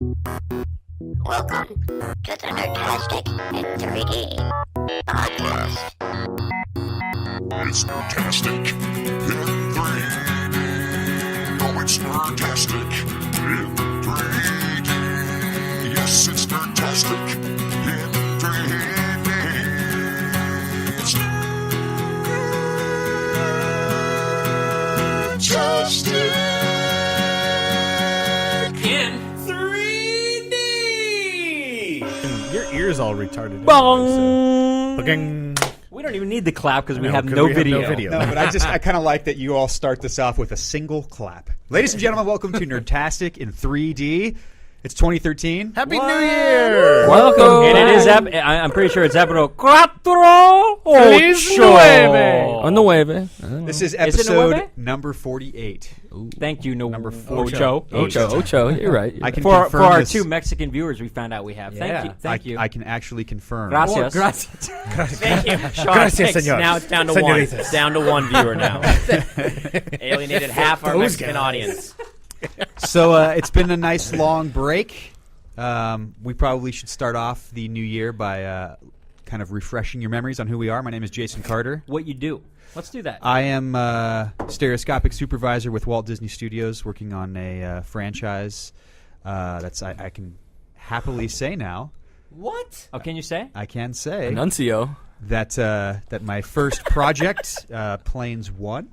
Welcome to the Nerdtastic in 3D podcast. It's Nerdtastic in 3D. Oh, it's Nerdtastic in 3D. Yes, it's Nerdtastic in 3D. It's Nerdtastic in 3D. Your ear's all retarded. Bong. Anyway, so. We don't even need the clap because we No, have 'cause no we have video. no video. No, but I kind of like that you all start this off with a single clap. Ladies and gentlemen, welcome to Nerdtastic in 3D. It's 2013. Happy New Year! Welcome, and it is. I'm pretty sure it's episode 4. Feliz nueve. This is it episode nueve? number 48. Thank you, Number Ocho. Ocho, you're right. I can For confirm our this. 2 Mexican viewers, we found out we have. Thank you. I can actually confirm. Gracias. Thank you, Sean. Gracias, Thanks. señor. Now it's down to Señoritas. one. It's down to one viewer now. Alienated half our Mexican audience. So it's been a nice long break. We probably should start off the new year by kind of refreshing your memories on who we are. My name is Jason Carter. What you do? Let's do that. I am stereoscopic supervisor with Walt Disney Studios, working on a franchise that's I can happily say now. What? Oh, can you say? I can say Nuncio. that my first project, Planes 1,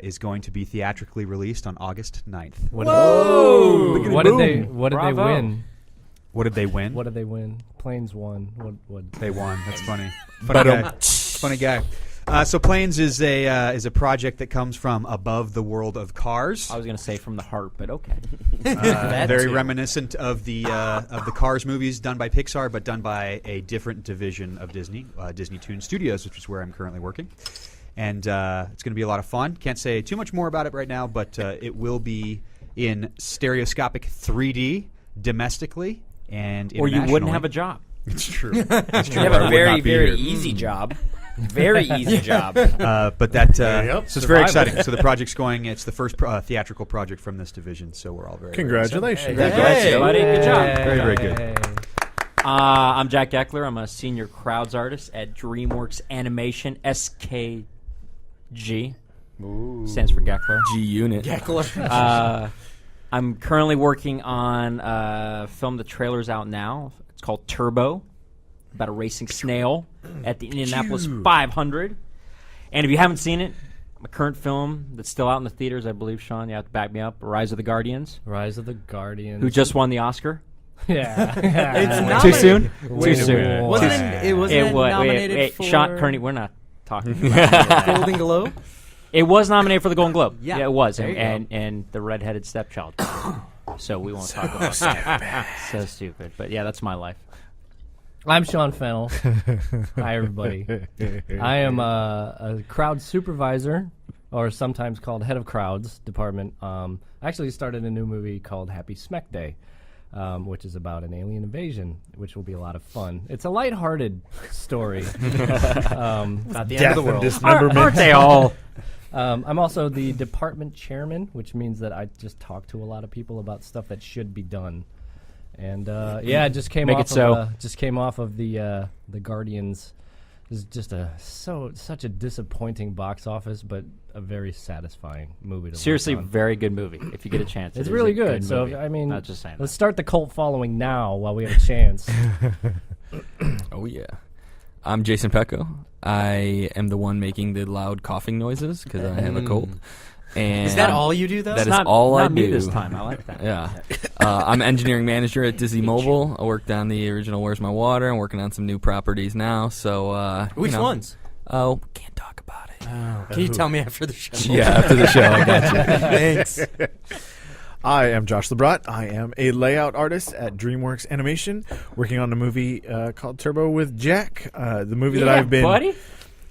is going to be theatrically released on August 9th. Whoa! What did they Bravo. win? What did they win? What did they win? Planes won. What? They won. That's funny. Funny guy. So Planes is a project that comes from above the world of Cars. I was going to say from the heart, but okay. Very reminiscent of the Cars movies done by Pixar, but done by a different division of Disney, Disney Toon Studios, which is where I'm currently working. And it's going to be a lot of fun. Can't say too much more about it right now, but it will be in stereoscopic 3D domestically and Or you internationally. wouldn't have a job. It's true. It's true. You have I a would very, not be very here. easy job. Very easy job. But that so it's very Survival. exciting. So the project's going. It's the first theatrical project from this division. So we're all very Congratulations. Congratulations, buddy. Good job. Very, very good. I'm Jack Eckler. I'm a senior crowds artist at DreamWorks Animation, SKG. Stands for Geckler. G Unit. I'm currently working on a film. The trailer's out now. It's called Turbo, about a racing snail at the Indianapolis 500. And if you haven't seen it, my current film that's still out in the theaters, I believe, Sean, you have to back me up, Rise of the Guardians, Rise of the Guardians. who just won the Oscar. Yeah. It's not Too soon? Way Too soon. bit. Wasn't it wa- nominated for Sean Kearney, we're not talking about it. Golden Globe? It was nominated for the Golden Globe. Yeah. It was. There you And the redheaded stepchild. So we won't talk about that. So stupid. But yeah, that's my life. I'm Sean Fennell. Hi, everybody. I am a crowd supervisor, or sometimes called head of crowds department. I actually started a new movie called Happy Smek Day, which is about an alien invasion, which will be a lot of fun. It's a lighthearted story. Not the end Death of the and world. dismemberment. Aren't they all? I'm also the department chairman, which means that I just talk to a lot of people about stuff that should be done. And it just came Make off it so. of the Guardians. It was just such a disappointing box office, but a very satisfying movie to Seriously, work on. very good movie. If you get a chance, It's it is really a good. So movie. I mean, Not just saying. let's start the cult following now while we have a chance. Oh, yeah. I'm Jason Pecco. I am the one making the loud coughing noises because I have a cold. And Is that all you do, though? That is not, all not I me do. this time. I like that. Yeah. I'm engineering manager at Disney Mobile. I worked on the original Where's My Water. I'm working on some new properties now. So Which ones? Oh, can't talk about it. Can you tell me after the show? Yeah, after the show, I got you. Thanks. I am Josh LeBrot. I am a layout artist at DreamWorks Animation, working on a movie called Turbo with Jack. The movie that I've been buddy.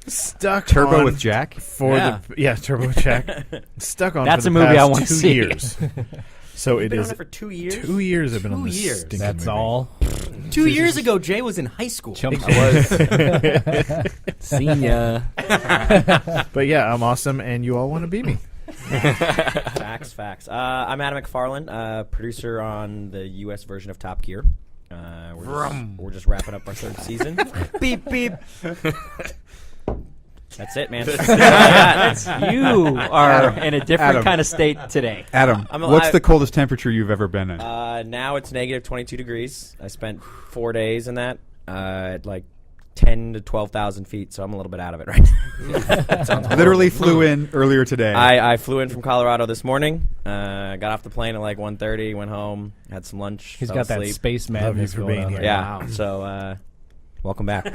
stuck Turbo on with Jack. for Turbo with Jack. Stuck on That's for a the movie I past wanna 2 see. years. So it Been on is it for 2 years? 2 years I've been on 2 this years. stinking That's movie. all. 2 years ago, Jay was in high school. Senior. But yeah, I'm awesome, and you all want to be me. Facts. I'm Adam McFarlane, producer on the U.S. version of Top Gear. We're just wrapping up our 3rd season. Beep, beep. That's it, man. You are in a different kind of state today. Adam, what's the coldest temperature you've ever been in? Now it's negative 22 degrees. I spent 4 days in that at like 10 to 12,000 feet, so I'm a little bit out of it right now. Literally flew in earlier today. I flew in from Colorado this morning. Got off the plane at like 1:30, went home, had some lunch. He's got that space madness going on. Yeah, wow. So welcome back.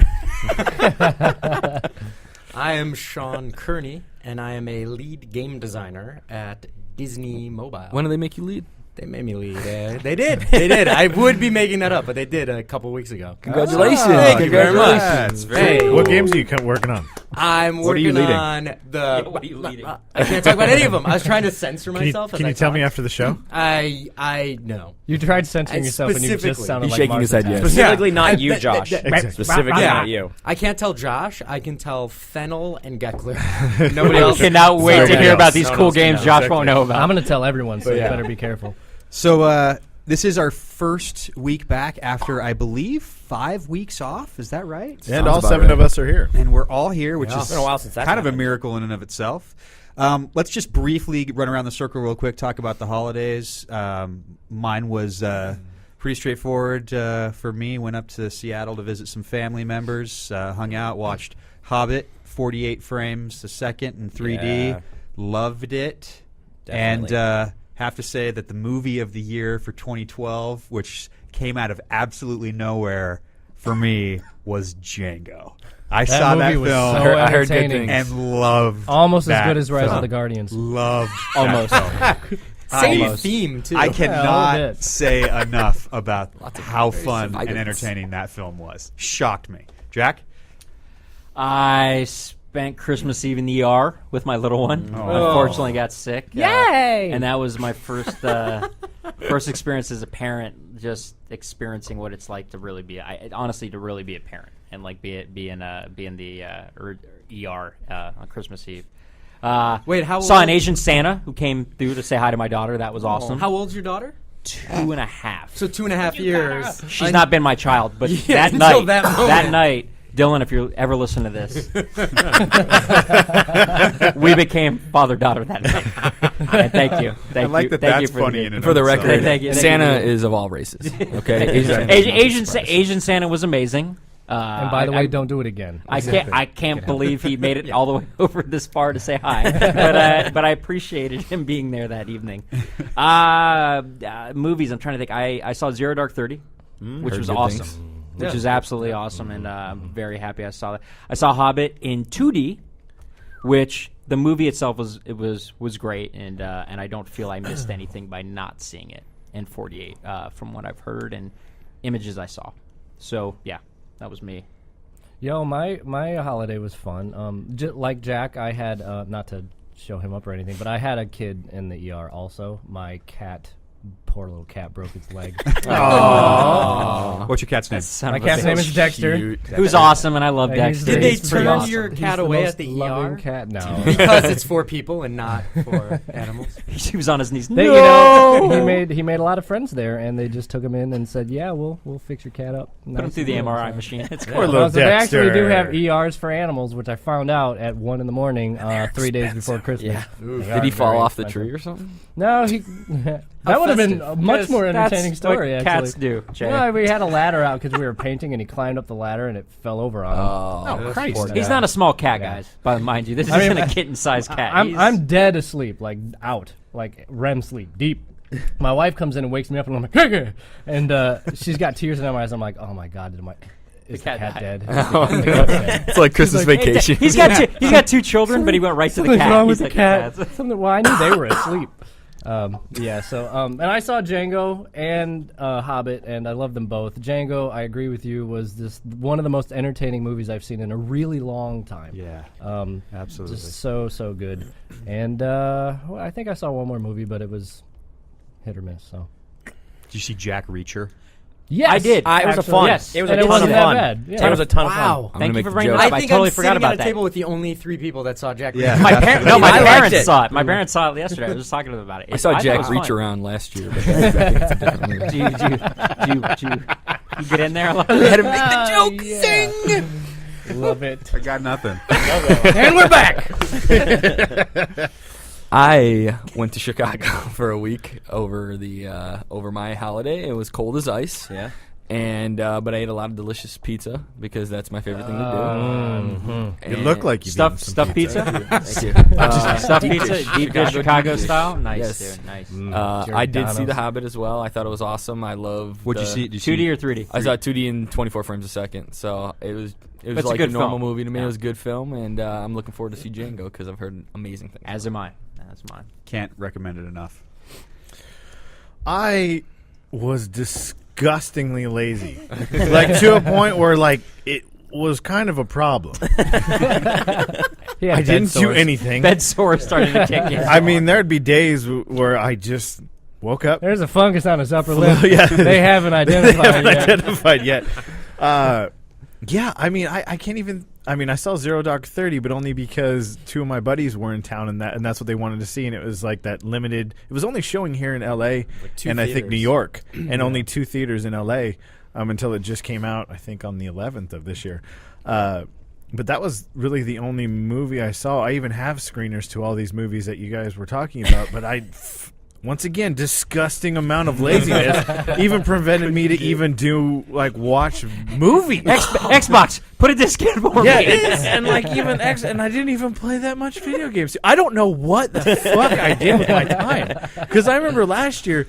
I am Sean Kearney, and I am a lead game designer at Disney Mobile. When do they make you lead? They made me lead. They did. I would be making that up, but they did a couple weeks ago. Congratulations. Thank you very much. That's very Hey, what games are you working on? I'm What are you working leading? on the... What are you leading? I can't talk about any of them. I was trying to censor myself. Can you tell me after the show? I know. You tried censoring yourself, and you just Specifically. sounded He's like shaking Mars his head Attacks. yes. Specifically not you, I- Josh. Exactly. Specifically Yeah. not you. I can't tell Josh. I can tell Fennel and Geckler. Nobody I else. cannot wait to Nobody hear about else. these No one cool else can games know. Josh won't know about. I'm going to tell everyone, so you better be careful. So this is our first week back after, I believe, 5 weeks off. Is that right? And all 7 of us are here. And we're all here, which is It's been a while since that's kind of a happened. miracle in and of itself. Let's just briefly run around the circle real quick, talk about the holidays. Mine was pretty straightforward for me. Went up to Seattle to visit some family members, hung out, watched Hobbit, 48 frames a second in 3D. Yeah. Loved it. Definitely. And have to say that the movie of the year for 2012, which came out of absolutely nowhere for me, was Django. I That saw movie that was film so I heard good entertaining. things. and loved Almost as that good as Rise film. of the Guardians. Loved Almost. that film. Same I- theme, too. I Yeah, a cannot little bit. say enough about how fun violence. and entertaining that film was. Shocked me. Jack? I spent Christmas Eve in the ER with my little one. Unfortunately, got sick. Yay! And that was my first experience as a parent, just experiencing what it's like to really be, honestly, to really be a parent and like be in the ER on Christmas Eve. Wait, how saw an old- Asian Santa who came through to say hi to my daughter. That was awesome. How old's your daughter? 2.5. So 2.5 years. She's not been my child, but Yeah, that until night, that moment. that night, Dylan, if you ever listen to this, we became father-daughter that night. And thank you. Thank I like you. that Thank that's you for funny the in and For the of itself. record, Thank you. Santa is of all races. Okay, Asian Santa was amazing. And by the way, don't do it again. I can't believe he made it all the way over this far to say hi, but I appreciated him being there that evening. Movies, I'm trying to think. I saw Zero Dark 30, which Heard was good awesome, things. which is absolutely awesome, and I'm very happy I saw that. I saw Hobbit in 2D, which the movie itself was great, and I don't feel I missed anything by not seeing it in 48 from what I've heard and images I saw. So yeah. That was me. Yo, my holiday was fun. Like Jack, I had not to show him up or anything, but I had a kid in the ER also. My cat, poor little cat, broke its leg. What's your cat's name? Son My of a cat's bitch. name is Dexter. Who's awesome, and I love And he's Dexter. Did they He's pretty turn awesome. your He's cat the away most at the loving ER? cat now. Because it's for people and not for animals. He was on his knees. They, No! he made a lot of friends there, and they just took him in and said, "Yeah, we'll fix your cat up." Put him through the MRI machine. It's Poor cool. little So they actually do Dexter. have ERs for animals, which I found out at 1 a.m, 3 days before Christmas. Did he fall off the tree or something? No, he. That would have been a much more entertaining That's story. what Actually, cats do, Jay. No, we had a ladder out because we were painting, and he climbed up the ladder, and it fell over on him. Oh, Christ. He's not a small cat, guys. But mind you, this I mean, isn't a kitten-sized cat. I'm dead asleep, like out, like REM sleep, deep. My wife comes in and wakes me up, and I'm like, "Hey!" And she's got tears in her eyes. I'm like, "Oh my god, is the cat cat died." dead?" The cat's dead. It's like Christmas vacation. He's got two children, but he went right to the Something's cat. wrong with He's the like, cat. Something. Well, I knew they were asleep. Yeah. So, and I saw Django and Hobbit, and I love them both. Django, I agree with you, was just one of the most entertaining movies I've seen in a really long time. Yeah, absolutely. Just so good. And well, I think I saw one more movie, but it was hit or miss. So Did you see Jack Reacher? Yes, I did. It was a actually, fun. Yes, It was and a ton wasn't of that fun. bad. Yeah. It was a ton of fun. Wow. I'm Thank gonna you for make bringing the it joke. up. I think totally I'm forgot sitting about at a that. table with the only 3 people that saw Jack. Yeah. My, no, I my liked parents it. saw it. My parents saw it yesterday. I was just talking to them about it. I saw thought it Jack was reach fun. around last year. But I think it's a different movie. Did you get in there? Had to make the joke. Sing. Love it. I got nothing. And we're back. I went to Chicago for a week over my holiday. It was cold as ice. Yeah. And but I ate a lot of delicious pizza because that's my favorite thing to do. You look like you Stuffed pizza? Thank you. Stuffed pizza? Deep dish Chicago dish. style? Nice, Yes. dude. Nice. I did see Giordano's. The Hobbit as well. I thought it was awesome. I love. What'd you see? Did you 2D see? or 3D? I saw 2D in 24 frames a second, so it was It's a like good a normal film. movie to me. Yeah. It was a good film, and I'm looking forward to see Django because I've heard amazing things. As am I. As am I. Can't recommend it enough. I was disgustingly lazy, like to a point where like it was kind of a problem. Yeah, I didn't do anything. Bed sore starting to kick in. I mean, there'd be days where I just woke up. There's a fungus on his upper lip. Yeah. They haven't identified They haven't yet. identified yet. Yeah, I mean, I can't even. I mean, I saw Zero Dark 30, but only because 2 of my buddies were in town, and that's what they wanted to see. And it was like that limited. It was only showing here in L.A. and I think New theaters. York, and only 2 theaters in L.A. Until it just came out. I think on the 11th of this year. But that was really the only movie I saw. I even have screeners to all these movies that you guys were talking about, but once again, disgusting amount of laziness even prevented me to even watch movies. Xbox, put a disc in for Yeah, me. and and I didn't even play that much video games. I don't know what the fuck I did with my time, because I remember last year,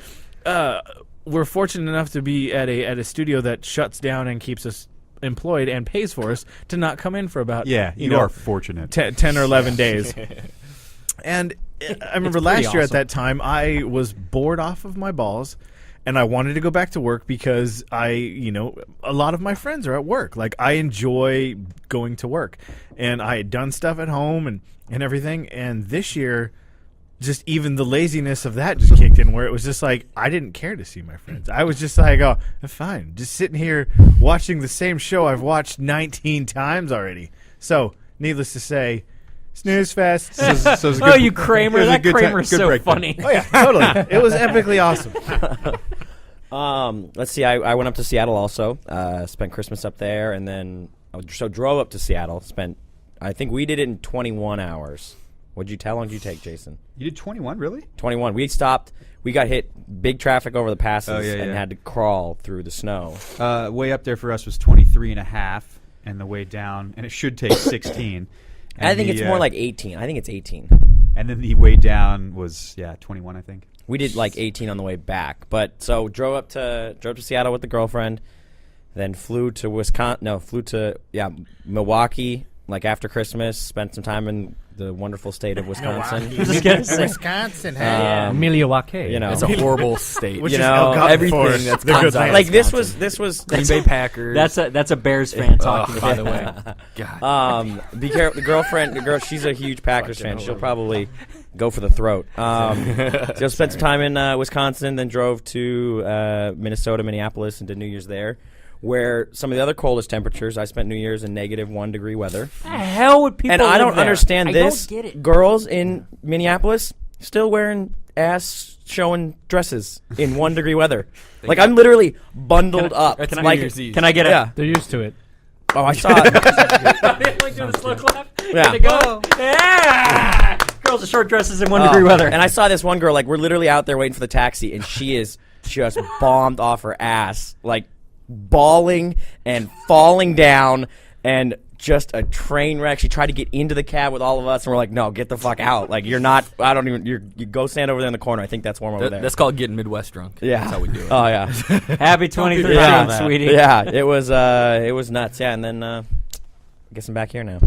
we're fortunate enough to be at a studio that shuts down and keeps us employed and pays for us to not come in for about You are fortunate. 10 or 11 days. And I remember last year at awesome. that time, I was bored off of my balls, and I wanted to go back to work because a lot of my friends are at work. Like, I enjoy going to work, and I had done stuff at home and everything. And this year, just even the laziness of that just kicked in, where it was just like, I didn't care to see my friends. I was just like, oh, fine. Just sitting here watching the same show I've watched 19 times already. So, needless to say, snooze fest. So it was a Oh, good- you Kramer. it was a That good Kramer's good so break then. funny. Oh, yeah, totally. It was epically awesome. Let's see. I went up to Seattle also. Spent Christmas up there, and then drove up to Seattle. I think we did it in 21 hours. How long did you take, Jason? You did 21, really? 21. We stopped. We got hit big traffic over the passes Oh, yeah, and yeah. had to crawl through the snow. Way up there for us was 23 and a half, and the way down, and it should take 16. I think And it's more like 18. I think it's 18. And then the way down was 21, I think. We did like 18 on the way back. But so drove to Seattle with the girlfriend, then flew to Milwaukee like after Christmas, spent some time in the wonderful state of Wisconsin. Just gonna say. Wisconsin, Milwaukee. You know, It's a horrible state. Which you is know, Elgato everything for that's the good comes out thing. of like this Wisconsin. was Green Bay Packers. That's a Bears fan talking, by the way. God. Be careful. The girl, she's a huge Packers fan. She'll probably go for the throat. So spent some time in Wisconsin, then drove to Minnesota, Minneapolis, and did New Year's there, where some of the other coldest temperatures. I spent New Year's in -1 degree weather. How the hell would people And I live don't there? understand I this. don't get it. Girls in Minneapolis still wearing ass showing dresses in 1 degree weather. Like, I'm literally bundled up. That's It's New like, Year's Eve. Can I get it? yeah. They're used to it. Oh, I saw it. Like doing a slow clap. Yeah. There they go. Yeah. Girls in short dresses in 1 degree weather. And I saw this one girl, like, we're literally out there waiting for the taxi, and she is just bombed off her ass, like, bawling and falling down, and just a train wreck. She tried to get into the cab with all of us, and we're like, no, get the fuck out. Like, you're not, you go stand over there in the corner. I think that's warm over there. That's called getting Midwest drunk. Yeah. That's how we do it. Oh, yeah. Happy 23rd, Yeah. sweetie. Yeah, it was nuts. Yeah, and then I guess I'm back here now.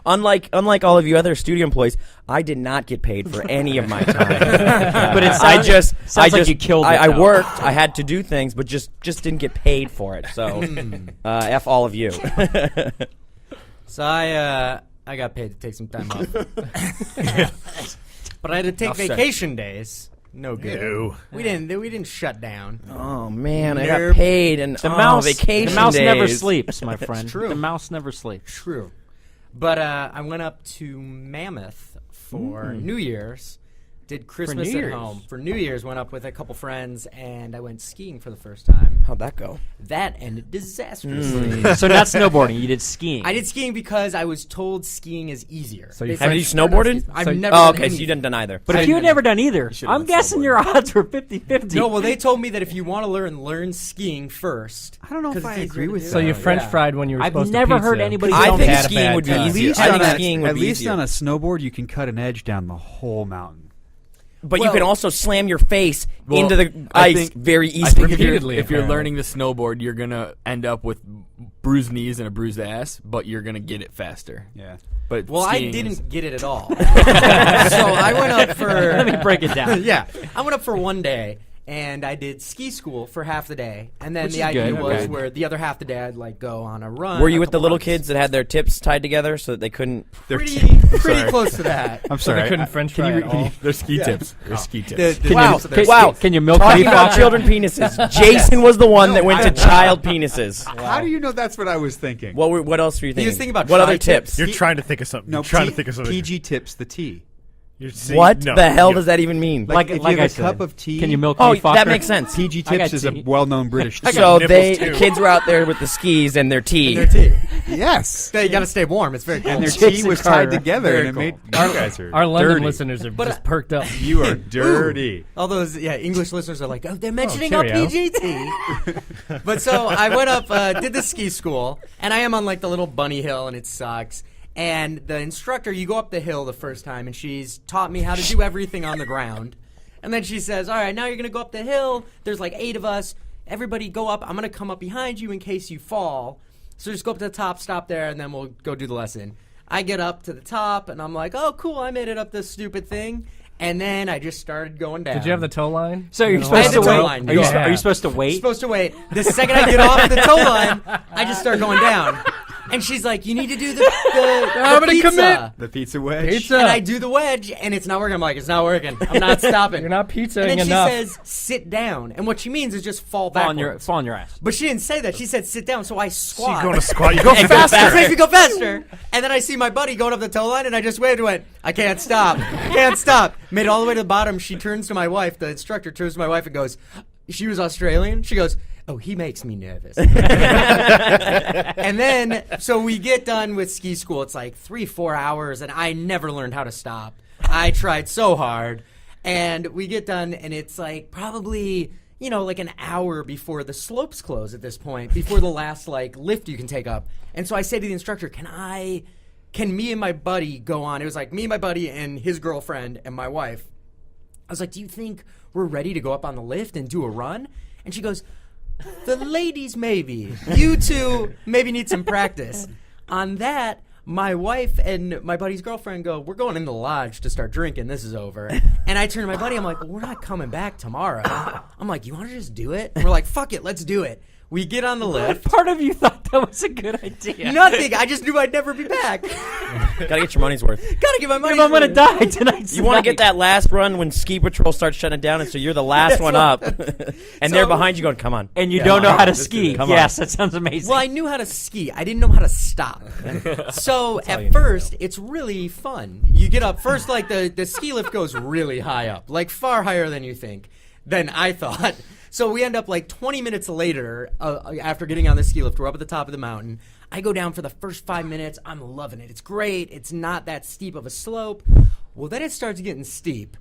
Unlike all of you other studio employees, I did not get paid for any of my time. But it I just like you killed it, I though. worked. I had to do things, but just didn't get paid for it. So, f all of you. So I got paid to take some time off. But I had to take Offset. vacation days. No good. Ew. We didn't shut down. Oh man, I Nerp. got paid and vacation the mouse never days. sleeps, my friend. true. The mouse never sleeps. True. But I went up to Mammoth for New Year's. Did Christmas New at Year's. home. For New Year's, went up with a couple friends, and I went skiing for the first time. How'd that go? That ended disastrously. So not snowboarding. You did skiing. I did skiing because I was told skiing is easier. So you Have you snowboarded? I've never Oh, done okay, so anything. you didn't done either. But if you had never done either, should've I'm done guessing your odds were 50-50. No, well, they told me that if you want to learn skiing first. I don't know if 'cause I it's agree easier with to that. So you do. French Yeah. fried when you were I've supposed never to heard pizza. anybody I don't think had a skiing bad would be time. easier. least I on think a- skiing would at be least easier. on a snowboard, you can cut an edge down the whole mountain. But you Well- can also slam your face Well, into the I ice think- very I easily. think if you're, Repeatedly, if you're apparently. learning to snowboard, you're gonna end up with bruised knees and a bruised ass, but you're gonna get it faster. Yeah. But Well, I skiing is- didn't get it at all. So I went up for. Let me break it down. Yeah, I went up for one day, and I did ski school for half the day, and then Which the is idea good, was okay. where the other half the day I'd like go on a run. Were you a with the couple little runs. kids that had their tips tied together so that they couldn't? Pretty close to that. I'm So sorry. they couldn't French fry at all. They're ski tips. They're ski tips. The Wow! tips of their Wow! Can you milk Talking me, about Fox? children penises. Jason was the one that went to child penises. How do you know that's what I was thinking? What else were you thinking? was thinking about what other tri-tips. tips? You're trying to think of something. no, You're trying to think of something. PG tips the tea. You're saying- What no, the hell yeah. does that even mean? Like, if like you I have a said, cup of tea. Can you milk Oh, me, Fox? that makes sense. PG I got tips is a tea. well-known British tea. So nipples, the too. kids were out there with the skis and their tea. Their tea. Yes. You got to stay warm. It's very cold. And their Jason tea was Carter. tied together, Very and it made cool. you guys are Our London dirty. listeners have But just perked up. You are dirty. All those English listeners are like, oh, they're mentioning our cheerio. PGT. But so I went up, did the ski school, and I am on like the little bunny hill, and it sucks. And the instructor, you go up the hill the first time, and she's taught me how to do everything on the ground. And then she says, all right, now you're going to go up the hill. There's like 8 of us. Everybody go up. I'm going to come up behind you in case you fall. So just go up to the top, stop there, and then we'll go do the lesson. I get up to the top, and I'm like, oh, cool, I made it up this stupid thing. And then I just started going down. Did you have the toe line? So you're No. supposed I to had the toe wait. line. Are you, Yeah. are you supposed to wait? Supposed to wait. The second I get off the tow line, I just start going down. And she's like, you need to do the gonna pizza. commit. The pizza wedge. Pizza. And I do the wedge, and it's not working. I'm like, it's not working. I'm not stopping. You're not pizzaing And then enough. she says, sit down. And what she means is just fall fall backwards. on your ass. But she didn't say that. She said, sit down. So I So squat. you go to squat. You go It faster. makes me go faster. And then I see my buddy going up the tow line, and I just waved and went, I can't stop. Can't stop. Made it all the way to the bottom. She turns to my wife. The instructor turns to my wife and goes, she was Australian. She goes, oh, he makes me nervous. And then, so we get done with ski school. It's like 3-4 hours, and I never learned how to stop. I tried so hard. And we get done, and it's like probably, like an hour before the slopes close at this point, before the last, lift you can take up. And so I say to the instructor, can me and my buddy go on? It was like me and my buddy and his girlfriend and my wife. I was like, do you think we're ready to go up on the lift and do a run? And she goes, the ladies maybe. You two maybe need some practice. On that, my wife and my buddy's girlfriend go, we're going in the lodge to start drinking. This is over. And I turn to my buddy. I'm like, well, we're not coming back tomorrow. I'm like, you want to just do it? And we're like, fuck it. Let's do it. We get on the lift. Part of you thought that was a good idea. Nothing. I just knew I'd never be back. Gotta get your money's worth. Gotta get my money. If I'm gonna die tonight, You want to get that last run when ski patrol starts shutting down, and so you're the last one up, and they're behind you going, "Come on." and you don't know how to Let's do ski. it. Come Yes, that sounds amazing. Well, I knew how to ski. I didn't know how to stop. So at first, it's really fun. You get up first, the ski lift goes really high up, far higher than you think, than I thought. So we end up 20 minutes later, after getting on the ski lift, we're up at the top of the mountain. I go down for the first 5 minutes. I'm loving it. It's great. It's not that steep of a slope. Well, then it starts getting steep.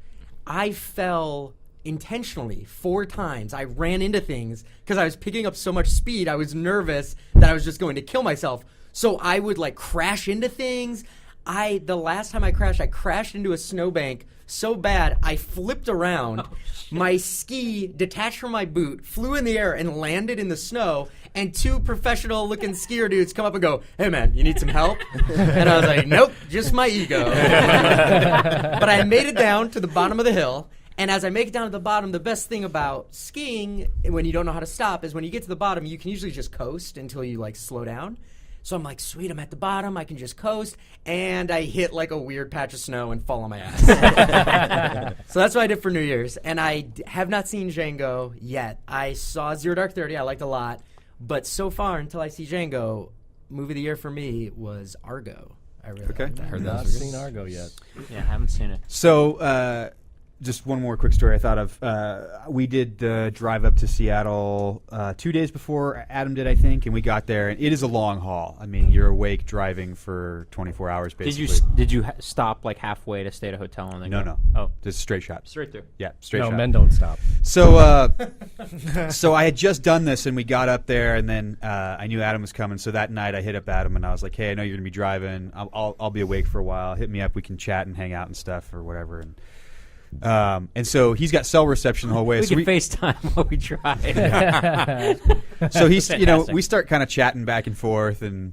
I fell intentionally 4 times. I ran into things because I was picking up so much speed. I was nervous that I was just going to kill myself. So I would crash into things. The last time I crashed into a snowbank so bad I flipped around. My ski detached from my boot, flew in the air, and landed in the snow. And 2 professional-looking skier dudes come up and go, "Hey man, you need some help?" And I was like, "Nope, just my ego." But I made it down to the bottom of the hill. And as I make it down to the bottom, the best thing about skiing when you don't know how to stop is when you get to the bottom, you can usually just coast until you slow down. So I'm like, sweet, I'm at the bottom. I can just coast. And I hit like a weird patch of snow and fall on my ass. So that's what I did for New Year's. And I have not seen Django yet. I saw Zero Dark 30. I liked a lot. But so far, until I see Django, movie of the year for me was Argo. I really liked that. I've not seen Argo yet. Yeah, I haven't seen it. So, just one more quick story I thought of. We did the drive up to Seattle 2 days before Adam did, I think, and we got there. And it is a long haul. I mean, you're awake driving for 24 hours, basically. Did you stop like halfway to stay at a hotel and then No, go? no. Oh, Just a straight shot. straight through. Yeah, straight No, shot. men don't stop. So, so I had just done this, and we got up there, and then I knew Adam was coming. So that night, I hit up Adam, and I was like, "Hey, I know you're gonna be driving. I'll be awake for a while. Hit me up. We can chat and hang out and stuff or whatever." And so he's got cell reception the whole way. We So can FaceTime while we drive. so he's, Fantastic. we start kind of chatting back and forth, and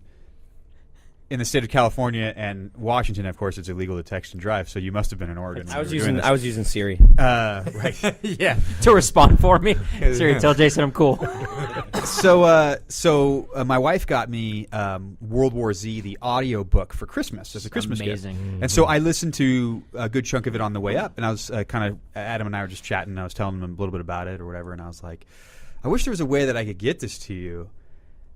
in the state of California and Washington, of course, it's illegal to text and drive. So you must have been in Oregon. I was using Siri. Right. Yeah, to respond for me. Siri, tell Jason I'm cool. So my wife got me World War Z, the audio book, for Christmas as a Christmas Amazing. gift. And so I listened to a good chunk of it on the way up, and I was Adam and I were just chatting, and I was telling him a little bit about it or whatever, and I was like, I wish there was a way that I could get this to you.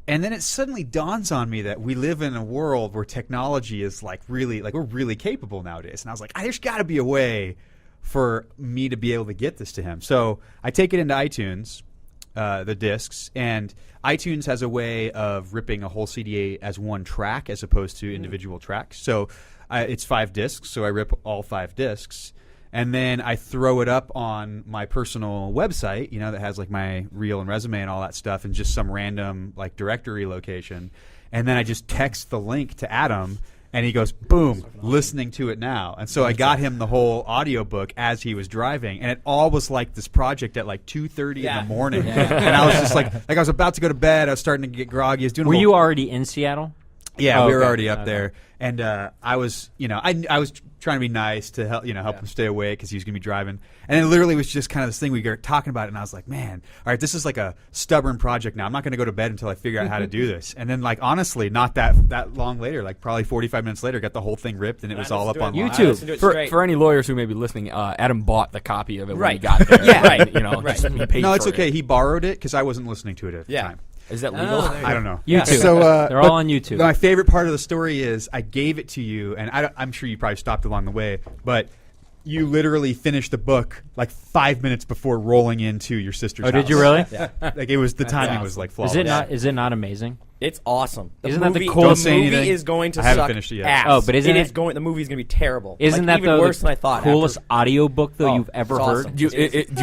And then it suddenly dawns on me that we live in a world where technology is we're really capable nowadays. And I was like, there's got to be a way for me to be able to get this to him. So I take it into iTunes, the discs, and iTunes has a way of ripping a whole CD as one track as opposed to individual tracks. So it's 5 discs, so I rip all 5 discs. And then I throw it up on my personal website, that has like my reel and resume and all that stuff, and just some random like directory location. And then I just text the link to Adam, and he goes, boom, listening to it now. And so I got him the whole audiobook as he was driving, and it all was like this project at like 2:30 in the morning. And I was just like I was about to go to bed. I was starting to get groggy. I was doing. Were you already in Seattle? Yeah, Oh, we were okay. already up there, and I was, I was trying to be nice to help, help him stay awake because he was going to be driving, and it literally was just kind of this thing we were talking about it, and I was like, man, all right, this is like a stubborn project now. I'm not going to go to bed until I figure out how to do this, and then honestly, not that long later, probably 45 minutes later, got the whole thing ripped, and it was all up on YouTube. For any lawyers who may be listening, Adam bought the copy of it when he Right. got there. Yeah. Right. Right. Just he paid No, it's for okay. it. He borrowed it because I wasn't listening to it at the time. Is that legal? I don't know. YouTube. So They're all on YouTube. My favorite part of the story is I gave it to you, and I'm sure you probably stopped along the way, but you literally finished the book 5 minutes before rolling into your sister's house. Oh, did you really? Yeah. It was the timing was flawless. Is it not amazing? It's awesome. Isn't that the movie, coolest- The Don't say movie anything. is going to I haven't suck finished it yet. ass. Oh, but isn't it- The movie is going to be terrible. Isn't that even though worse the than I thought? coolest after- audiobook though Oh, you've ever it's heard? awesome. Do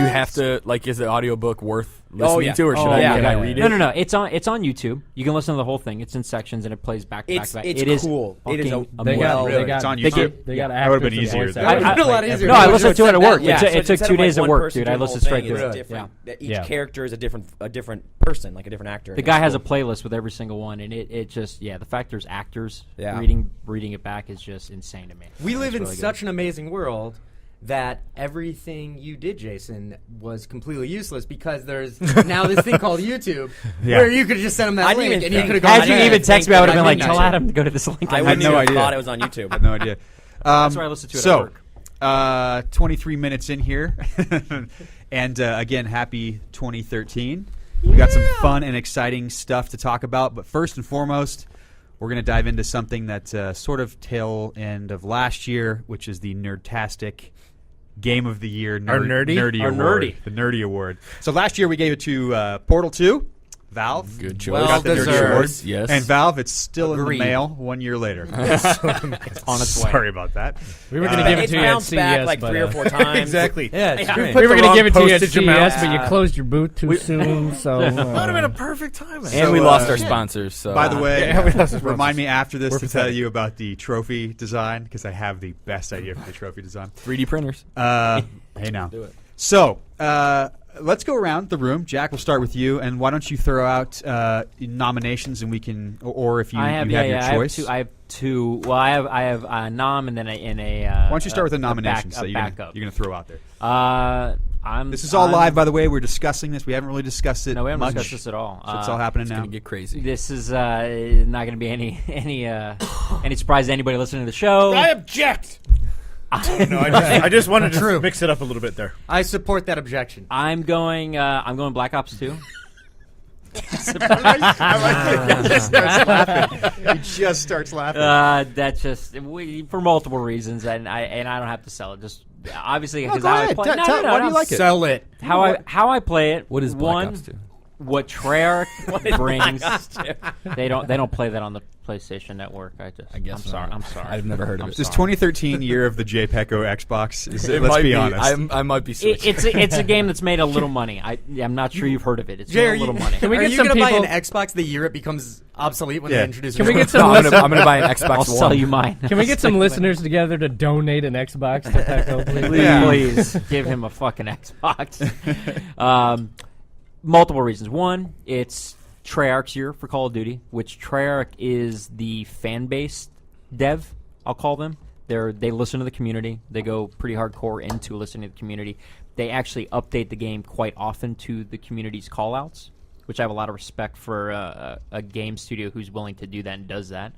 you have to is the audiobook worth listening yeah. to, or should Oh, I, yeah. can I read it? No. It's on YouTube. You can listen to the whole thing. It's in sections and it plays back to back It's- to back. it's It is cool. It is fucking a- They amazing. got, Really? they got, It's on They YouTube? get- they got That would've been actors and easier voice than- actors. It would've been a lot Like easier. No, I It listened to it at work. Yeah, It took instead 2 of, days at one work, person dude. doing I the listened whole straight thing, through it's it. different. Each Yeah. character is a different person, like a different actor. The guy has a playlist with every single one, and it just the fact there's actors Yeah. reading it back is just insane to me. We live It's in really good. such an amazing world that everything you did, Jason, was completely useless because there's now this thing called YouTube where you could just send him that I didn't link even and you think- could have gone. Had you ahead even and texted me, I would have been like, think "Tell that I Adam to go to this link." I had wouldn't no even idea. thought it was on YouTube. I had no idea. That's why I listened to it so, at work. 23 minutes in here, and again, happy 2013. We got some fun and exciting stuff to talk about, but first and foremost, we're going to dive into something that's sort of tail end of last year, which is the Nerdtastic Game of the Year Our nerdy? Our Award. nerdy. The Nerdy Award. So last year we gave it to Portal 2, Valve. Good choice. Well Got the Nerdy deserved. Award. Yes. And Valve, it's still Agreed. in the mail 1 year later. It's on its way. Sorry about that. We were going to give it It's to you at bounced back CES, like but, 3 or 4 times. Exactly. Yeah, it's great. we were going to give it to you at postage CES, amount. but you closed your booth too soon. So That would have been a perfect time. And we lost our sponsors. So By the way, Yeah, we lost the remind me after this We're to tell pathetic. you about the trophy design because I have the best idea for the trophy design. 3D printers. Hey now. Do it. So let's go around the room. Jack, we'll start with you, and why don't you throw out nominations, and we can, or if you have your choice. I have two. Well, I have a nom and then a. Why don't you start with the nominations a that you're backup? going to throw out there? I This is all live, by the way. We're discussing this. We haven't really discussed it. No, we haven't much. discussed this at all. So it's all happening It's now. gonna get crazy. This is not going to be any surprise to anybody listening to the show. I object. No, I just wanted to mix it up a little bit there. I support that objection. I'm going Black Ops 2. He just starts laughing. That's just for multiple reasons, and I don't have to sell it. Just obviously because go how I ahead. play. Why do you like it? Sell it. How I play it. What is Black one? Ops 2? What Treyarch brings, they don't play that on the PlayStation Network. I guess I'm sorry. I've never heard of it. This 2013 year of the JPECO Xbox. It Let's might be honest. I might be switching. It's a game that's made a little money. I'm not sure you've heard of it. It's Jay, made a little money. Can we Are get you some going to buy people? an Xbox the year it becomes obsolete when Yeah. they introduce Can we get No, some? I'm gonna buy an Xbox I'll One. sell you mine. Can we get some listeners together to donate an Xbox to Pecco, please? Please give him a fucking Xbox. Multiple reasons. One, it's Treyarch's year for Call of Duty, which Treyarch is the fan-based dev, I'll call them. They listen to the community. They go pretty hardcore into listening to the community. They actually update the game quite often to the community's call-outs, which I have a lot of respect for a game studio who's willing to do that and does that.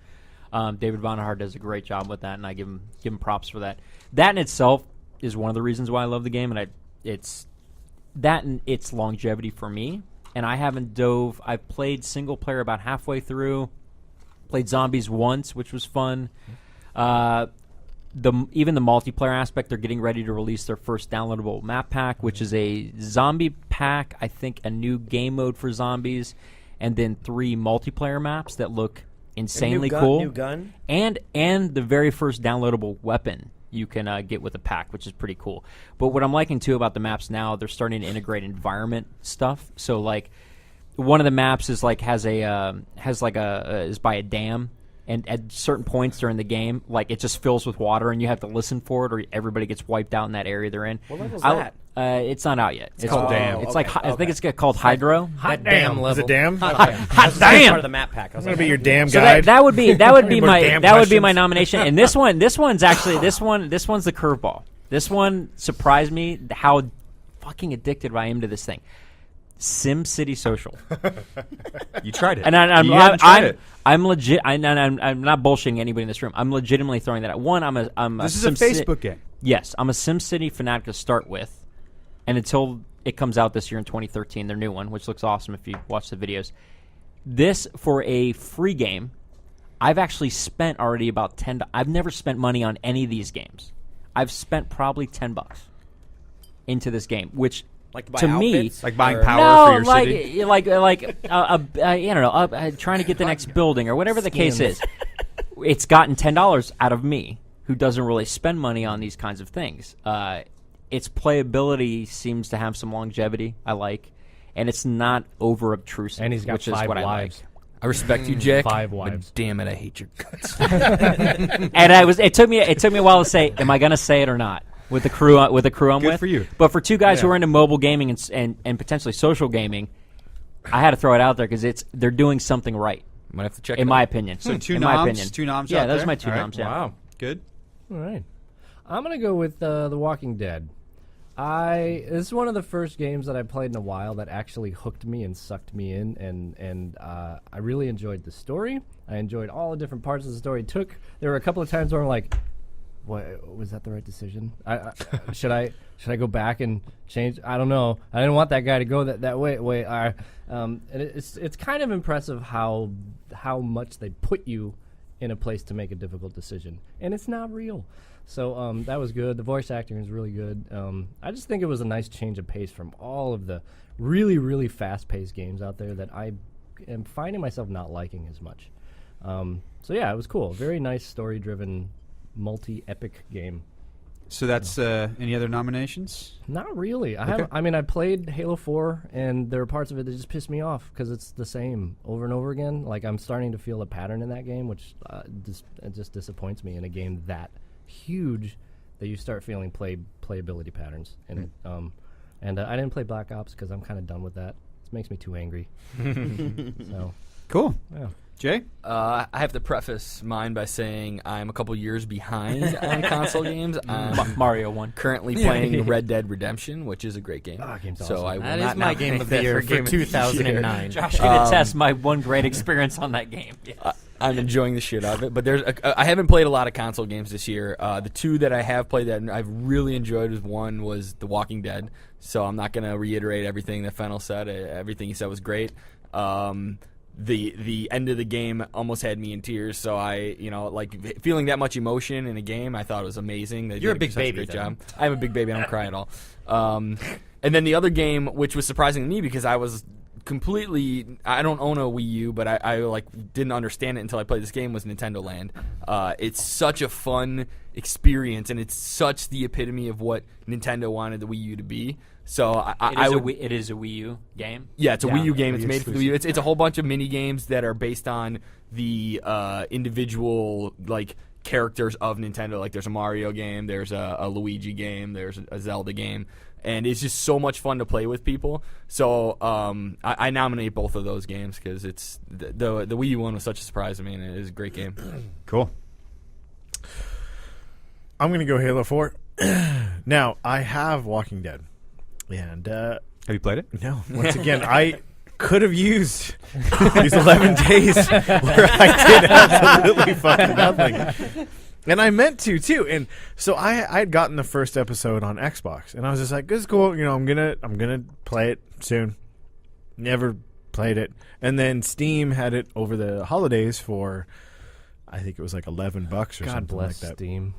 David Vonnegut does a great job with that, and I give him props for that. That in itself is one of the reasons why I love the game, and it's that and its longevity for me. And I haven't dove. I've played single player about halfway through. Played zombies once, which was fun. Even the multiplayer aspect, they're getting ready to release their first downloadable map pack, which is a zombie pack. I think a new game mode for zombies, and then 3 multiplayer maps that look insanely cool. New gun. And the very first downloadable weapon you can get with a pack, which is pretty cool. But what I'm liking too about the maps now, they're starting to integrate environment stuff. So like one of the maps is like is by a dam, and at certain points during the game, like it just fills with water, and you have to listen for it, or everybody gets wiped out in that area they're in. What level's that? It's not out yet. It's called Dam. It's like I think it's called Hydro. Hot damn Is level. it damn? Hot damn! Part of the map pack. I was I'm gonna like, be your damn So guide. that would be More my damn that would be my questions. nomination. And this one's the curveball. This one surprised me how fucking addicted I am to this thing. Sim City Social. You tried it. And You haven't tried it. I'm legit. I'm not bullshitting anybody in this room. I'm legitimately throwing that out. One, This is a Facebook game. Yes, I'm a SimCity fanatic to start with, and until it comes out this year in 2013, their new one, which looks awesome if you watch the videos. This, for a free game, I've actually spent already about $10. I've never spent money on any of these games. I've spent probably $10 into this game, which like to buy to me, outfits? Like buying Or- power for your like, city. like you don't know, trying to get the next building or whatever the case is. It's gotten $10 out of me, who doesn't really spend money on these kinds of things. Its playability seems to have some longevity. I like, and it's not over obtrusive. And he's got which is 5 what wives. I respect you, Jack. 5 but wives. damn it, I hate your guts. And it took me a while to say, am I going to say it or not? With the crew I'm Good with. for you. But for two guys Yeah. who are into mobile gaming and potentially social gaming, I had to throw it out there because they're doing something right, Might have to check. in it my out. opinion. So two in my noms? opinion. Two noms Yeah, out those there? are my two All right. noms. Yeah. Wow. Good. All right. I'm going to go with The Walking Dead. This is one of the first games that I played in a while that actually hooked me and sucked me in, and I really enjoyed the story. I enjoyed all the different parts of the story. There were a couple of times where I'm like, "What was that the right decision? Should I go back and change? I don't know. I didn't want that guy to go that way. And it's kind of impressive how much they put you in a place to make a difficult decision, and it's not real. So that was good. The voice acting was really good. I just think it was a nice change of pace from all of the really, really fast-paced games out there that I am finding myself not liking as much. So yeah, it was cool. Very nice story-driven, multi-epic game. So that's any other nominations? Not really. I played Halo 4, and there are parts of it that just piss me off because it's the same over and over again. Like, I'm starting to feel a pattern in that game, which it just disappoints me in a game that huge that you start feeling playability patterns in it. And I didn't play Black Ops because I'm kind of done with that. It makes me too angry. So Cool. yeah. Jay? I have to preface mine by saying I'm a couple years behind on console games. I'm Mario 1. currently playing Red Dead Redemption, which is a great game. game's so awesome. I will That not is my game nominate of the that year for for Game of the Year. 2009. Josh can attest my one great experience on that game. Yes. I'm enjoying the shit out of it, but I haven't played a lot of console games this year. The two that I have played that I've really enjoyed was The Walking Dead. So I'm not going to reiterate everything that Fennell said. Everything he said was great. The end of the game almost had me in tears. So like feeling that much emotion in a game, I thought it was amazing. They You're did a big such baby, great then. job. I'm a big baby. I don't cry at all. And then the other game, which was surprising to me because I was completely, I don't own a Wii U, but I like didn't understand it until I played this game, was Nintendo Land. It's such a fun experience, and it's such the epitome of what Nintendo wanted the Wii U to be. So It is a Wii U game. yeah, it's a Wii U game. It's Wii made for the Wii U. It's a whole bunch of mini games that are based on the individual like characters of Nintendo. Like there's a Mario game, there's a Luigi game, there's a Zelda game, and it's just so much fun to play with people. So I nominate both of those games because it's the Wii U one was such a surprise to me, and it is a great game. Cool. I'm going to go Halo 4. Now, I have Walking Dead. And, Have you played it? no, once again, I could have used these 11 days where I did absolutely fucking nothing. And I meant to, too. And so I had gotten the first episode on Xbox. And I was just like, this is cool. You know, I'm gonna play it soon. Never played it. And then Steam had it over the holidays for, I think it was like $11 or God something bless like that. Steam.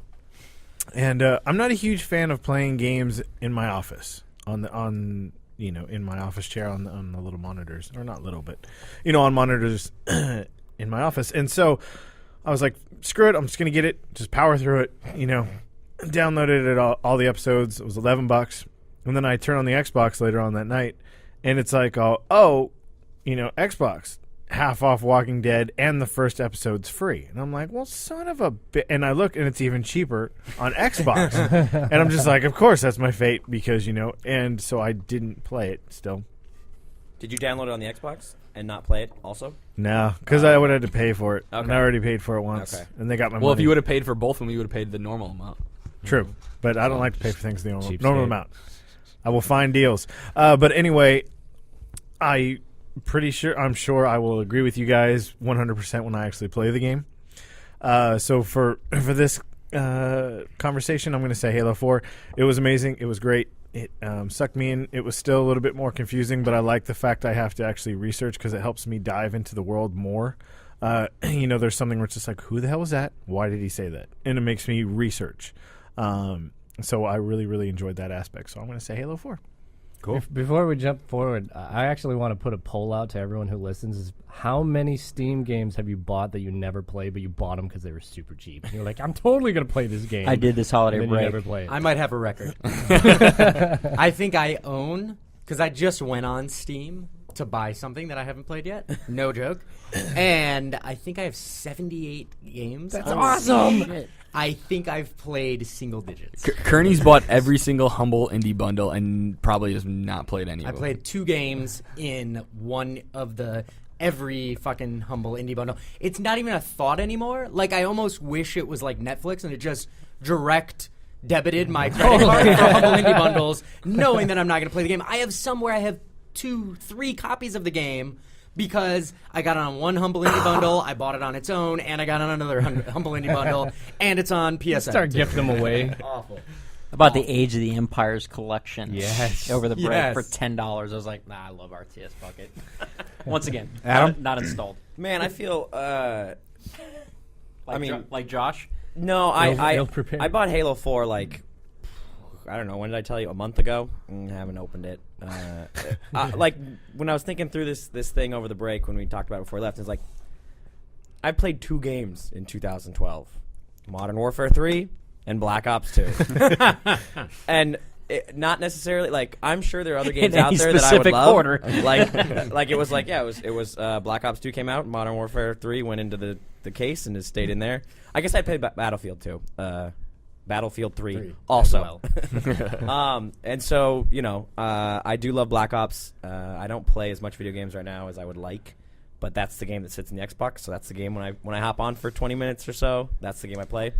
And I'm not a huge fan of playing games in my office in my office chair on the little monitors, or not little, but on monitors in my office. And so I was like, screw it, I'm just gonna get it, just power through it. Downloaded it all the episodes. It was $11, and then I turn on the Xbox later on that night, and it's like, Xbox. Half off Walking Dead, and the first episode's free. And I'm like, well, son of a bitch. And I look, and it's even cheaper on Xbox. And I'm just like, of course, that's my fate, because, and so I didn't play it still. Did you download it on the Xbox and not play it also? No, because I would have had to pay for it. Okay. And I already paid for it once. Okay. And they got my Well, money. if you would have paid for both of them, you would have paid the normal amount. True. But I don't like to pay for things the normal Cheapskate. amount. I will find deals. But anyway, I'm sure I will agree with you guys 100% when I actually play the game. So for this conversation, I'm going to say Halo 4. It was amazing. It was great. It sucked me in. It was still a little bit more confusing, but I like the fact I have to actually research because it helps me dive into the world more. There's something where it's just like, who the hell was that? Why did he say that? And it makes me research. So I really, really enjoyed that aspect. So I'm going to say Halo 4. Cool. Before we jump forward, I actually want to put a poll out to everyone who listens: is how many Steam games have you bought that you never played, but you bought them because they were super cheap? And you're like, I'm totally gonna play this game. I did this holiday and then break. you never play it. I might have a record. I think I own, because I just went on Steam to buy something that I haven't played yet. No joke. And I think I have 78 games. That's on awesome. Steam. I think I've played single digits. Kearney's bought every single Humble Indie bundle and probably has not played any of I them. played 2 games in one of every fucking Humble Indie bundle. It's not even a thought anymore. Like, I almost wish it was like Netflix and it just direct debited my credit card for Humble Indie bundles, knowing that I'm not going to play the game. I have some where I have 2-3 copies of the game because I got it on one Humble Indie bundle, I bought it on its own, and I got it on another Humble Indie bundle, and it's on PSN. Start gifting them away. Awful. About the Age of the Empires collection. Yes. Over the break Yes. for $10. I was like, nah, I love RTS. Fuck it. Once again, Adam? not installed. Man, I feel. Like Josh. No, Ill-prepared. I bought Halo 4 like, I don't know, when did I tell you? A month ago? I haven't opened it. Like, when I was thinking through this thing over the break when we talked about it before we left, it's like, I played 2 games in 2012. Modern Warfare 3 and Black Ops 2. And not necessarily, like, I'm sure there are other games In out any there that I would specific love. order. Like it was like, yeah, it was Black Ops 2 came out, Modern Warfare 3 went into the case and has stayed in there. I guess I played Battlefield 2. Battlefield 3 also. And so, I do love Black Ops. I don't play as much video games right now as I would like. but that's the game that sits in the Xbox. So that's the game when I hop on for 20 minutes or so. That's the game I play.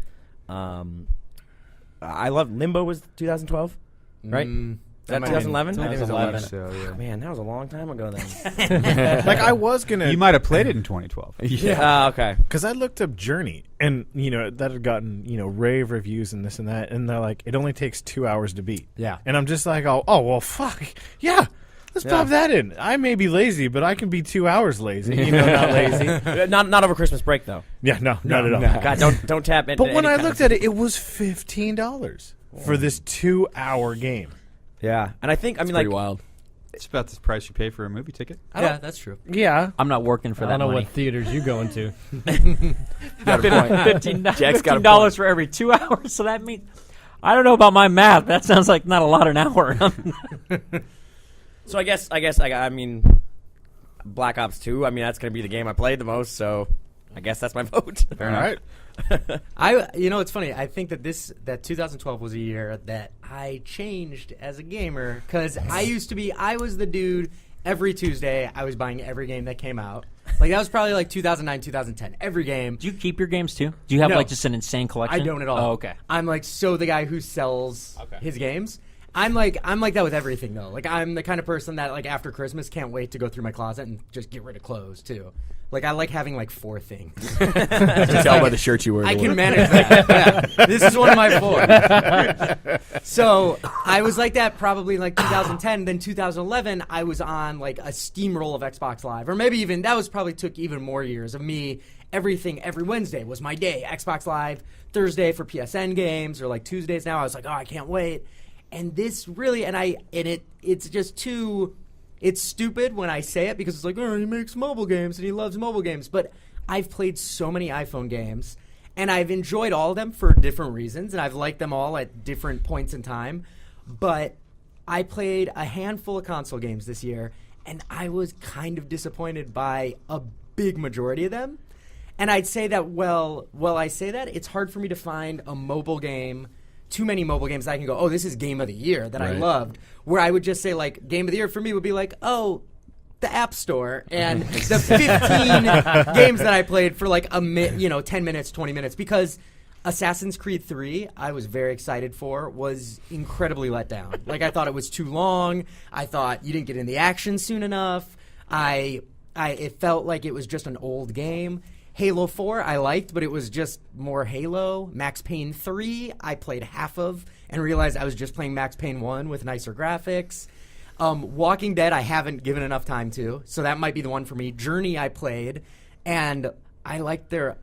I love Limbo was 2012, right? Is that 2011? I think it was 11. So, yeah. Man, that was a long time ago then. Like I was gonna. You might have played it in 2012. Okay. Because I looked up Journey, and that had gotten rave reviews and this and that, and they're like, it only takes 2 hours to beat. Yeah. And I'm just like, oh well, fuck yeah, let's pop that in. I may be lazy, but I can be 2 hours lazy. Not lazy. not over Christmas break though. Yeah, no, not at all. God, don't tap into. But when any I kind looked of- at it, it was $15 for this 2 hour game. yeah, and I think Pretty like wild. It's about the price you pay for a movie ticket. Yeah, that's true. Yeah. I'm not working for I that don't know money. what theaters you going to. $15 for every 2 hours. So that means I don't know about my math. That sounds like not a lot an hour. So I guess I mean, Black Ops 2. I mean, that's gonna be the game I played the most. So I guess that's my vote. All right. It's funny. I think that 2012 was a year that I changed as a gamer because I was the dude. Every Tuesday, I was buying every game that came out. Like that was probably like 2009, 2010. Every game. Do you keep your games too? Do you have No. like just an insane collection? I don't at all. Oh, okay. I'm like the guy who sells his games. I'm like that with everything though. Like I'm the kind of person that like after Christmas can't wait to go through my closet and just get rid of clothes too. Like I like having like 4 things. You can tell by the shirt you wear. I to can work. manage that. Yeah. This is one of my 4. So I was like that probably in like 2010. Then 2011, I was on like a steamroll of Xbox Live, or maybe even that was probably took even more years of me. Everything every Wednesday was my day. Xbox Live, Thursday for PSN games, or like Tuesdays now. I was like, oh, I can't wait. And this really, it's just too. It's stupid when I say it because it's like, oh, he makes mobile games and he loves mobile games. But I've played so many iPhone games, and I've enjoyed all of them for different reasons, and I've liked them all at different points in time. But I played a handful of console games this year, and I was kind of disappointed by a big majority of them. And I'd say that, I say that, it's hard for me to find a mobile game, too many mobile games that I can go, oh, this is game of the year that I loved. Where I would just say, like, game of the year for me would be like, oh, the App Store and the 15 games that I played for like 10 minutes, 20 minutes. Because Assassin's Creed 3, I was very excited for, was incredibly let down. Like, I thought it was too long. I thought you didn't get in the action soon enough. It felt like it was just an old game. Halo 4 I liked, but it was just more Halo. Max Payne 3 I played half of and realized I was just playing Max Payne 1 with nicer graphics. Walking Dead I haven't given enough time to, so that might be the one for me. Journey I played, and I liked their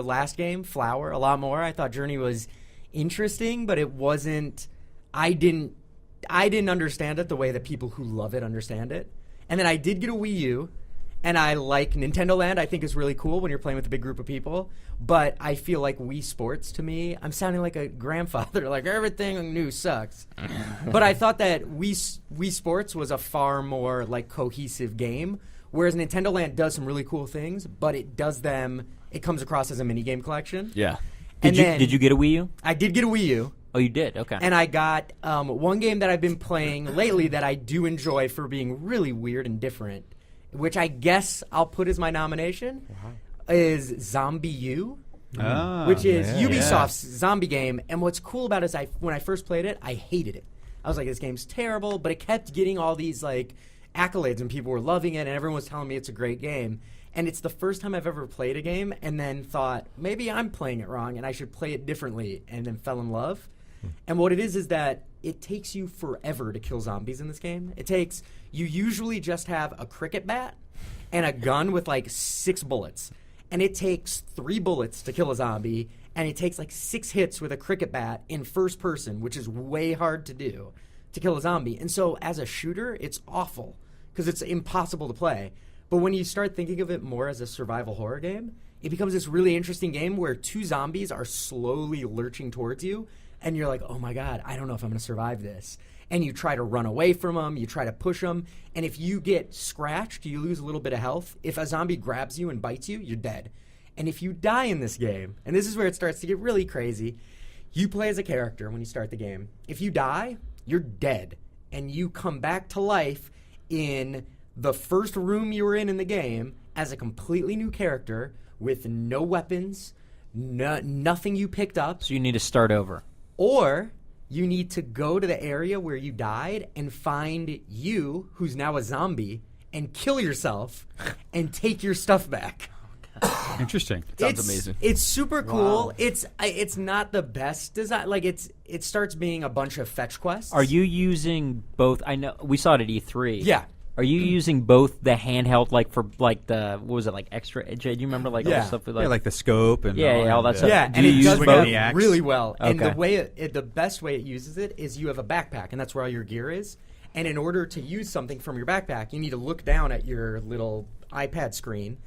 last game, Flower, a lot more. I thought Journey was interesting, but it wasn't. I didn't understand it the way that people who love it understand it. And then I did get a Wii U. And I like Nintendo Land, I think is really cool when you're playing with a big group of people. But I feel like Wii Sports, to me, I'm sounding like a grandfather, like everything new sucks. But I thought that Wii Sports was a far more like cohesive game, whereas Nintendo Land does some really cool things, but it comes across as a minigame collection. Yeah. Did you get a Wii U? I did get a Wii U. Oh, you did? Okay. And I got one game that I've been playing lately that I do enjoy for being really weird and different, which I guess I'll put as my nomination, is Zombie U, which is Ubisoft's zombie game. And what's cool about it is when I first played it, I hated it. I was like, this game's terrible, but it kept getting all these like accolades and people were loving it and everyone was telling me it's a great game. And it's the first time I've ever played a game and then thought, maybe I'm playing it wrong and I should play it differently, and then fell in love. And what it is that it takes you forever to kill zombies in this game. You usually just have a cricket bat and a gun with like 6 bullets. And it takes 3 bullets to kill a zombie, and it takes like 6 hits with a cricket bat in first person, which is way hard to do, to kill a zombie. And so as a shooter, it's awful because it's impossible to play. But when you start thinking of it more as a survival horror game, it becomes this really interesting game where 2 zombies are slowly lurching towards you, and you're like, oh my God, I don't know if I'm going to survive this. And you try to run away from them, you try to push them, and if you get scratched, you lose a little bit of health. If a zombie grabs you and bites you, you're dead. And if you die in this game, and this is where it starts to get really crazy, you play as a character when you start the game. If you die, you're dead, and you come back to life in the first room you were in the game, as a completely new character with no weapons, nothing you picked up. So you need to start over. Or you need to go to the area where you died and find you, who's now a zombie, and kill yourself and take your stuff back. Interesting. Sounds amazing. It's super cool. It's not the best design. Like it starts being a bunch of fetch quests. Are you using both? I know we saw it at E3. Yeah. Are you using both the handheld, like for like the what was it, like extra? Jay, do you remember like all the stuff with Like the scope and all that stuff? Yeah, Do and you it use does both? that really well. And the Okay. way the best way it uses it is you have a backpack, and that's where all your gear is. And in order to use something from your backpack, you need to look down at your little iPad screen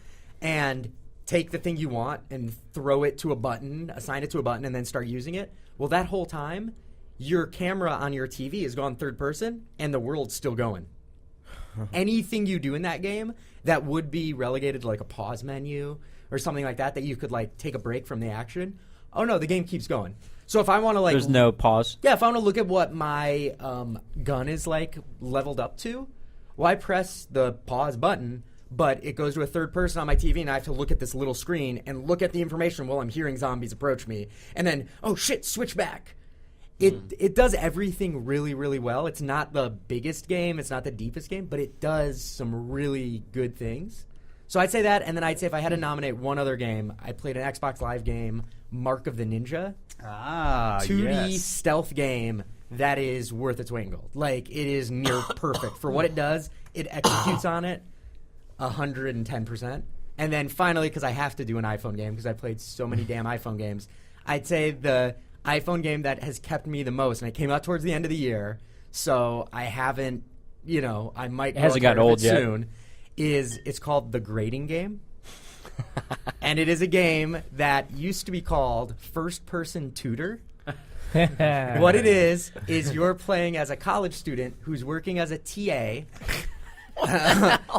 and take the thing you want and throw it to a button, assign it to a button, and then start using it. Well, that whole time, your camera on your TV is gone third person, and the world's still going. Anything you do in that game that would be relegated to like a pause menu or something like that you could like take a break from the action. Oh no, the game keeps going. So if I want to like, There's no pause. yeah, if I want to look at what my gun is like leveled up to, well, I press the pause button, but it goes to a third person on my TV, and I have to look at this little screen and look at the information while I'm hearing zombies approach me, and then oh shit, switch back. It does everything really, really well. It's not the biggest game. It's not the deepest game, but it does some really good things. So I'd say that, and then I'd say if I had to nominate one other game, I played an Xbox Live game, Mark of the Ninja. 2D stealth game that is worth its weight in gold. Like, it is near perfect. For what it does, it executes on it 110%. And then finally, because I have to do an iPhone game, because I played so many damn iPhone games, I'd say the iPhone game that has kept me the most, and it came out towards the end of the year, so I haven't, I might Hasn't gotten old yet. soon, it's called The Grading Game. And it is a game that used to be called First Person Tutor. What it is you're playing as a college student who's working as a TA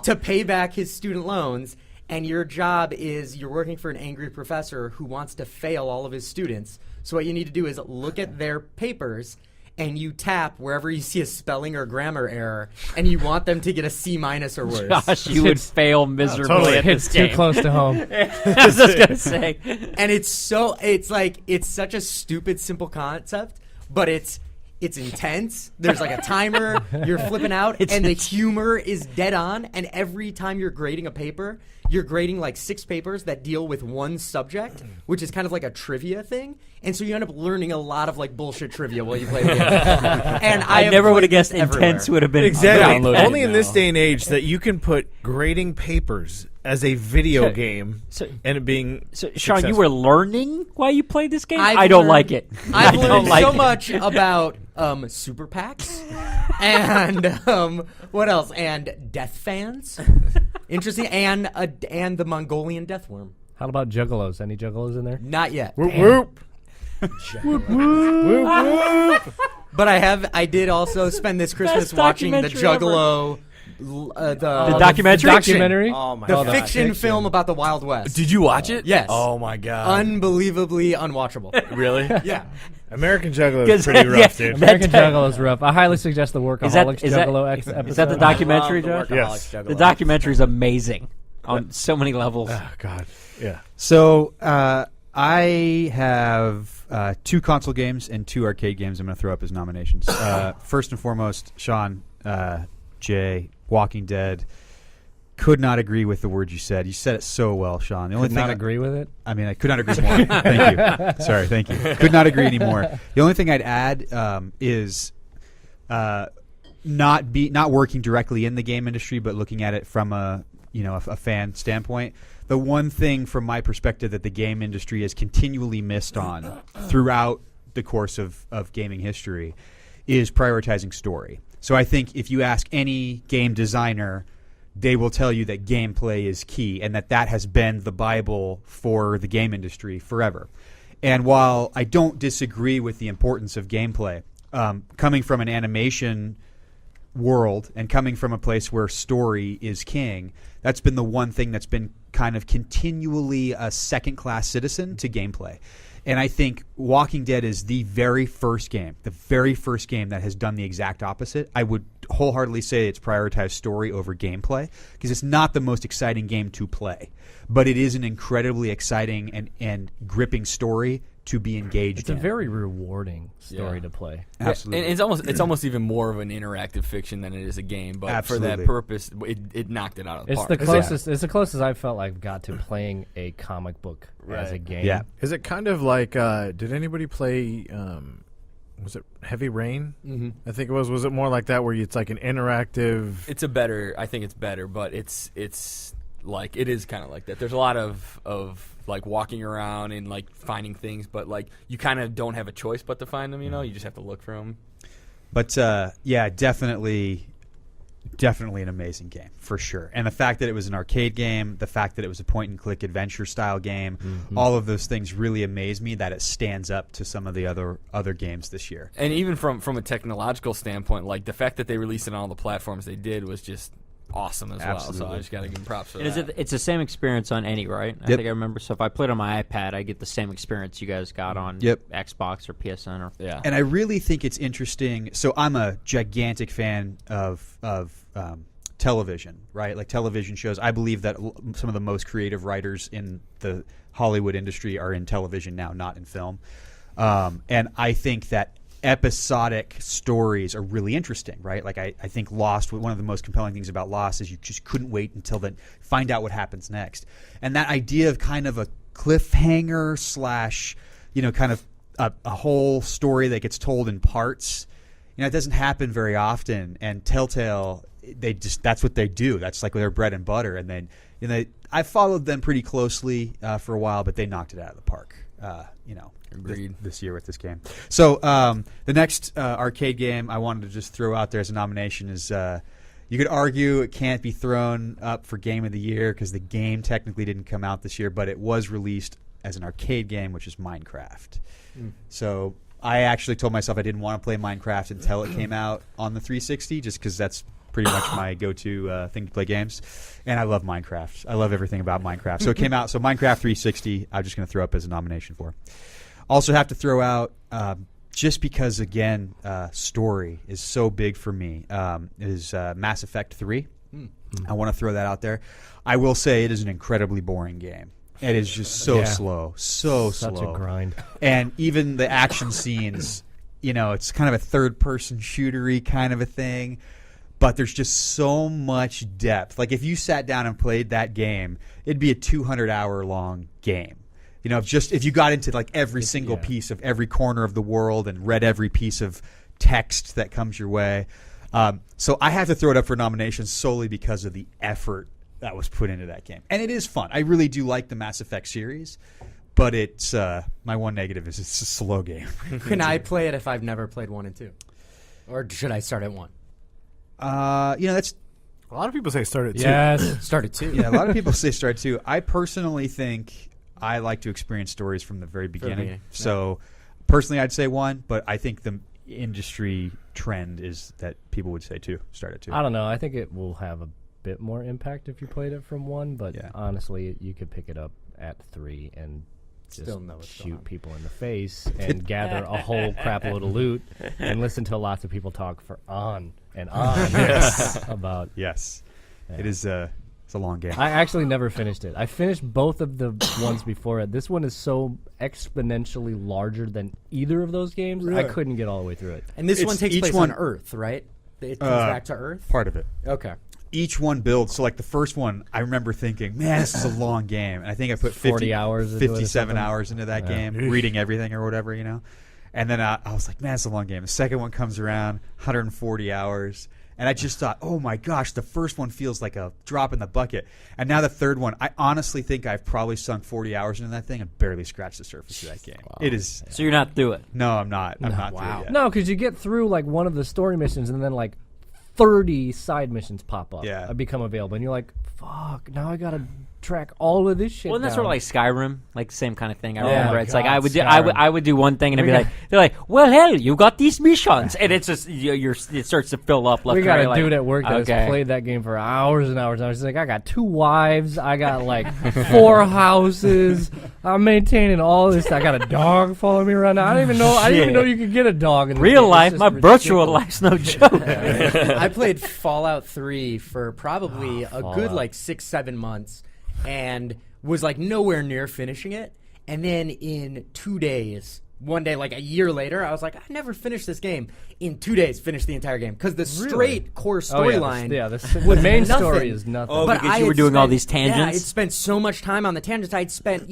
to pay back his student loans, and your job is you're working for an angry professor who wants to fail all of his students. So what you need to do is look at their papers, and you tap wherever you see a spelling or grammar error, and you want them to get a C- or worse. Gosh, you would fail miserably totally. at this It's too game. close to home. I was just gonna say. And it's such a stupid, simple concept, but it's intense. There's like a timer, you're flipping out, and the humor is dead on, and every time you're grading a paper, you're grading like 6 papers that deal with one subject, which is kind of like a trivia thing, and so you end up learning a lot of like bullshit trivia while you play the game. And I never would have guessed intense would have been Exactly. downloaded. Only in this day and age that you can put grading papers as a video game and it being So, Sean, you successful. were learning while you played this game? I've I don't learned- like it. I've I don't learned like so it. much about super PACs and what else? And death fans. Interesting. And the Mongolian death worm. How about Juggalos? Any Juggalos in there? Not yet. Whoop, whoop. But I did also spend this Christmas Best watching the documentary ever. Juggalo. The The documentary? Documentary? Oh my The god. fiction film about the Wild West. Did you watch it? Yes. Oh my god. Unbelievably unwatchable. Really? Yeah. American Juggalo is Because- pretty rough, yeah, dude. American Juggalo is rough. I highly suggest the Is that- Workaholics is that- Juggalo episode. Is that the documentary, Josh? Yes. The documentary is amazing on so many levels. Oh, God. Yeah. So I have 2 console games and 2 arcade games I'm going to throw up as nominations. First and foremost, Sean, Jay, Walking Dead. Could not agree with the words you said. You said it so well, Sean. The only Could thing not agree with it. I mean, I could not agree more. Thank you. Sorry, thank you. Could not agree anymore. The only thing I'd add is not working directly in the game industry, but looking at it from a fan standpoint. The one thing from my perspective that the game industry has continually missed on throughout the course of gaming history is prioritizing story. So I think if you ask any game designer, they will tell you that gameplay is key and that has been the Bible for the game industry forever. And while I don't disagree with the importance of gameplay, coming from an animation world and coming from a place where story is king, that's been the one thing that's been kind of continually a second-class citizen to gameplay. And I think Walking Dead is the very first game that has done the exact opposite. I would wholeheartedly say it's prioritized story over gameplay because it's not the most exciting game to play, but it is an incredibly exciting and gripping story to be engaged It's in. a very rewarding story to play. Absolutely. And it's almost even more of an interactive fiction than it is a game. But Absolutely. for that purpose, it knocked it out of the It's park. the closest. It's the closest I've felt like got to playing a comic book as a game. Yeah. Is it kind of like? Did anybody play? Was it Heavy Rain? Mm-hmm. I think it was. Was it more like that, where it's like an interactive? I think it's better, but it's like it is kind of like that. There's a lot of like walking around and like finding things, but like you kind of don't have a choice but to find them. You just have to look for them. But yeah, definitely an amazing game for sure. And the fact that it was an arcade game, the fact that it was a point-and-click adventure style game, all of those things really amaze me that it stands up to some of the other games this year. And even from a technological standpoint, like the fact that they released it on all the platforms they did was just awesome as well. So I just got to give them props for that. It's the same experience on any, right? I think I remember. So if I played on my iPad, I get the same experience you guys got on Xbox or PSN. Or Yeah. And I really think it's interesting. So I'm a gigantic fan of television, right? Like television shows. I believe that some of the most creative writers in the Hollywood industry are in television now, not in film. And I think that episodic stories are really interesting, right? Like I think Lost, one of the most compelling things about Lost is you just couldn't wait until then, find out what happens next. And that idea of kind of a cliffhanger slash, kind of a whole story that gets told in parts, it doesn't happen very often. And Telltale, that's what they do. That's like their bread and butter. And then, I followed them pretty closely for a while, but they knocked it out of the park, Agreed. this year with this game. So the next arcade game I wanted to just throw out there as a nomination is you could argue it can't be thrown up for Game of the Year because the game technically didn't come out this year, but it was released as an arcade game, which is Minecraft. So I actually told myself I didn't want to play Minecraft until it came out on the 360 just because that's pretty much my go-to thing to play games. And I love Minecraft. I love everything about Minecraft. So it came out. So Minecraft 360 I'm just going to throw up as a nomination for. Also have to throw out, just because, again, story is so big for me, is Mass Effect 3. I want to throw that out there. I will say it is an incredibly boring game. It is just so slow, so Such slow. a grind. And even the action scenes, it's kind of a third-person shootery kind of a thing. But there's just so much depth. Like if you sat down and played that game, it'd be a 200-hour-long game. If you got into like every single piece of every corner of the world and read every piece of text that comes your way. So I have to throw it up for nominations solely because of the effort that was put into that game. And it is fun. I really do like the Mass Effect series, but it's my one negative is it's a slow game. Can I play it if I've never played 1 and 2? Or should I start at 1? That's A lot of people say start at 2. Yes. Start at 2. yeah. A lot of people say start 2. I personally think I like to experience stories from the very beginning. beginning, So personally, I'd say 1, but I think the industry trend is that people would say 2. Start at 2. I don't know. I think it will have a bit more impact if you played it from 1, but Yeah. honestly, you could pick it up at 3 and just Still know what's going shoot on. people in the face and gather a whole crap load of loot and listen to lots of people talk for on and on about. Yes, it is. It's a long game. I actually never finished it. I finished both of the ones before it. This one is so exponentially larger than either of those games. I couldn't get all the way through it. And this It's one takes each place one- on Earth, right? It comes back to Earth? Part of it. Okay. Each one builds. So like the first one, I remember thinking, man, this is a long game. And I think I put 40 hours into it or 57 something. hours into that game, reading everything or whatever, And then I was like, man, it's a long game. The second one comes around, 140 hours. And I just thought, oh my gosh, the first one feels like a drop in the bucket. And now the third one, I honestly think I've probably sunk 40 hours into that thing and barely scratched the surface of that game. Wow. It is. So you're not through it. No, I'm not. I'm not through it yet. No, because you get through like one of the story missions and then like 30 side missions pop up, Yeah. become available, and you're like, "Fuck! Now I gotta track all of this shit." Well, and that's down. sort of like Skyrim, like the same kind of thing. I Oh remember my it's like God, I would do one thing and it'd be like they're like, well, hell, you got these missions, and it's just it starts to fill up. Left We and got right, a like, dude at work that has played that game for hours and hours. And I was like, I got 2 wives, I got like 4 houses, I'm maintaining all this. I got a dog following me around. I didn't even know you could get a dog in this Real game. It's life, just my virtual ridiculous. life's no joke. I played Fallout 3 for probably a good like 6-7 months, and was like nowhere near finishing it. And then in 2 days, one day, like a year later, I was like, I never finished this game. In 2 days, finished the entire game because the straight core storyline. The main story is nothing. Oh, But because I you were had doing all spent- these tangents? Yeah, I'd spent so much time on the tangents. I'd spent,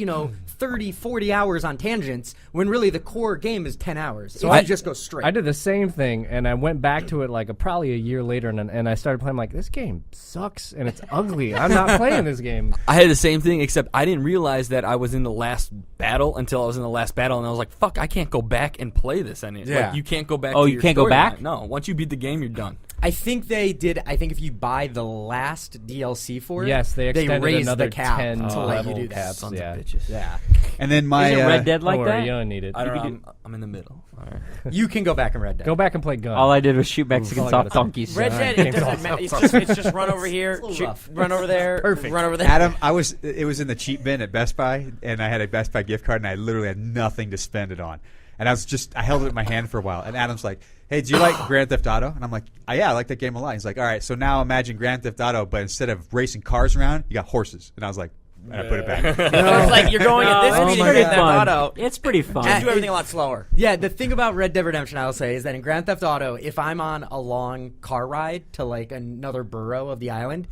30, 40 hours on tangents when really the core game is 10 hours. So I just go straight. I did the same thing, and I went back to it like probably a year later, and I started playing. I'm like, this game sucks, and it's ugly. I'm not playing this game. I had the same thing, except I didn't realize that I was in the last battle until I was in the last battle, and I was like, fuck, I can't go back and play this anymore. Yeah. Like, you can't go back Oh, to you your can't go back? storyline. No, once you beat the game, you're done. I think they did. I think if you buy the last DLC for it, Yes, they extended raised another the cap 10 to let you level do that. caps. Sons Yeah. of bitches. Yeah, And then my Isn't Red Dead like Don't worry, that? you don't need it. I don't know. I'm in the middle. All right. you can go back and Red Dead. Go back and play Gun. All I did was shoot Mexicans all I off gotta say. donkeys. Red Dead, it doesn't matter. It's just run over here, shoot, rough. run over there, Perfect. run over there. Adam, it was in the cheap bin at Best Buy, and I had a Best Buy gift card, and I literally had nothing to spend it on. And I held it in my hand for a while, and Adam's like, hey, do you like Grand Theft Auto? And I'm like, yeah, I like that game a lot. He's like, all right, so now imagine Grand Theft Auto, but instead of racing cars around, you got horses. And I was like, and I put it back. So it's like you're going at this Oh, speed my in Grand Theft God. Auto. It's pretty fun. Just do everything a lot slower. Yeah, the thing about Red Dead Redemption, I will say, is that in Grand Theft Auto, if I'm on a long car ride to like another borough of the island,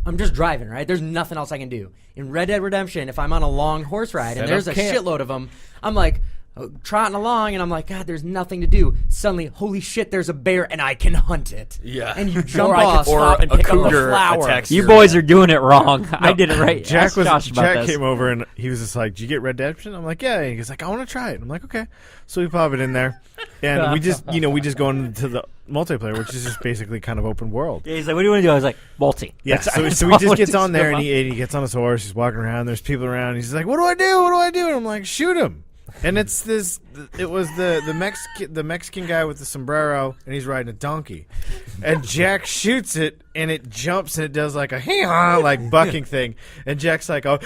I'm just driving, right? There's nothing else I can do. In Red Dead Redemption, if I'm on a long horse ride and there's a shitload of them, I'm like trotting along and I'm like, God, there's nothing to do. Suddenly, holy shit, there's a bear and I can hunt it. Yeah. And you jump Or I off. could stop and a pick up the cougar flower. attacks You your- boys are doing it wrong. I did it right. Jack Ask Josh about this. came over and he was just like, "Did you get Red Dead Redemption?" I'm like, "Yeah." And he's like, "I want to try it." I'm like, "Okay." So we pop it in there, and we just go into the multiplayer, which is just basically kind of open world. Yeah, he's like, what do you want to do? I was like, multi. Yeah, That's- so that's he all just it gets is. on there and he gets on his horse. He's walking around. There's people around. He's like, "What do I do? What do I do?" And I'm like, "Shoot him." And it was the Mexican guy with the sombrero, and he's riding a donkey. And Jack shoots it, and it jumps, and it does like a hee-haw, like bucking thing. And Jack's like, oh.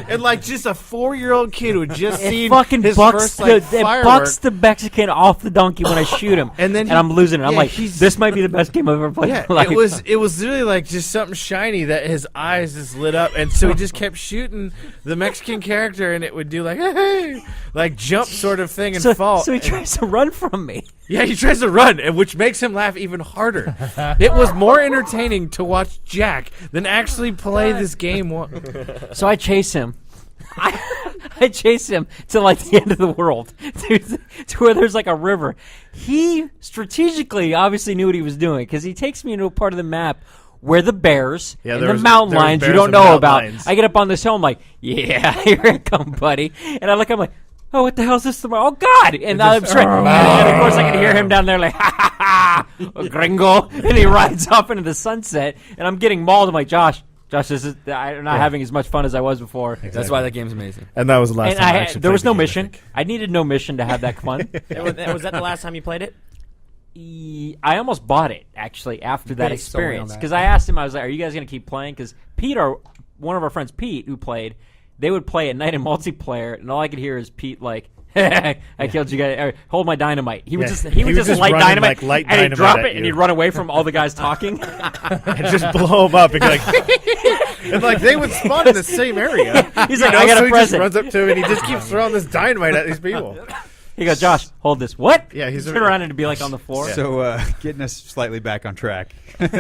And like just a 4-year-old kid who had just seen It fucking his bucks first like, it bucks the Mexican off the donkey when I shoot him, And then I'm losing it. I'm yeah, like, he's- this might be the best game I've ever played. Yeah, in my life. it was really like just something shiny that his eyes just lit up, and so he just kept shooting the Mexican character, and it would do like hey, like jump sort of thing and fall. So he tries to run from me. Yeah, he tries to run, and which makes him laugh even harder. It was more entertaining to watch Jack than actually play this game. So I chase him. I chase him to like the end of the world, to where there's like a river. He strategically obviously knew what he was doing because he takes me into a part of the map where the bears Yeah, and there the was- mountain there was lions you bears don't and know mountain about. lions. I get up on this hill, I'm like, yeah, here I come, buddy. And I look, I'm like, oh, what the hell is this? Oh, God. And I'm straight. And of course, I can hear him down there like, ha, ha, ha, gringo. And he rides off into the sunset. And I'm getting mauled. I'm like, Josh, this is, I'm not having as much fun as I was before. That's why that game's amazing. And that was the last And time I actually there was played no the game, I mission. think. I needed no mission to have that fun. Was that the last time you played it? I almost bought it actually after that Based solely on experience that. because I asked him, I was like, "Are you guys going to keep playing?" Because Pete, one of our friends, Pete, who played, they would play at night in multiplayer, and all I could hear is Pete like, "I killed you guys. Or, hold my dynamite." He would Yeah. just He was just light running, dynamite, like, light and he'd dynamite drop at it, and you. he'd run away from all the guys talking. And just blow him up and be like, and like they would spawn in the same area. He's You like, know, "I got so a he just present." runs up to him and he just keeps throwing this dynamite at these people. He goes, "Josh, hold this." What? Yeah, he's turn around and it'd be like on the floor. So getting us slightly back on track. Red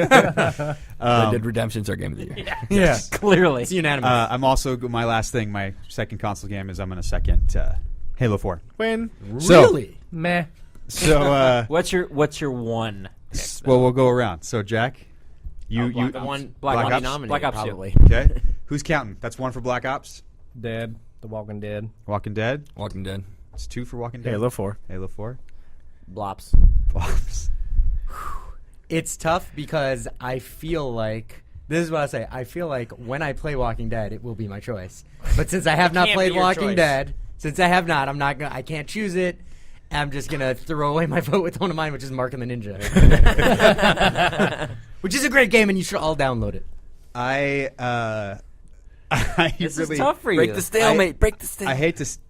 Dead Redemption's our game of the year. Yeah, Clearly, it's unanimous. I'm also my last thing. My second console game is I'm going to second Halo 4. When So, really? Meh. So what's your one? well, we'll go around. So Jack, you The one Black one Ops. nominated, Black Ops 2. probably. okay? Who's counting? That's one for Black Ops. Dead. The Walking Dead. Walking Dead. Walking Dead. It's 2 for Walking Dead. Halo 4. Halo 4. Blops. Flops. It's tough because I feel like this is what I say. I feel like when I play Walking Dead, it will be my choice. But since I have not can't played be your Walking choice. Dead, since I have not, I'm not gonna. I can't choose it. I'm just gonna throw away my vote with one of mine, which is Mark and the Ninja, which is a great game, and you should all download it. I This really is tough for you. Break the stalemate. Break the stalemate.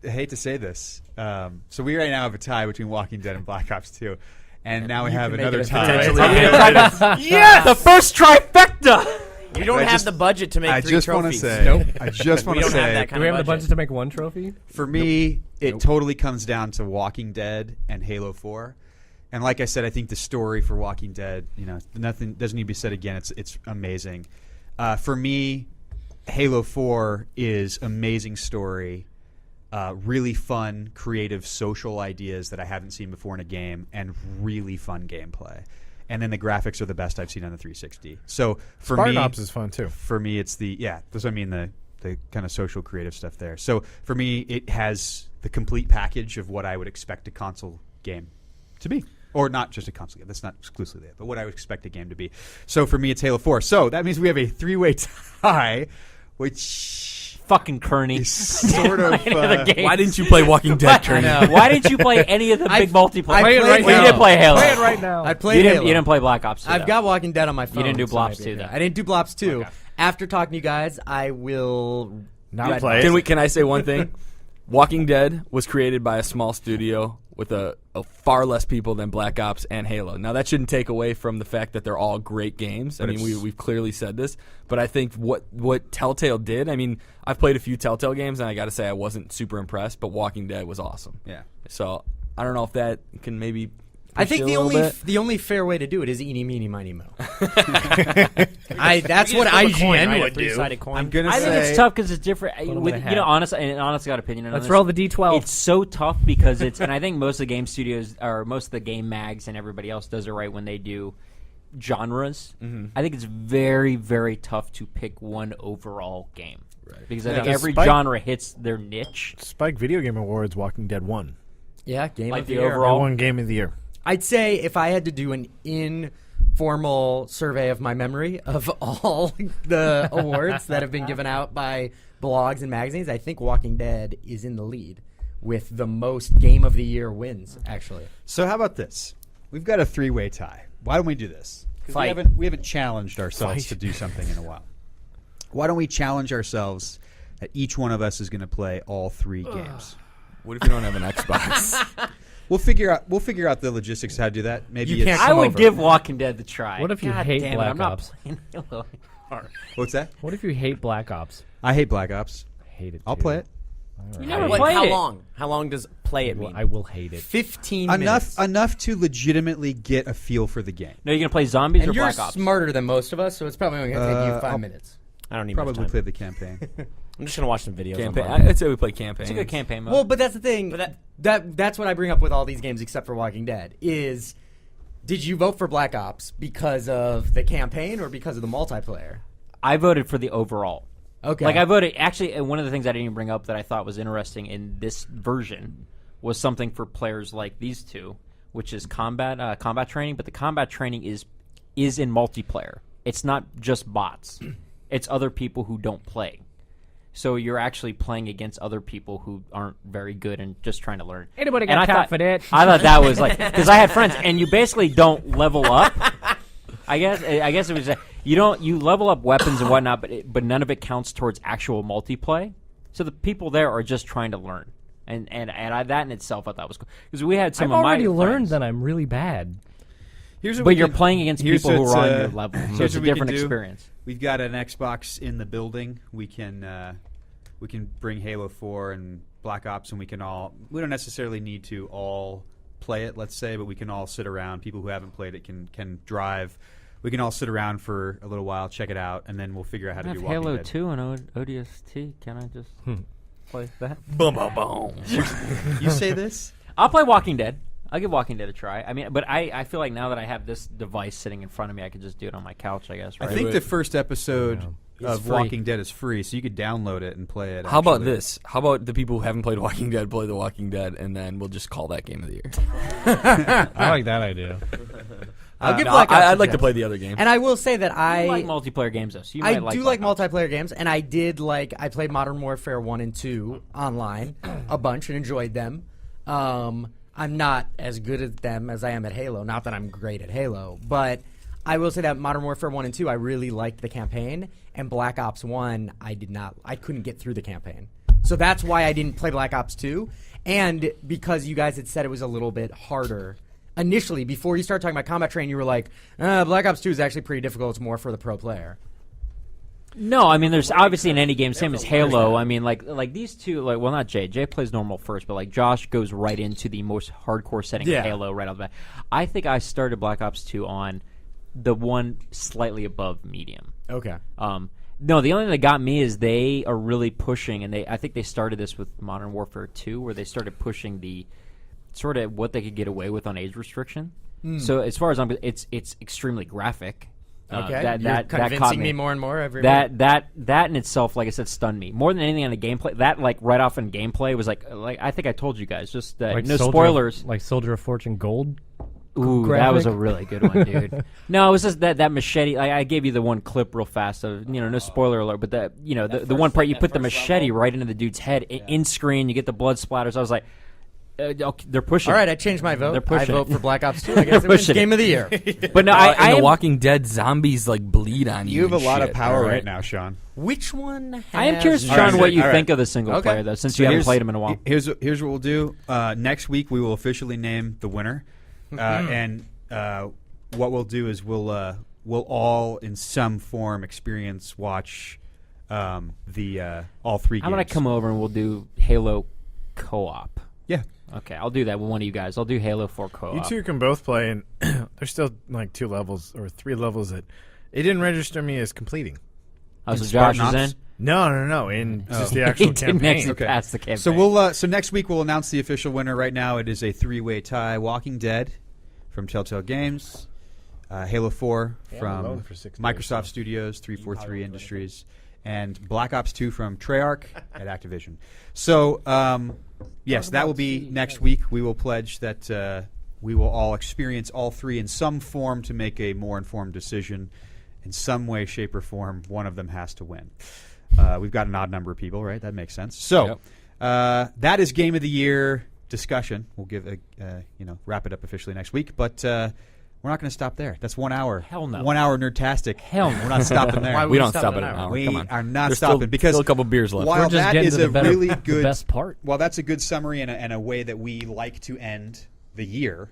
I hate to say this. So we right now have a tie between Walking Dead and Black Ops 2, And now we have can make another it a tie. Yes, the first trifecta. You don't have the budget to make I 3 just want to trophies. say, I just want We to don't have say, that Do kind we of have the budget to make 1 trophy? for me, it totally comes down to Walking Dead and Halo 4. And like I said, I think the story for Walking Dead, nothing doesn't need to be said again. It's amazing. For me, Halo 4 is amazing story, really fun, creative, social ideas that I haven't seen before in a game, and really fun gameplay. And then the graphics are the best I've seen on the 360. So for Spartan me, Ops is fun too. for me, it's that's what I mean, the kind of social creative stuff there. So for me, it has the complete package of what I would expect a console game to be. Or not just a console game. That's not exclusively it, but what I would expect a game to be. So for me, it's Halo 4. So that means we have a 3-way tie, which Fucking Kearney. is sort of... Why didn't you play Walking Dead, Kearney? Why didn't you play any of the big multiplayer? Play it right Well, you now. didn't play Halo. Play it right now. I played You didn't, Halo. you didn't play Black Ops 2. I've though. got Walking Dead on my phone. didn't do so Blops maybe 2, though. I didn't do Blops 2. Okay. After talking to you guys, I will Not play it. Can I say one thing? Walking Dead was created by a small studio with a far less people than Black Ops and Halo. Now that shouldn't take away from the fact that they're all great games. I mean, we've clearly said this, but I think what Telltale did. I mean, I've played a few Telltale games, and I got to say I wasn't super impressed. But Walking Dead was awesome. Yeah. So I don't know if that can maybe. I think push you a little bit. the only fair way to do it is eeny, meeny, miny, mo. That's what IGN would do. Three-sided coin. I'm gonna I think say- it's tough because it's different. them With, in a you know, hat. honestly got opinion on Let's this. roll the D12. It's so tough because it's, and I think most of the game studios or most of the game mags and everybody else does it right when they do genres. I think it's very, very tough to pick one overall game because I think every Spike- genre hits their niche. Spike Video Game Awards, Walking Dead won. Yeah, game Like of the the year. overall- They won Game of the Year. I'd say if I had to do an informal survey of my memory of all the awards that have been given out by blogs and magazines, I think Walking Dead is in the lead with the most Game of the Year wins, actually. So how about this? We've got a 3-way tie. Why don't we do this? 'Cause Fight. we haven't challenged ourselves to do something in a while. Why don't we challenge ourselves that each one of us is going to play all 3 games? What if you don't have an Xbox? We'll figure out the logistics of how to do that. Maybe You it's can't I come would over. give Walking Dead the try. What if you God hate damn it, Black I'm not Ops? playing Halo. What's that? What if you hate Black Ops? I hate Black Ops. Hate it. I'll too. play it. You never What, played how it. long? How long does play it Well, mean? I will hate it. 15 minutes. Enough to legitimately get a feel for the game. No, you're gonna play zombies And or you're Black Ops. smarter than most of us, so it's probably only going to take you 5 minutes. I don't need much Probably time. play the campaign. I'm just gonna watch some videos. Campaign. online. I'd say we play campaign. It's a good campaign mode. Well, but that's the thing. That's what I bring up with all these games except for Walking Dead is did you vote for Black Ops because of the campaign or because of the multiplayer? I voted for the overall. Okay. Like I voted. Actually, one of the things I didn't even bring up that I thought was interesting in this version was something for players like these two, which is combat training. But the combat training is in multiplayer. It's not just bots. It's other people who don't play. So you're actually playing against other people who aren't very good and just trying to learn. Anybody And got I time thought- for that? I thought that was like because I had friends, and you basically don't level up. I guess it was you level up weapons and whatnot, but none of it counts towards actual multiplayer. So the people there are just trying to learn, and that in itself I thought was cool because we had some I've of my already learned friends, that I'm really bad. but you're playing against people who are on your level, so here's it's a what we can different do. experience. We've got an Xbox in the building. We can bring Halo 4 and Black Ops, and we don't necessarily need to all play it, let's say, but we can all sit around. People who haven't played it can drive. We can all sit around for a little while, check it out, and then we'll figure out how I to have do Walking Halo Dead. 2 and ODST. Can I just play that? Boom, boom, boom. You say this? I'll play Walking Dead. I'll give Walking Dead a try. I mean, but I feel like now that I have this device sitting in front of me, I could just do it on my couch, I guess, right? I think the first episode of free. Walking Dead is free, so you could download it and play it. How about actually. this? How about the people who haven't played Walking Dead play The Walking Dead, and then we'll just call that Game of the Year? I like that idea. I'll give No, Black Ops a I'd like to chance. play the other game. And I will say that I like multiplayer games, though. So you I might do like like Black Ops. multiplayer games, and I played Modern Warfare 1 and 2 online a bunch and enjoyed them. I'm not as good at them as I am at Halo. Not that I'm great at Halo, but I will say that Modern Warfare 1 and 2, I really liked the campaign, and Black Ops 1, I couldn't get through the campaign. So that's why I didn't play Black Ops 2, and because you guys had said it was a little bit harder initially, before you started talking about Combat Train, you were like, Black Ops 2 is actually pretty difficult. It's more for the pro player. No, I mean, there's obviously in any game, same as Halo. I mean, like these two, well, not Jay. Jay plays normal first, but like Josh goes right into the most hardcore setting of Halo right off the bat. I think I started Black Ops 2 on the one slightly above medium. Okay. No, the only thing that got me is they are really pushing, and I think they started this with Modern Warfare 2, where they started pushing the sort of what they could get away with on age restriction. So as far as it's extremely graphic. Okay, you're convincing caught me more and more every that in itself, like I said, stunned me more than anything on the gameplay. That like right off in gameplay was like I think I told you guys just like no spoilers. Like Soldier of Fortune Gold. Ooh, graphic? That was a really good one, dude. No, it was just that machete. I gave you the one clip real fast of no spoiler alert, but the one part you put the machete right into the dude's head in screen. You get the blood splatters. I was like. They're pushing. All right, I changed my vote. They're pushing. I vote for Black Ops 2. I guess it wins Game of the Year. But no, and The Walking Dead zombies like bleed on you. You have a and lot of shit, power all right now, Sean. Which one has... I am curious, All Sean, right, what you all right. think of the single player, though, since you haven't played him in a while. Here's what we'll do. Next week, we will officially name the winner. And what we'll do is we'll all, in some form, watch all three games. I'm going to come over and we'll do Halo co-op. Yeah. Okay, I'll do that with one of you guys. I'll do Halo 4 co-op. You two can both play, and there's still like 2 levels or 3 levels that it didn't register me as completing. Oh, so Josh is in? No. In just the actual He didn't campaign. actually pass the campaign. So we'll next week we'll announce the official winner. Right now it is a 3-way tie: Walking Dead from Telltale Games, Halo 4 from alone for 6 days, Microsoft Studios, 343 Industries, and Black Ops 2 from Treyarch at Activision. So yes, that will be next week. We will pledge that we will all experience all 3 in some form to make a more informed decision. In some way, shape, or form, one of them has to win. We've got an odd number of people, right? That makes sense. So that is Game of the Year discussion. We'll give wrap it up officially next week, but we're not going to stop there. That's 1 hour. Hell no. 1 hour Nerdtastic. Hell no. We're not stopping there. Why would We we don't stop stop at at an an hour? hour. We Come on. are not There's stopping still, because still a couple beers left. while We're just that getting is to the a better- really the good best part. While that's a good summary and a way that we like to end the year,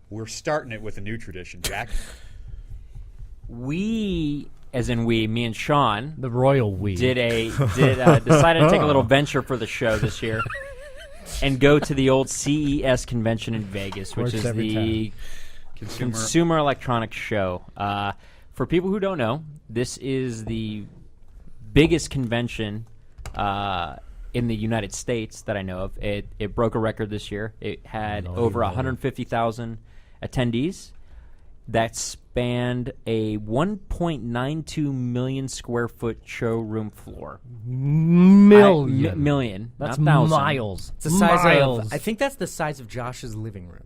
we're starting it with a new tradition, Jack. We, as in we, me and Sean, The royal we. decided to take a little venture for the show this year and go to the old CES convention in Vegas, which Works is every the Consumer Electronics Show. For people who don't know, this is the biggest convention in the United States that I know of. It broke a record this year. It had over 150,000 attendees. That spanned a 1.92 million square foot showroom floor. Million. Million. That's not thousand. miles. It's the size miles. of... I think that's the size of Josh's living room.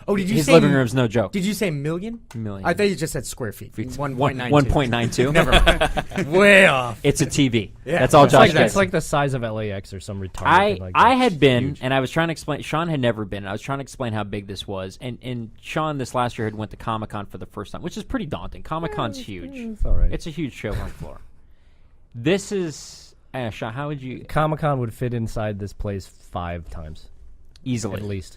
Oh, did you His say... living room's no joke. Did you say million? Million. I thought you just said square feet. 1.92. 1.92. Never mind. Way off. It's a TV. Yeah. That's all It's Josh like, gets. it's like the size of LAX or some retarded I thing like I that. had been, Huge. and I was trying to explain. Sean had never been. I was trying to explain how big this was, and Sean this last year had went to Comic-Con for the first time, which is pretty daunting. Comic-Con's huge. It's all right. It's a huge showroom floor. This is Sean. How would you Comic-Con would fit inside this place 5 times easily? at least.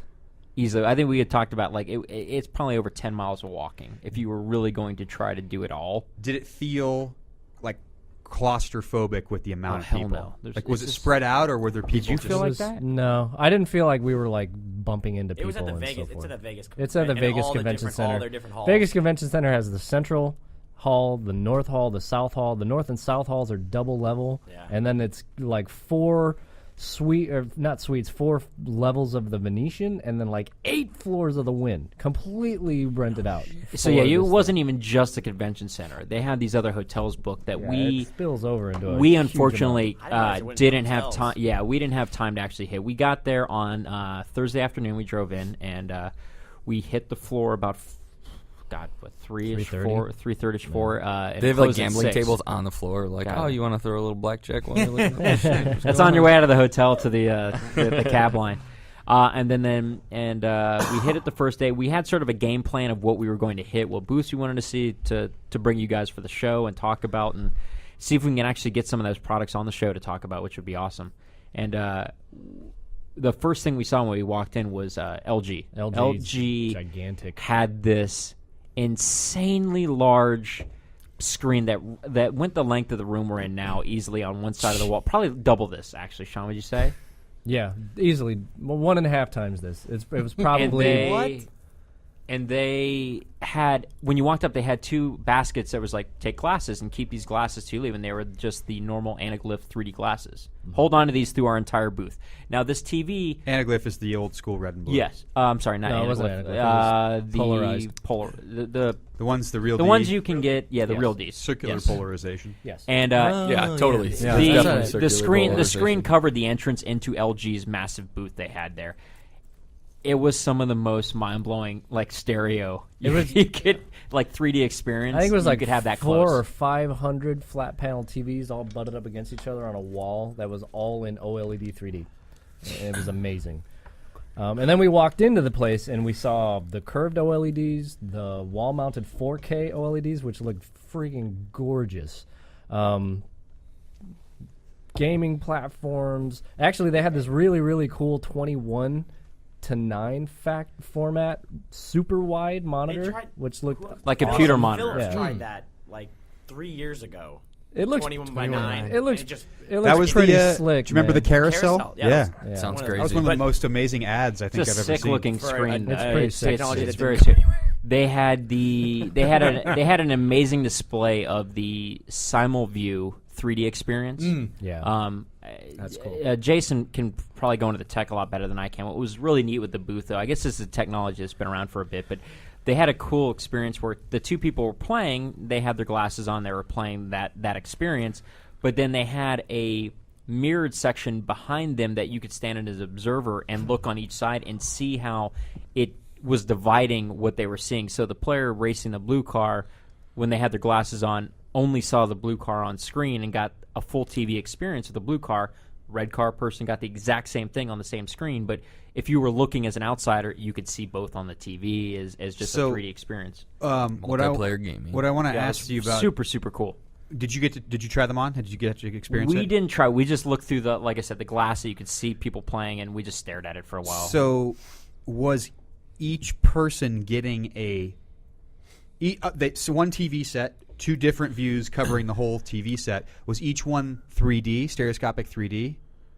Easily, I think we had talked about like it's probably over 10 miles of walking if you were really going to try to do it all. Did it feel like claustrophobic with the amount of hell people? no. Like, was it it's just- spread out, or were there people? you just- feel like Was- that? No, I didn't feel like we were like bumping into It people. was at the and Vegas. So It's forth. at the Vegas. It's at the and Vegas all the Convention different- Center. All their different halls. Vegas Convention Center has the central hall, the north hall, the south hall. The north and south halls are double level, Yeah. and then it's like 4 4 levels of the Venetian, and then like 8 floors of the Wynn, completely rented out. So for yeah, it this wasn't even just a convention center. They had these other hotels booked that thing. we it spills over into. we a huge unfortunately I didn't realize it went didn't to have hotels. time. Yeah, we didn't have time to actually hit. We got there on Thursday afternoon. We drove in and we hit the floor about 3-ish, 3:30? 3:30, 4. And They have like closed at gambling 6. tables on the floor. Like, Got oh, it. you want to throw a little blackjack while you're looking at this? That's on your way out of the hotel to the cab line. And then we hit it the first day. We had sort of a game plan of what we were going to hit, what booths we wanted to see to bring you guys for the show and talk about and see if we can actually get some of those products on the show to talk about, which would be awesome. And the first thing we saw when we walked in was LG. LG gigantic. had this insanely large screen that went the length of the room we're in now, easily on one side of the wall. Probably double this, actually. Sean, would you say? Yeah, easily. Well, 1.5 times this. It was probably And they had, when you walked up, they had 2 baskets that was like, take glasses and keep these glasses till you leave. And they were just the normal anaglyph 3D glasses. Hold on to these through our entire booth. Now, this TV. Anaglyph is the old school red and blue. Yes. I'm sorry, not No, anaglyph. it wasn't anaglyph. It was polarized. The ones, the real the D. ones you can get, the Yes. real Ds. Circular Yes. polarization. yes. And Yeah, totally. Yeah. There's definitely the circular screen polarization. covered the entrance into LG's massive booth they had there. It was some of the most mind-blowing, like, stereo. It was- you get like 3D experience. I think it was you like could have that 400 close. or 500 flat panel TVs all butted up against each other on a wall that was all in OLED 3D. It was amazing. And then we walked into the place and we saw the curved OLEDs, the wall-mounted 4K OLEDs, which looked freaking gorgeous. Gaming platforms. Actually, they had this really, really cool 21:9 format super wide monitor, tried- which looked Like a computer Philips monitor. Yeah. tried that like 3 years ago. it looks 21:9. It looks and just it looks That was pretty the, slick. do you remember man. the carousel? Carousel, Yeah. yeah. Yeah. Sounds One of That was crazy. one of the But- most amazing ads I think It's a I've ever sick seen. looking For screen. It's pretty sick. technology It's that very didn't- sick. They had they had an amazing display of the SimulView 3D experience. Yeah. That's cool. Jason can probably go into the tech a lot better than I can. What was really neat with the booth, though, I guess this is a technology that's been around for a bit, but they had a cool experience where the 2 people were playing. They had their glasses on. They were playing that experience, but then they had a mirrored section behind them that you could stand in as an observer and look on each side and see how it was dividing what they were seeing. So the player racing the blue car, when they had their glasses on, only saw the blue car on screen and got a full TV experience with the blue car. Red car person got the exact same thing on the same screen, but if you were looking as an outsider, you could see both on the TV as just a 3D experience. Multiplayer gaming. What I want to Yeah, it ask was you about, super, super cool. did you try them on? Did you get to experience it? We didn't try. We just looked through like I said, the glass that you could see people playing, and we just stared at it for a while. So, was each person getting so one TV set, 2 different views covering the whole TV set? Was each one 3D, stereoscopic 3D?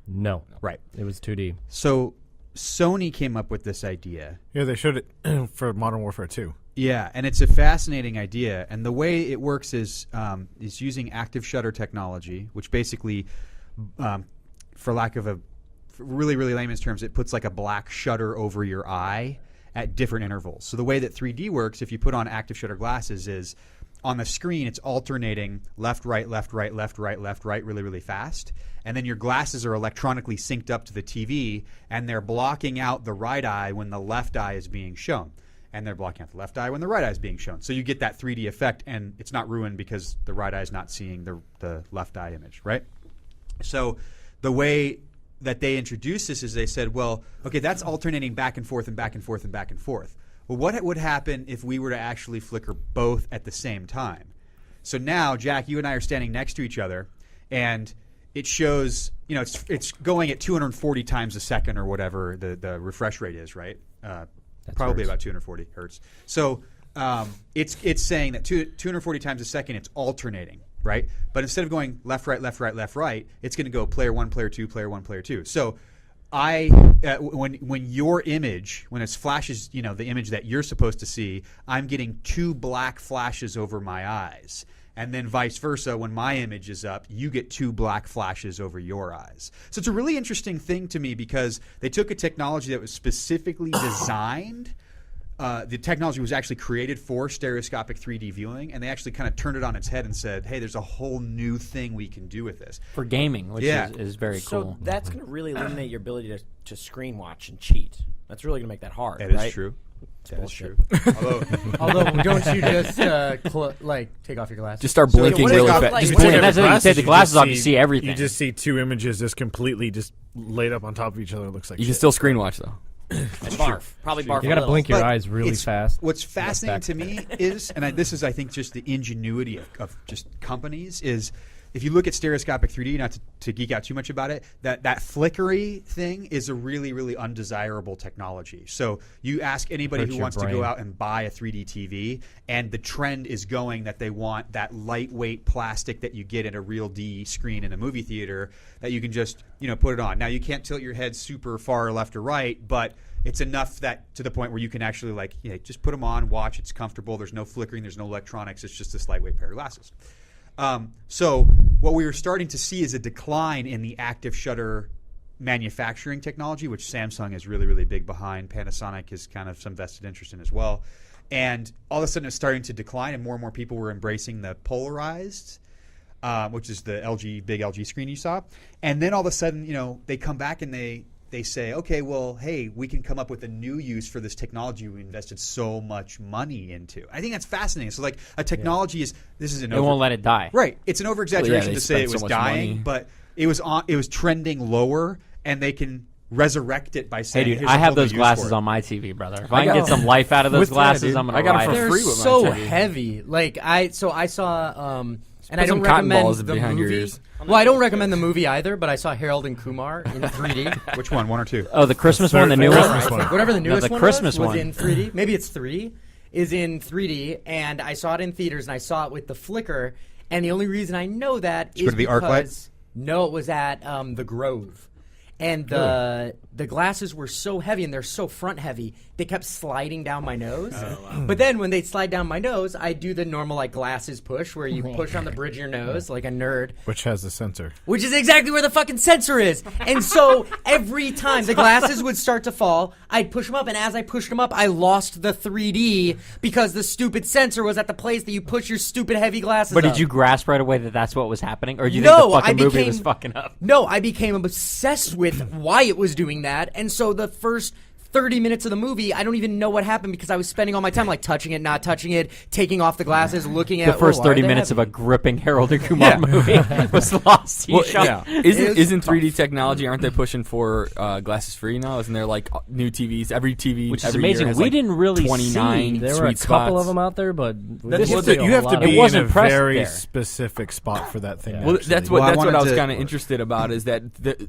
No. Right. It was 2D. So Sony came up with this idea. Yeah, they showed it for Modern Warfare 2. Yeah, and it's a fascinating idea. And the way it works is using active shutter technology, which basically, for lack of a really, really layman's terms, it puts like a black shutter over your eye at different intervals. So the way that 3D works, if you put on active shutter glasses, is on the screen it's alternating left, right, left, right, left, right, left, right really, really fast. And then your glasses are electronically synced up to the TV, and they're blocking out the right eye when the left eye is being shown. And they're blocking out the left eye when the right eye is being shown. So you get that 3D effect, and it's not ruined because the right eye is not seeing the left eye image, right? So the way that they introduced this is they said, well, okay, that's alternating back and forth and back and forth and back and forth. Well, what would happen if we were to actually flicker both at the same time? So now, Jack, you and I are standing next to each other, and it shows, it's going at 240 times a second or whatever the refresh rate is, right? Probably about 240 hertz. So it's saying that 240 times a second, it's alternating, right? But instead of going left, right, left, right, left, right, it's going to go player 1, player 2, player 1, player 2. So when your image, when it flashes, the image that you're supposed to see, I'm getting 2 black flashes over my eyes. And then vice versa, when my image is up, you get 2 black flashes over your eyes. So it's a really interesting thing to me because they took a technology that was specifically designed. The technology was actually created for stereoscopic 3D viewing, and they actually kind of turned it on its head and said, hey, there's a whole new thing we can do with this. For gaming, which is very So cool. that's going to really eliminate your ability to screen watch and cheat. That's really going to make that hard. That right? is true. That is true. Although, don't you just take off your glasses? Just start blinking what is really it fast. like- Just what is blink. it- that's what you take the glasses off, you see everything. You just see 2 images just completely just laid up on top of each other. It looks like You shit. can still screen watch though. And barf. Probably barf. You a got to little. blink your But eyes really it's- fast. What's fascinating to me is, and this is, I think, just the ingenuity of just companies, is if you look at stereoscopic 3D, not to geek out too much about it, that flickery thing is a really, really undesirable technology. So you ask anybody who wants to go out and buy a 3D TV, and the trend is going that they want that lightweight plastic that you get in a real D screen in a movie theater that you can just put it on. Now you can't tilt your head super far left or right, but it's enough that to the point where you can actually just put them on, watch. It's comfortable. There's no flickering. There's no electronics. It's just this lightweight pair of glasses. So what we were starting to see is a decline in the active shutter manufacturing technology, which Samsung is really, really big behind. Panasonic is kind of some vested interest in as well. And all of a sudden it's starting to decline, and more people were embracing the polarized, which is the big LG screen you saw. And then all of a sudden, they come back and they say, okay, well, hey, we can come up with a new use for this technology we invested so much money into. I think that's fascinating. So, a technology it won't let it die. Right. It's an over-exaggeration to say it was so much dying, money. but it was trending lower, and they can resurrect it by saying, Hey, dude, here's I a have whole new those use glasses for it. on my TV, brother. If I can get some life out of those glasses, I'm going to I got 'em ride for it. They're free with my so TV. heavy. I saw and I some don't cotton recommend balls the behind your movie. ears. Well, I don't recommend the movie either, but I saw Harold and Kumar in 3D. Which one or two? Oh, the Christmas one, the new Christmas one? one. Whatever the newest the one Christmas was one. in 3D. Maybe it's 3. Is in 3D, and I saw it in theaters, and I saw it with the flicker. And the only reason I know that you is go to the ArcLight? because no, it was at the Grove, and the glasses were so heavy and they're so front heavy, they kept sliding down my nose. But then when they slide down my nose, I do the normal glasses push, where you push on the bridge of your nose like a nerd. Which has a sensor. Which is exactly where the fucking sensor is. And so every time the glasses would start to fall, I'd push them up. And as I pushed them up, I lost the 3D because the stupid sensor was at the place that you push your stupid heavy glasses But up. did you grasp right away that that's what was happening? Or do you No, think the I fucking movie became- was fucking up? No, I became obsessed with why it was doing that. And so the first 30 minutes of the movie, I don't even know what happened because I was spending all my time touching it, not touching it, taking off the glasses, looking at The first 30 minutes of a gripping Harold and Kumar movie was lost. Well, Shot. Isn't 3D technology? Aren't they pushing for glasses free now? Isn't there new TVs? Every TV, Which is every amazing. Year has, We didn't really 29 see- There sweet were a couple spots. of them out there, but we That's didn't what see the- a You have lot to of be them. It wasn't in a pressed very there. specific spot for that thing. Well, actually. that's what Well, I I was wanted to- kind of interested about. Is that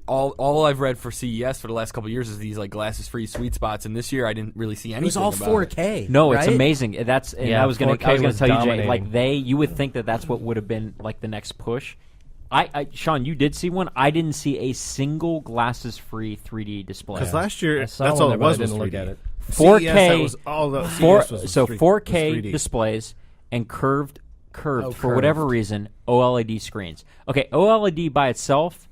all I've read for CES for the last couple of years is these glasses free sweet spots, and this year I didn't really see anything. It was all about 4K. No, it's right? amazing. I was gonna 4K was tell you, Jay, dominating. you would think that that's what would have been the next push. Sean, you did see one. I didn't see a single glasses-free 3D display. Because last year, I saw that's one all there, it but I was. didn't was look 3D. at it. 4K, CES, that was all the CES was 4K 3D. displays and curved for curved. whatever reason OLED screens. Okay, OLED by itself,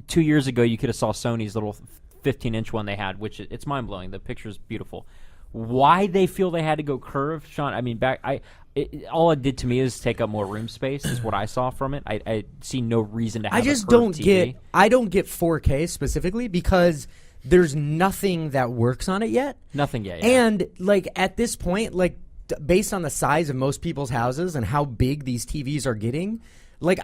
2 years ago you could have saw Sony's little 15-inch one they had, which it's mind-blowing. The picture's beautiful. Why they feel they had to go curved, Sean? I mean, all it did to me is take up more room space. Is what I saw from it. I see no reason to have. I just a curved don't TV. get. I don't get 4K specifically because there's nothing that works on it yet. Nothing yet. Yeah. And at this point, based on the size of most people's houses and how big these TVs are getting,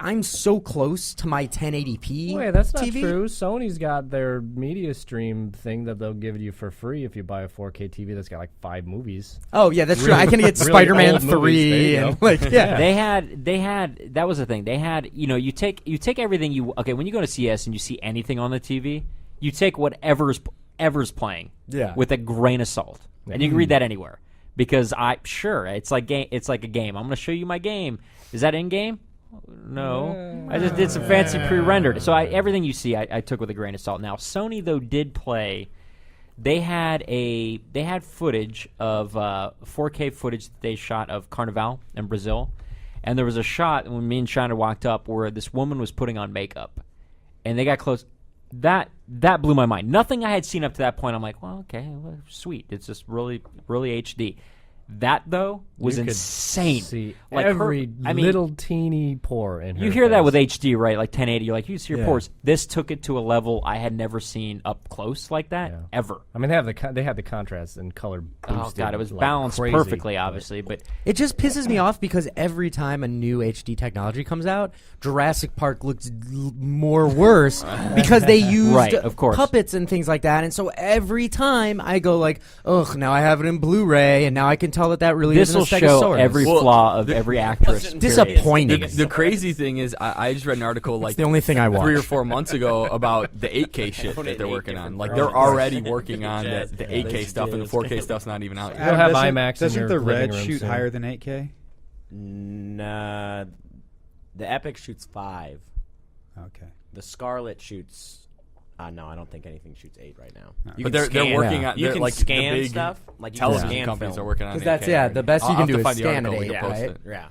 I'm so close to my 1080p. Wait, that's not TV. true. Sony's got their media stream thing that they'll give you for free if you buy a 4K TV that's got 5 movies. Oh yeah, that's true. I can get really Spider-Man old movies. 3 There you and go. yeah. They had that was the thing. They had, you take everything when you go to CS and you see anything on the TV, you take whatever's playing with a grain of salt. And you can read that anywhere. Because it's like a game. I'm going to show you my game. Is that in game? No. I just did some fancy pre-rendered. So everything you see I took with a grain of salt. Now Sony though did play. They had footage of 4K footage that they shot of Carnival in Brazil, and there was a shot when me and Shiner walked up where this woman was putting on makeup, and they got close. That blew my mind. Nothing I had seen up to that point. I'm like, well, okay, sweet. It's just really, really HD. That though was You could insane. See Like every little teeny pore in her you hear that face. with HD, right? Like 1080. You're like, you see your pores. This took it to a level I had never seen up close like that ever. I mean, they had the contrast and color boosted. Oh god, it was like balanced crazy, perfectly, obviously, but It just pisses me off because every time a new HD technology comes out, Jurassic Park looks more worse because they used Right, of course. puppets and things like that. And so every time I go ugh, now I have it in Blu-ray and now I can tell that really This isn't will a show Stegosaurus. every flaw of every actress. period. Disappointing. The crazy thing is, I just read an article like the only thing I watch. 3 or 4 months ago about the 8K shit that they're working on. Like they're already working on the 8K stuff, and the 4K stuff's not even out yet. You'll have doesn't- IMAX in Doesn't your the living Red room shoot soon. higher than 8K? Nah, the Epic shoots 5. Okay. The Scarlet shoots. No, I don't think anything shoots 8 right now. But they're working on. You they're can like scan the big stuff. Like you can television scan companies film. are working on. Because that's 8K the best you I'll can have do to is find the scan article it, and post right? it. Yeah.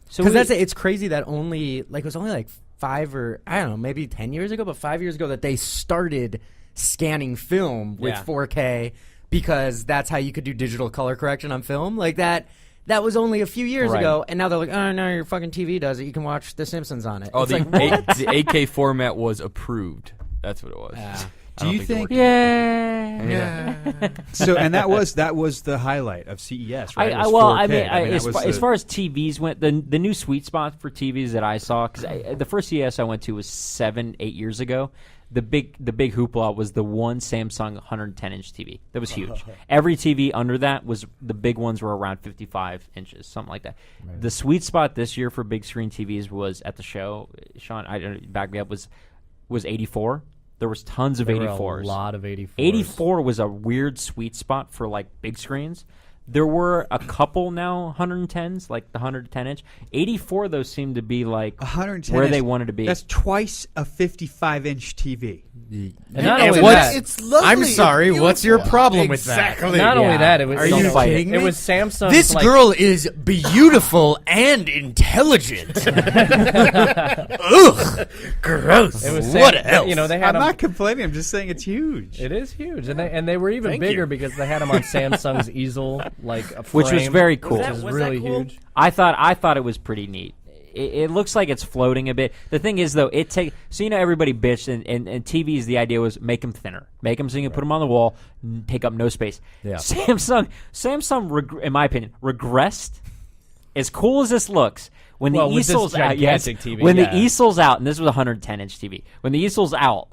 So Because we- it's crazy that only like it was only like 5 or I don't know, maybe 10 years ago, but 5 years ago that they started scanning film with Yeah. 4K because that's how you could do digital color correction on film. Like that was only a few years Right. ago, and now they're like, oh no, your fucking TV does it. You can watch The Simpsons on it. Oh, It's the, like, what? the 8K format was approved. That's what it was. Do you think? Yeah. So, and that was the highlight of CES, right? It was Well, 4K. I mean, that was as far as TVs went, the new sweet spot for TVs that I saw, because the first CES I went to was 7-8 years ago. The big hoopla was the one Samsung 110-inch TV. That was huge. Every TV under that was the big ones were around 55 inches, something like that. The sweet spot this year for big screen TVs was at the show. Sean, back me up, was 84. There was tons of There were 84s. a lot of 84s. 84 was a weird sweet spot for like big screens. There were a couple now 110s, like the 110-inch. 84 those seem to be like 110 where is- they wanted to be. That's twice a 55-inch TV. And not And only what's- that, It's lovely. I'm sorry. What's your problem with that? Exactly. not only that, it was Are so you funny. kidding me? It was Samsung. This like, girl is beautiful and intelligent. Ugh, gross. It was what Sam- else? You know, they had I'm them. not complaining. I'm just saying it's huge. It is huge, and they were even bigger because they had them on Samsung's easel, like a frame, Which was very cool. which Was is that really cool? huge. I thought it was pretty neat. It looks like it's floating a bit. The thing is, though, so everybody bitched, and TVs, the idea was make them thinner. Make them so you can put them on the wall, take up no space. Yeah. Samsung, in my opinion, regressed. As cool as this looks, when Well, the with this easel's out, yes, gigantic TV, when yeah. the easel's out, and this was a 110-inch TV, when the easel's out,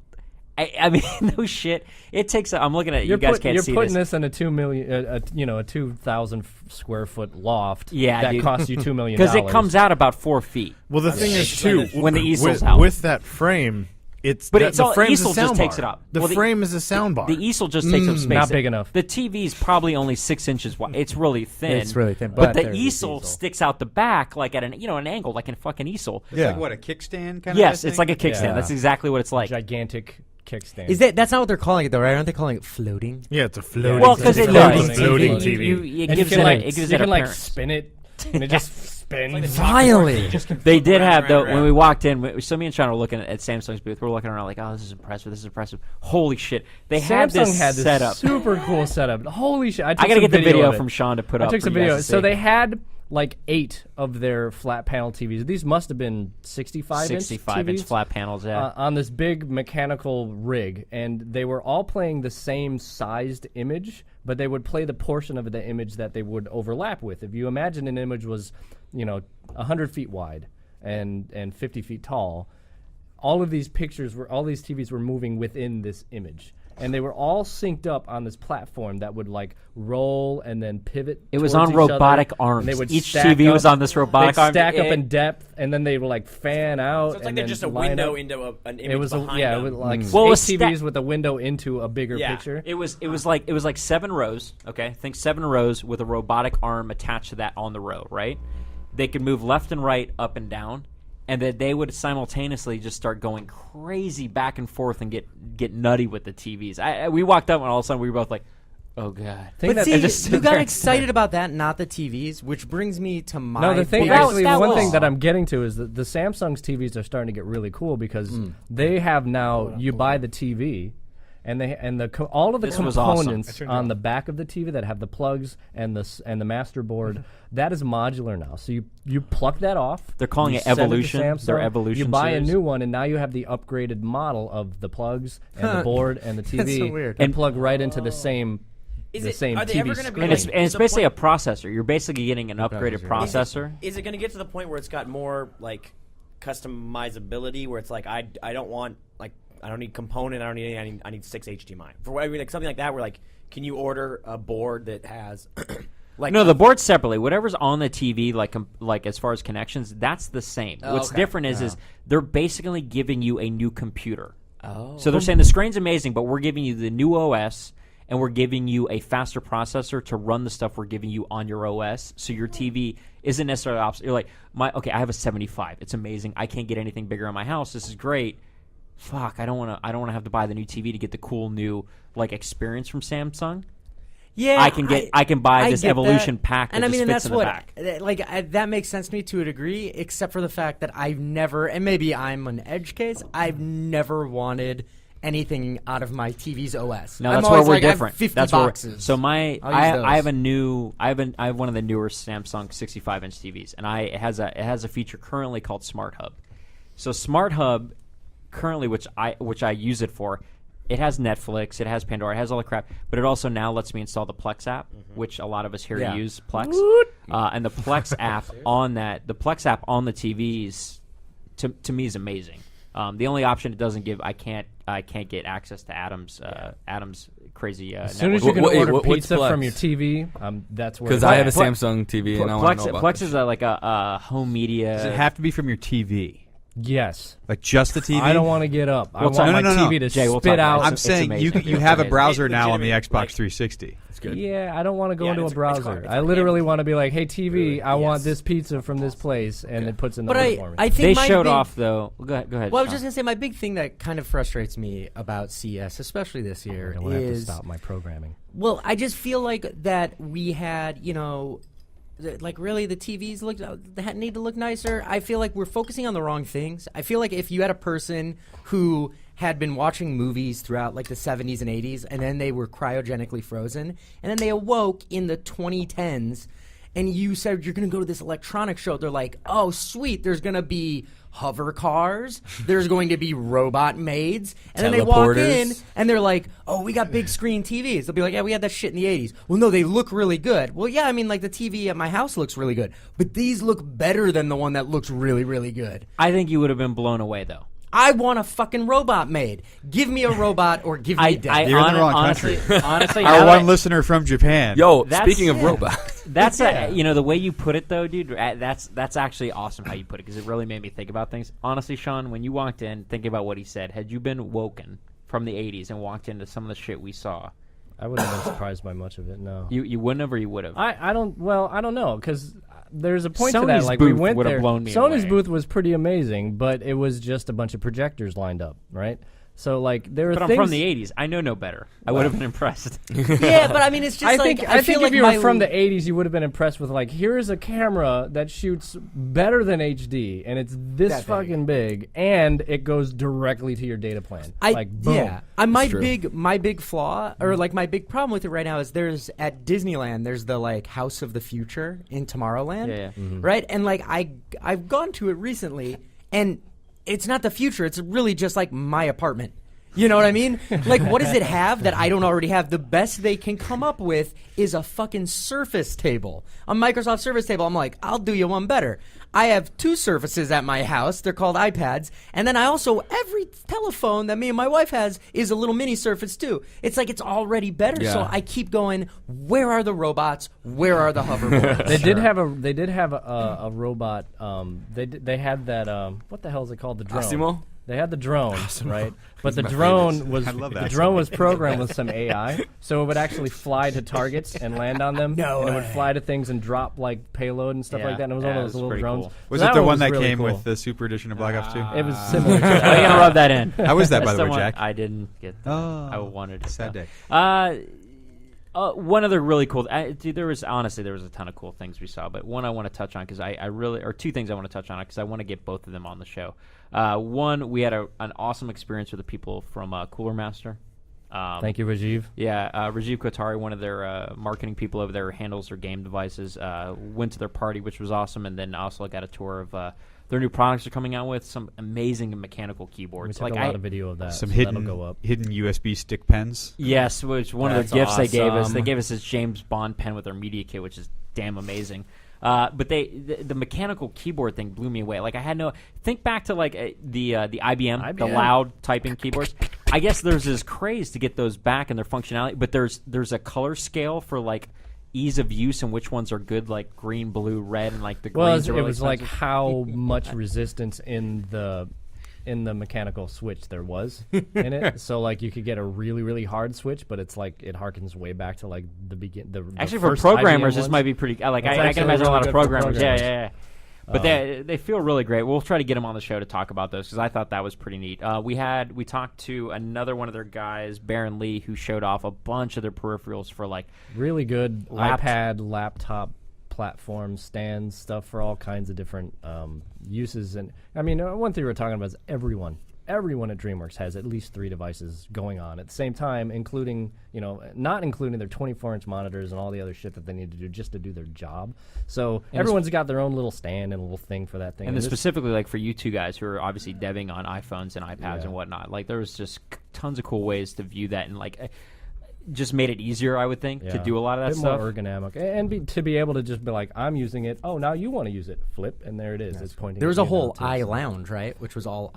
I mean, no shit. It takes. I'm looking at it. You guys can't see You're putting this. this in a 2 million, a 2,000 square foot loft. Yeah, that dude. costs you $2 million Because it comes out about 4 feet. Well, the thing is too When the easel's with, out. with that frame, it's But that, it's the all- frame's easel a just sound takes bar. it up. The Well, the- frame is a sound bar. The easel just takes up space. not big enough. The TV's probably only 6 inches wide. It's really thin. It's really thin, But but the there's this easel easel. sticks out the back, like at an angle, like in a fucking easel. It's like what, a kickstand kind Yes, of it's like a kickstand. Yeah. That's exactly what it's like. gigantic kickstand. Is that's not what they're calling it though, right? Aren't they calling it floating? yeah, it's a floating. Well, because it Floating does. TV. It and gives you can it. like, It gives you it can like appearance. spin it, and it just spins. Finally. They did have though when we walked in. So me and Sean were looking at Samsung's booth. We're looking around like, oh, this is impressive. This is impressive. Holy shit! They had Samsung this had this setup. super cool setup. Holy shit! I I gotta get the video from Sean to put I up. took for some you guys video. to So see. they had like 8 of their flat panel TVs. These must have been 65-inch 65-inch TVs. flat panels. Yeah. On this big mechanical rig, and they were all playing the same sized image, but they would play the portion of the image that they would overlap with. If you imagine an image was, 100 feet wide and 50 feet tall, all these TVs were moving within this image. And they were all synced up on this platform that would like roll and then pivot. It was towards on each other, robotic and arms. They would Each stack TV up. was on this robotic They'd arm. stack up in depth, and then they would like fan out. So it's like and they're then just a line window up. into an image It was behind it them. was like Well, it 8 was TVs with a window into a bigger Yeah. picture. It was like 7 rows. Okay, think 7 rows with a robotic arm attached to that on the row. Right, they could move left and right, up and down, and that they would simultaneously just start going crazy back and forth and get nutty with the TVs. We walked up and all of a sudden we were both like, "Oh god!" Think But that- I see, you got excited about that, not the TVs, which brings me to my No, the thing biggest- actually, the one was- thing that I'm getting to is that the Samsung's TVs are starting to get really cool because they have now you buy the TV. And all of the This was awesome. components on the back of the TV that have the plugs and the master board, that is modular now. So you pluck that off. They're calling you it send to Evolution. Samsung, Their Evolution You buy series. a new one, and now you have the upgraded model of the plugs and the board and the TV. That's so weird. And plug right into the same. Is the it- same are they TV ever gonna be screen. And it's like, and it's to the basically a point- processor. You're basically getting an upgraded processor. Is it going to get to the point where it's got more like customizability, where it's like I don't want like I don't need component, I need 6 HDMI for whatever, like something like that, where like can you order a board that has Like No, the board's separately. Whatever's on the TV, like as far as connections, that's the same. What's okay. different is they're basically giving you a new computer. Oh. So they're saying the screen's amazing, but we're giving you the new OS, and we're giving you a faster processor to run the stuff we're giving you on your OS. So your TV isn't necessarily opposite. You're like, I have a 75. It's amazing. I can't get anything bigger in my house. This is great. Fuck, I don't want to have to buy the new TV to get the cool new experience from Samsung. Yeah, I can buy this get Evolution that. pack that and I mean, just and fits that's in the back. that makes sense to me to a degree, except for the fact that I've never, and maybe I'm an edge case, I've never wanted anything out of my TV's OS. No, I'm that's where always we're like, I have different. 50 that's boxes. So I have one of the newer Samsung 65-inch TVs, and it has a feature currently called Smart Hub. So Smart Hub currently, which I use it for. It has Netflix, it has Pandora, it has all the crap, but it also now lets me install the Plex app, which a lot of us here use Plex. And the Plex app on the TVs to me is amazing. The only option it doesn't give, I can't get access to Adam's crazy. As soon as network. you can order what's pizza Plex? from your TV, that's where. Because I have a Samsung TV and I want to know about Plex this. is like a home media. Does it have to be from your TV? Yes. Like just the TV? I don't want to get up. I We'll want talk- my no, TV to Jay, we'll spit talk about out. it. I'm It's saying you amazing. have a It's browser now on the legitimate, Xbox like- 360. It's good. Yeah, I don't want to go Yeah, into a it's browser. hard. I literally want to be like, "Hey TV, I want Yes. this pizza from this place," and it puts in the But order for me. I think They my showed big, off though. Go ahead. Well, I was Sean. just gonna say my big thing that kind of frustrates me about CES, especially this year, I don't have to is stop my programming. well, I just feel like that we had, really the TVs need to look nicer. I feel like we're focusing on the wrong things. I feel like if you had a person who had been watching movies throughout like the 70s and 80s, and then they were cryogenically frozen, and then they awoke in the 2010s, and you said you're going to go to this electronic show, they're like, oh, sweet, there's going to be hover cars, there's going to be robot maids, and then they walk in, Teleporters. and they're like, oh, we got big screen TVs. They'll be like, yeah, we had that shit in the 80s. Well, no, they look really good. Well, yeah, I mean, like the TV at my house looks really good, but these look better than the one that looks really, really good. I think you would have been blown away though. I want a fucking robot made. Give me a robot or give me death. You're in the wrong honestly, country. honestly, Our now one that- listener from Japan. Yo, That's- speaking of yeah. robots. That's the way you put it though, dude. That's actually awesome how you put it because it really made me think about things. Honestly, Sean, when you walked in, thinking about what he said, had you been woken from the '80s and walked into some of the shit we saw, I wouldn't have been surprised by much of it. No. you wouldn't have, or you would have. I don't. Well, I don't know because there's a point to Sony's that. Like we booth went would've there. blown me Sony's away. booth was pretty amazing, but it was just a bunch of projectors lined up, right? So like there are But I'm things. from the '80s. I know no better. I would have been impressed. Yeah, but I mean, it's just I like think I I feel think like if you my were from the '80s, you would have been impressed with like, here's a camera that shoots better than HD, and it's this That big. fucking big, and it goes directly to your data plan. Like boom. Yeah, my big flaw or like my big problem with it right now is there's at Disneyland there's the like House of the Future in Tomorrowland, Yeah. right? And like I've gone to it recently, and it's not the future; it's really just like my apartment. You know what I mean? Like, what does it have that I don't already have? The best they can come up with is a fucking Surface table. A Microsoft Surface table. I'm like, I'll do you one better. I have 2 Surfaces at my house. They're called iPads. And then I also, every telephone that me and my wife has is a little mini Surface too. It's like it's already better. Yeah. So I keep going, where are the robots? Where are the hoverboards? They did have a robot. They had that. What the hell is it called? The drone. Asimo? They had the drone, right? But the my drone favorite. was I love the that. drone was programmed with some AI, so it would actually fly to targets and land on them. No and it would way. fly to things and drop like payload and stuff Yeah. like that. And it was Yeah, one it of was those little pretty drones. cool. Was So it the one was that really came cool. with the Super Edition of Black Ops 2? It was similar. to I'm that. gonna rub that in. How was that, by That's the way, one Jack? I didn't get that. Oh, I wanted to. sad day. One other really cool. Dude, there was a ton of cool things we saw, but one I want to touch on because I really, or 2 things I want to touch on because I want to get both of them on the show. One, we had an awesome experience with the people from Cooler Master. Thank you, Rajiv. Yeah, Rajiv Kotari, one of their marketing people over there, handles their game devices. Went to their party, which was awesome, and then also got a tour of their new products they're coming out with. Some amazing mechanical We keyboards. took a lot of video of that. Some so hidden that'll go up. USB stick pens. Yes, which one of That's their gifts they gave us. awesome. They gave us this James Bond pen with their media kit, which is damn amazing. But the mechanical keyboard thing blew me away. Like I had no think back to like the IBM, the loud typing keyboards. I guess there's this craze to get those back and their functionality, but there's a color scale for like ease of use and which ones are good, like green, blue, red, and like the Well, greens are it really was like expensive. how much resistance in the mechanical switch there was in it. So like you could get a really really hard switch, but it's like it harkens way back to like the Actually, for first programmers, IBM this ones. might be pretty. Like It's I can actually imagine a lot of really good for programmers. programmers. Yeah. But they feel really great. We'll try to get them on the show to talk about those because I thought that was pretty neat. We talked to another one of their guys, Baron Lee, who showed off a bunch of their peripherals for like Really good Lapt- iPad, laptop platforms, stands, stuff for all kinds of different uses. And I mean, one thing we were talking about is everyone at DreamWorks has at least 3 devices going on at the same time, including, not including their 24-inch monitors and all the other shit that they need to do just to do their job. So everyone's got their own little stand and a little thing for that thing. And then this- specifically, like for you two guys who are obviously deving on iPhones and iPads and whatnot, like there's just tons of cool ways to view that, and like just made it easier, I would think, to do a lot of that bit stuff. more ergonomic, and to be able to just be like, I'm using it. Oh, now you want to use it? Flip, and there it is. It's pointing. There was at a you now, whole too. iLounge, right? Which was all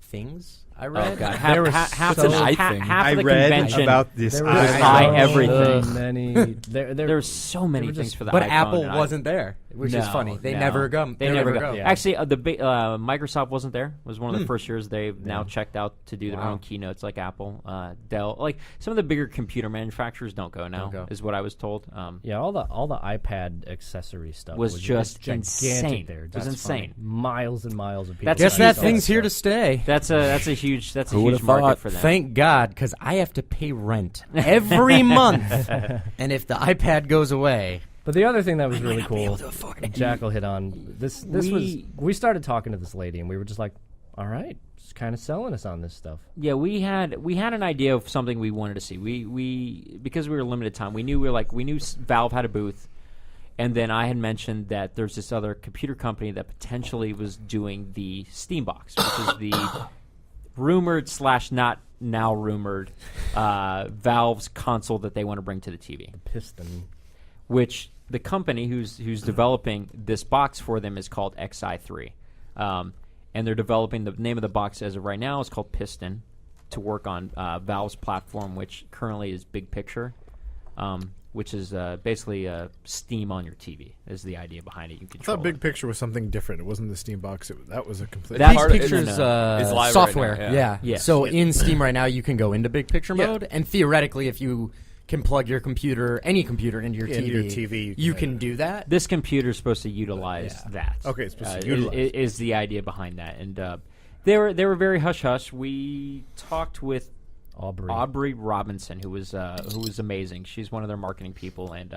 things. I read. Oh god, There was half so- the, What's an half I of the read convention. about this. There was I- so everything. many. There's so many were things just- for the But iPhone Apple and wasn't there, which is funny. They no. never come. They never go. Yeah. Actually, Microsoft wasn't there. It was one of the first years they've now checked out to do their own keynotes, like Apple, Dell. Like some of the bigger computer manufacturers don't go now, is what I was told. Yeah, all the iPad accessory stuff Was just gigantic insane. there. It was That's insane. funny. Miles and miles of people. That's Guess a that huge- thing's here to stay. That's a huge Who would've market thought? for them. Thank God, because I have to pay rent every month, and if the iPad goes away, But the other thing that was really cool, Jackal hit on this. We started talking to this lady, and we were just like, all right, she's kind of selling us on this stuff. Yeah, we had an idea of something we wanted to see. We because we were limited time. We knew Valve had a booth, and then I had mentioned that there's this other computer company that potentially was doing the Steambox, which is the rumored / not now rumored Valve's console that they want to bring to the TV. Piston. Which the company who's developing this box for them is called Xi3. And they're developing, the name of the box as of right now is called Piston, to work on Valve's platform, which currently is Big Picture, which is basically Steam on your TV is the idea behind it. You I control thought Big it. Picture was something different. It wasn't the Steam box. That was a complete. That's Big part of it. Picture's It's live right software. now, yeah. Yes. So in Steam right now, you can go into Big Picture Yeah. mode, and theoretically, if you can plug your computer, any computer, into your Into TV, your TV, you can do that. This computer is supposed to utilize that. Okay, it's supposed to is- utilize. is the idea behind that, and they were very hush hush. We talked with Aubrey Robinson, who was amazing. She's one of their marketing people, and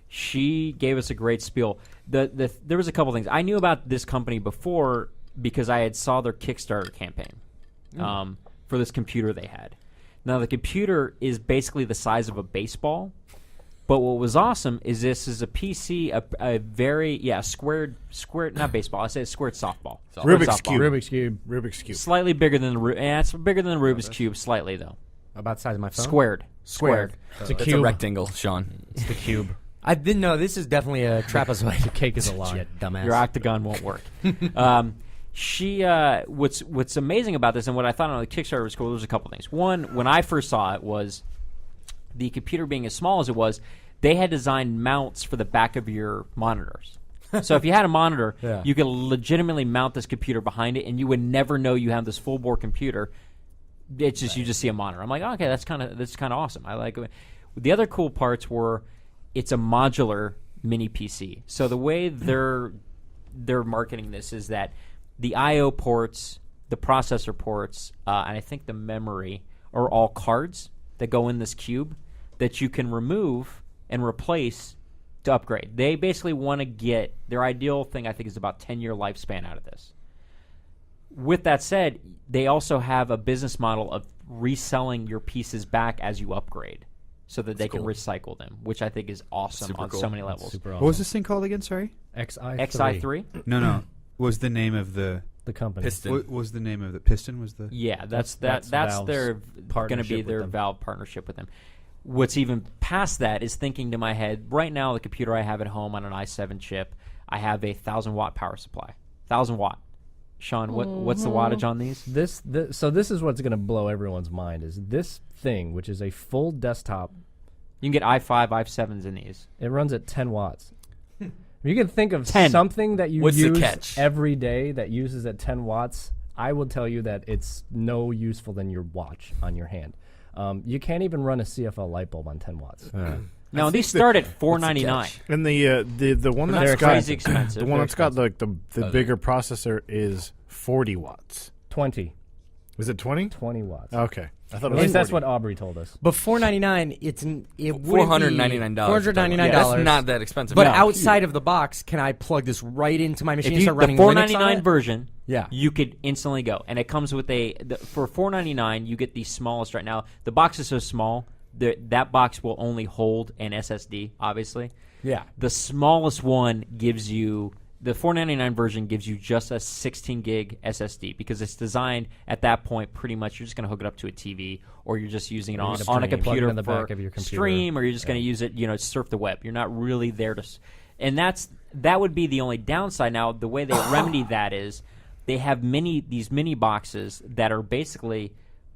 she gave us a great spiel. There was a couple things I knew about this company before because I had saw their Kickstarter campaign for this computer they had. Now the computer is basically the size of a baseball. But what was awesome is this is a PC, a very squared not baseball. I say squared softball. Rubik's Softball. Cube. Rubik's Cube. Slightly bigger than it's bigger than the Rubik's Cube, slightly though. About the size of my phone. Squared. It's a It's cube. a rectangle, Sean. It's the cube. I didn't know this is definitely a trapezoid. The cake is a lie. Shit, dumbass. Your octagon won't work. What's amazing about this and what I thought on the Kickstarter was cool. There was a couple things. One, when I first saw it, was the computer being as small as it was, they had designed mounts for the back of your monitors. So if you had a monitor, you could legitimately mount this computer behind it, and you would never know you have this full bore computer. It's just you just see a monitor. I'm like, okay, that's kind of awesome. I like it. The other cool parts were it's a modular mini PC. So the way they're marketing this is that the I/O ports, the processor ports, and I think the memory are all cards that go in this cube that you can remove and replace to upgrade. They basically want to get their ideal thing, I think, is about 10-year lifespan out of this. With that said, they also have a business model of reselling your pieces back as you upgrade so that they can recycle them, which I think is awesome on so many levels. Super What awesome. was this thing called again? Sorry. Xi3? No. Was the name of the The company. Piston. what was the name of the Piston? Was the Yeah, that's Valve's their going to partnership be with their them. Valve partnership with them. What's even past that is thinking to my head, right now the computer I have at home on an i7 chip, I have a 1,000-watt power supply. 1,000-watt. Sean, what's the wattage on these? So this is what's going to blow everyone's mind is this thing, which is a full desktop You can get i5, i7s in these. It runs at 10 watts. If you can think of 10. something that you What's the use catch? every day that uses at 10 watts, I will tell you that it's no useful than your watch on your hand. You can't even run a CFL light bulb on 10 watts. No, these start at $499. And the one That's that's got crazy expensive. the one that's got like the bigger processor is 40 watts. 20. Was it 20? 20 watts. Okay, I thought At it was least that's 40. what Aubrey told us. But $499, it would $499. $499. Yeah, that's not that expensive. But No. outside of the box, can I plug this right into my machine If and you start the running Linux on $499 it? version, Yeah. you could instantly go, and it comes with for $499 you get the smallest right now. The box is so small that box will only hold an SSD. Obviously, Yeah. the smallest one gives you. The $499 version gives you just a 16 gig SSD because it's designed at that point. Pretty much, you're just going to hook it up to a TV, or you're just using it Or you're on gonna a plug it computer in the for back of your computer. stream, or you're just going to use it, surf the web. You're not really there to, and that would be the only downside. Now, the way they remedy that is they have these mini boxes that are basically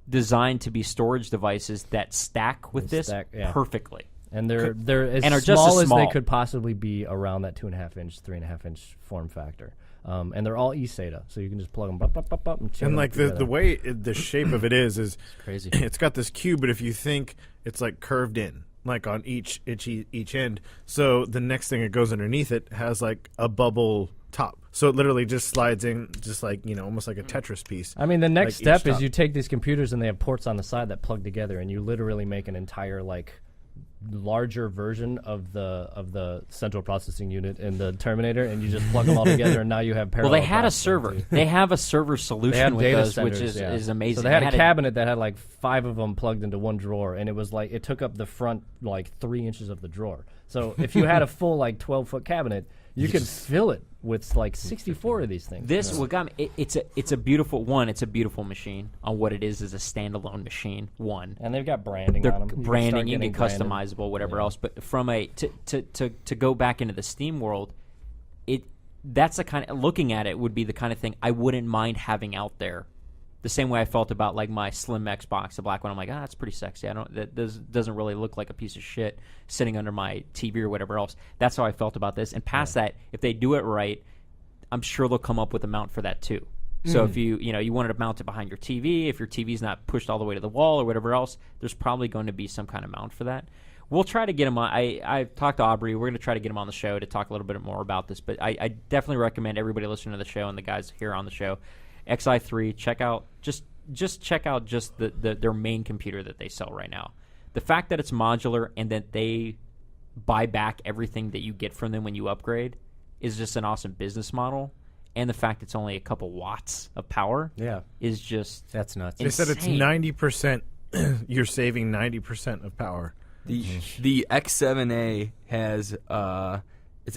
designed to be storage devices that stack with They this stack, yeah. perfectly. And they're as and are just small as as small. they could possibly be around that 2.5-inch, 3.5-inch form factor. And they're all eSATA, so you can just plug them up, and chain And them like together. the way the shape of it is Crazy. it's got this cube, but if you think it's like curved in, like on each end, so the next thing that goes underneath it has like a bubble top. So it literally just slides in, just like almost like a Tetris piece. I mean, the next like each step is top. you take these computers and they have ports on the side that plug together, and you literally make an entire larger version of the central processing unit in the Terminator, and you just plug them all together, and now you have parallel. Well, they had a processing server. too. They have a server solution They have with data those, centers, which yeah. is amazing. So they had a cabinet that had like 5 of them plugged into one drawer, and it was like it took up the front 3 inches of the drawer. So if you had a full 12-foot cabinet, you could fill it with 64 of these things. This what got me. It's a beautiful one. It's a beautiful machine on what it is a standalone machine. One. And they've got branding They're on them. branding, you getting can customizable, whatever else. But from to go back into the Steam world, that's the kind of looking at it would be the kind of thing I wouldn't mind having out there. The same way I felt about my Slim Xbox, the black one. I'm like, that's pretty sexy. That doesn't really look like a piece of shit sitting under my TV or whatever else. That's how I felt about this. And past that, if they do it right, I'm sure they'll come up with a mount for that too. So if you wanted to mount it behind your TV, if your TV's not pushed all the way to the wall or whatever else, there's probably going to be some kind of mount for that. We'll try to get him on. I talked to Aubrey. We're going to try to get him on the show to talk a little bit more about this. But I definitely recommend everybody listening to the show and the guys here on the show, Xi3, check out check out their main computer that they sell right now. The fact that it's modular and that they buy back everything that you get from them when you upgrade is just an awesome business model. And the fact it's only a couple watts of power is just That's nuts. They said it's insane. 90%. You're saving 90% of power. The X7A has it's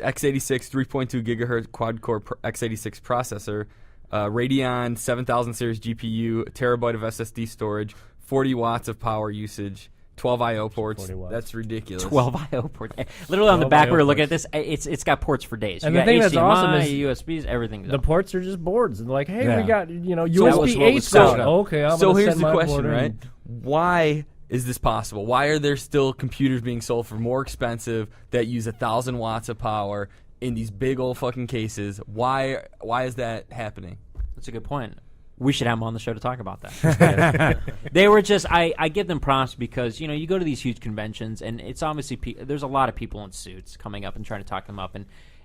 x86 3.2 gigahertz quad core x86 processor, Radeon 7000 series GPU, a terabyte of SSD storage, 40 watts of power usage, 12 I/O ports. 40 watts. That's ridiculous. 12 I/O ports. Literally on the 12 back, I/O we were looking at ports. this. It's got ports for days. And You the got thing that's HDMI, awesome is USBs, everything. The ports are just boards. They're like, hey, Yeah. we got that was what USB was 8 sold. out. Okay, I'm So gonna here's send the my question, board in. right? Why is this possible? Why are there still computers being sold for more expensive that use 1,000 watts of power in these big old fucking cases? Why is that happening? That's a good point. We should have them on the show to talk about that. They were just, I give them props because, you go to these huge conventions and it's obviously, there's a lot of people in suits coming up and trying to talk them up.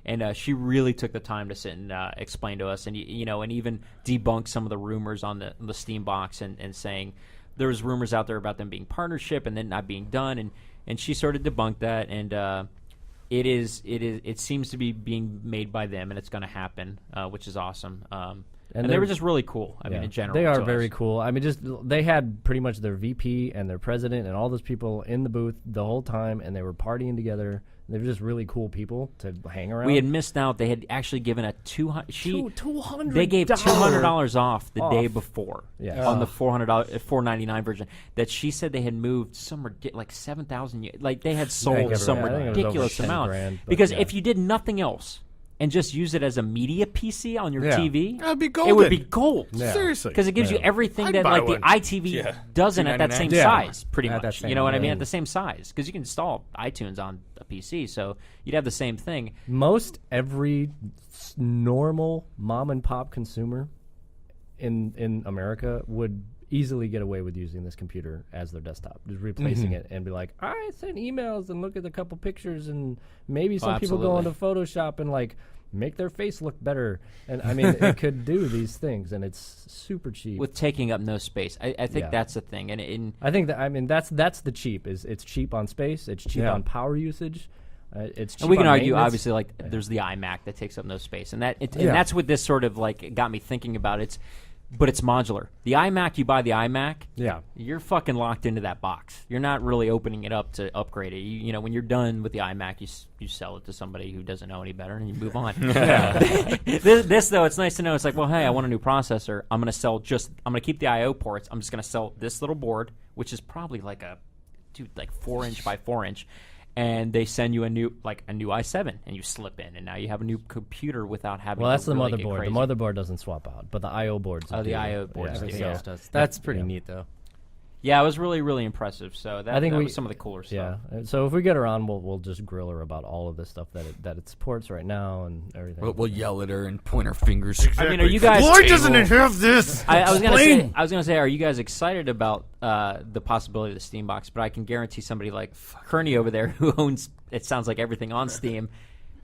And she really took the time to sit and explain to us and, and even debunk some of the rumors on the Steam box and saying there was rumors out there about them being partnership and then not being done. And she sort of debunked that. And it seems to be being made by them and it's going to happen, which is awesome. And they were just really cool. I mean, in general. They are to very us. cool. I mean, they had pretty much their VP and their president and all those people in the booth the whole time, and they were partying together. They were just really cool people to hang around. We had missed out. They had actually given a $200. They gave $200 off the day Off. before Yes. on the $499 version. That she said they had moved some like 7,000. Like they had sold I some think it was over ridiculous 10 amount. grand, but Because yeah. if you did nothing else, and just use it as a media PC on your Yeah. TV, That'd be it would be golden. gold. Yeah. Seriously. Because it gives you everything I'd that buy like one. the iTV doesn't at that same Yeah. size, pretty At that much. same- You know what I mean? yeah. At the same size, because you can install iTunes on a PC, so you'd have the same thing. Most every normal mom and pop consumer in America would easily get away with using this computer as their desktop, just replacing it and be like, I send emails and look at a couple pictures and maybe some people go into Photoshop and like make their face look better. And I mean, it could do these things, and it's super cheap. With taking up no space, I think Yeah. that's the thing. And I think that's the cheap. Is it's cheap on space, it's cheap on power usage. It's cheap and we can on argue, maintenance. obviously, like there's the iMac that takes up no space, and that's what this sort of like got me thinking about. But it's modular. The iMac, you buy the iMac, you're fucking locked into that box. You're not really opening it up to upgrade it. You know, when you're done with the iMac, you sell it to somebody who doesn't know any better, and you move on. This though, it's nice to know. It's like, well, hey, I want a new processor. I'm gonna keep the I/O ports. I'm just gonna sell this little board, which is probably like 4-inch by 4-inch. And they send you a new i7, and you slip in, and now you have a new computer without having. Well, that's to the really get motherboard. crazy. The motherboard doesn't swap out, but the I/O boards. Oh, the do. I/O boards do, so- yeah. That's pretty neat, though. Yeah, it was really, really impressive. So I think that we- was some of the cooler stuff. Yeah. So if we get her on, we'll just grill her about all of this stuff that it supports right now and everything. We'll yell at her and point our fingers. I mean, are you guys? Why doesn't it have this? I was gonna say, are you guys excited about the possibility of the Steam box? But I can guarantee somebody like Kearney over there, who owns, it sounds like everything on Steam.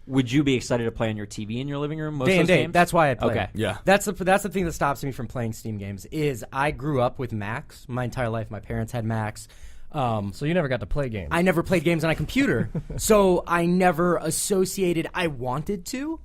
Would you be excited to play on your TV in your living room? Most Day of and those date. games? That's why I play. Okay. Yeah. That's the thing that stops me from playing Steam games. Is I grew up with Macs my entire life. My parents had Macs. So you never got to play games. I never played games on a computer, so I never associated. I wanted to.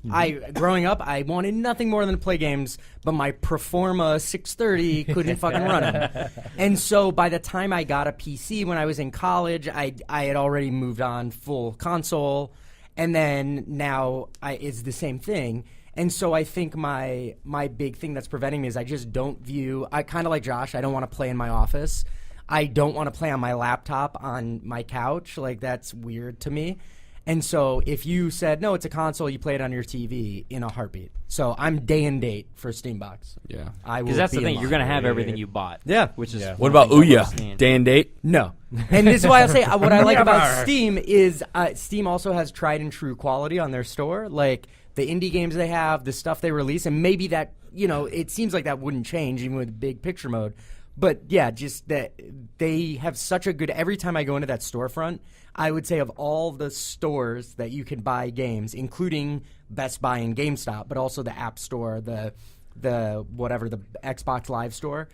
Growing up, I wanted nothing more than to play games, but my Proforma 630 couldn't fucking run them. And so by the time I got a PC when I was in college, I had already moved on full console, and then now it's the same thing. And so I think my big thing that's preventing me is I just don't view. I kind of like Josh. I don't want to play in my office. I don't want to play on my laptop on my couch. Like, that's weird to me. And so if you said, no, it's a console, you play it on your TV in a heartbeat. So I'm day and date for Steambox. Yeah. I will. Because that's the be thing. in You're line. going to have everything you bought. Yeah. Which is What about one thing I Ouya? understand. Day and date? No. And this is why I'll say what I like about Steam is Steam also has tried and true quality on their store. Like, the indie games they have, the stuff they release, and maybe that, it seems like that wouldn't change even with big picture mode. But yeah, just that they have such a good. Every time I go into that storefront, I would say of all the stores that you can buy games, including Best Buy and GameStop, but also the App Store, the Xbox Live Store.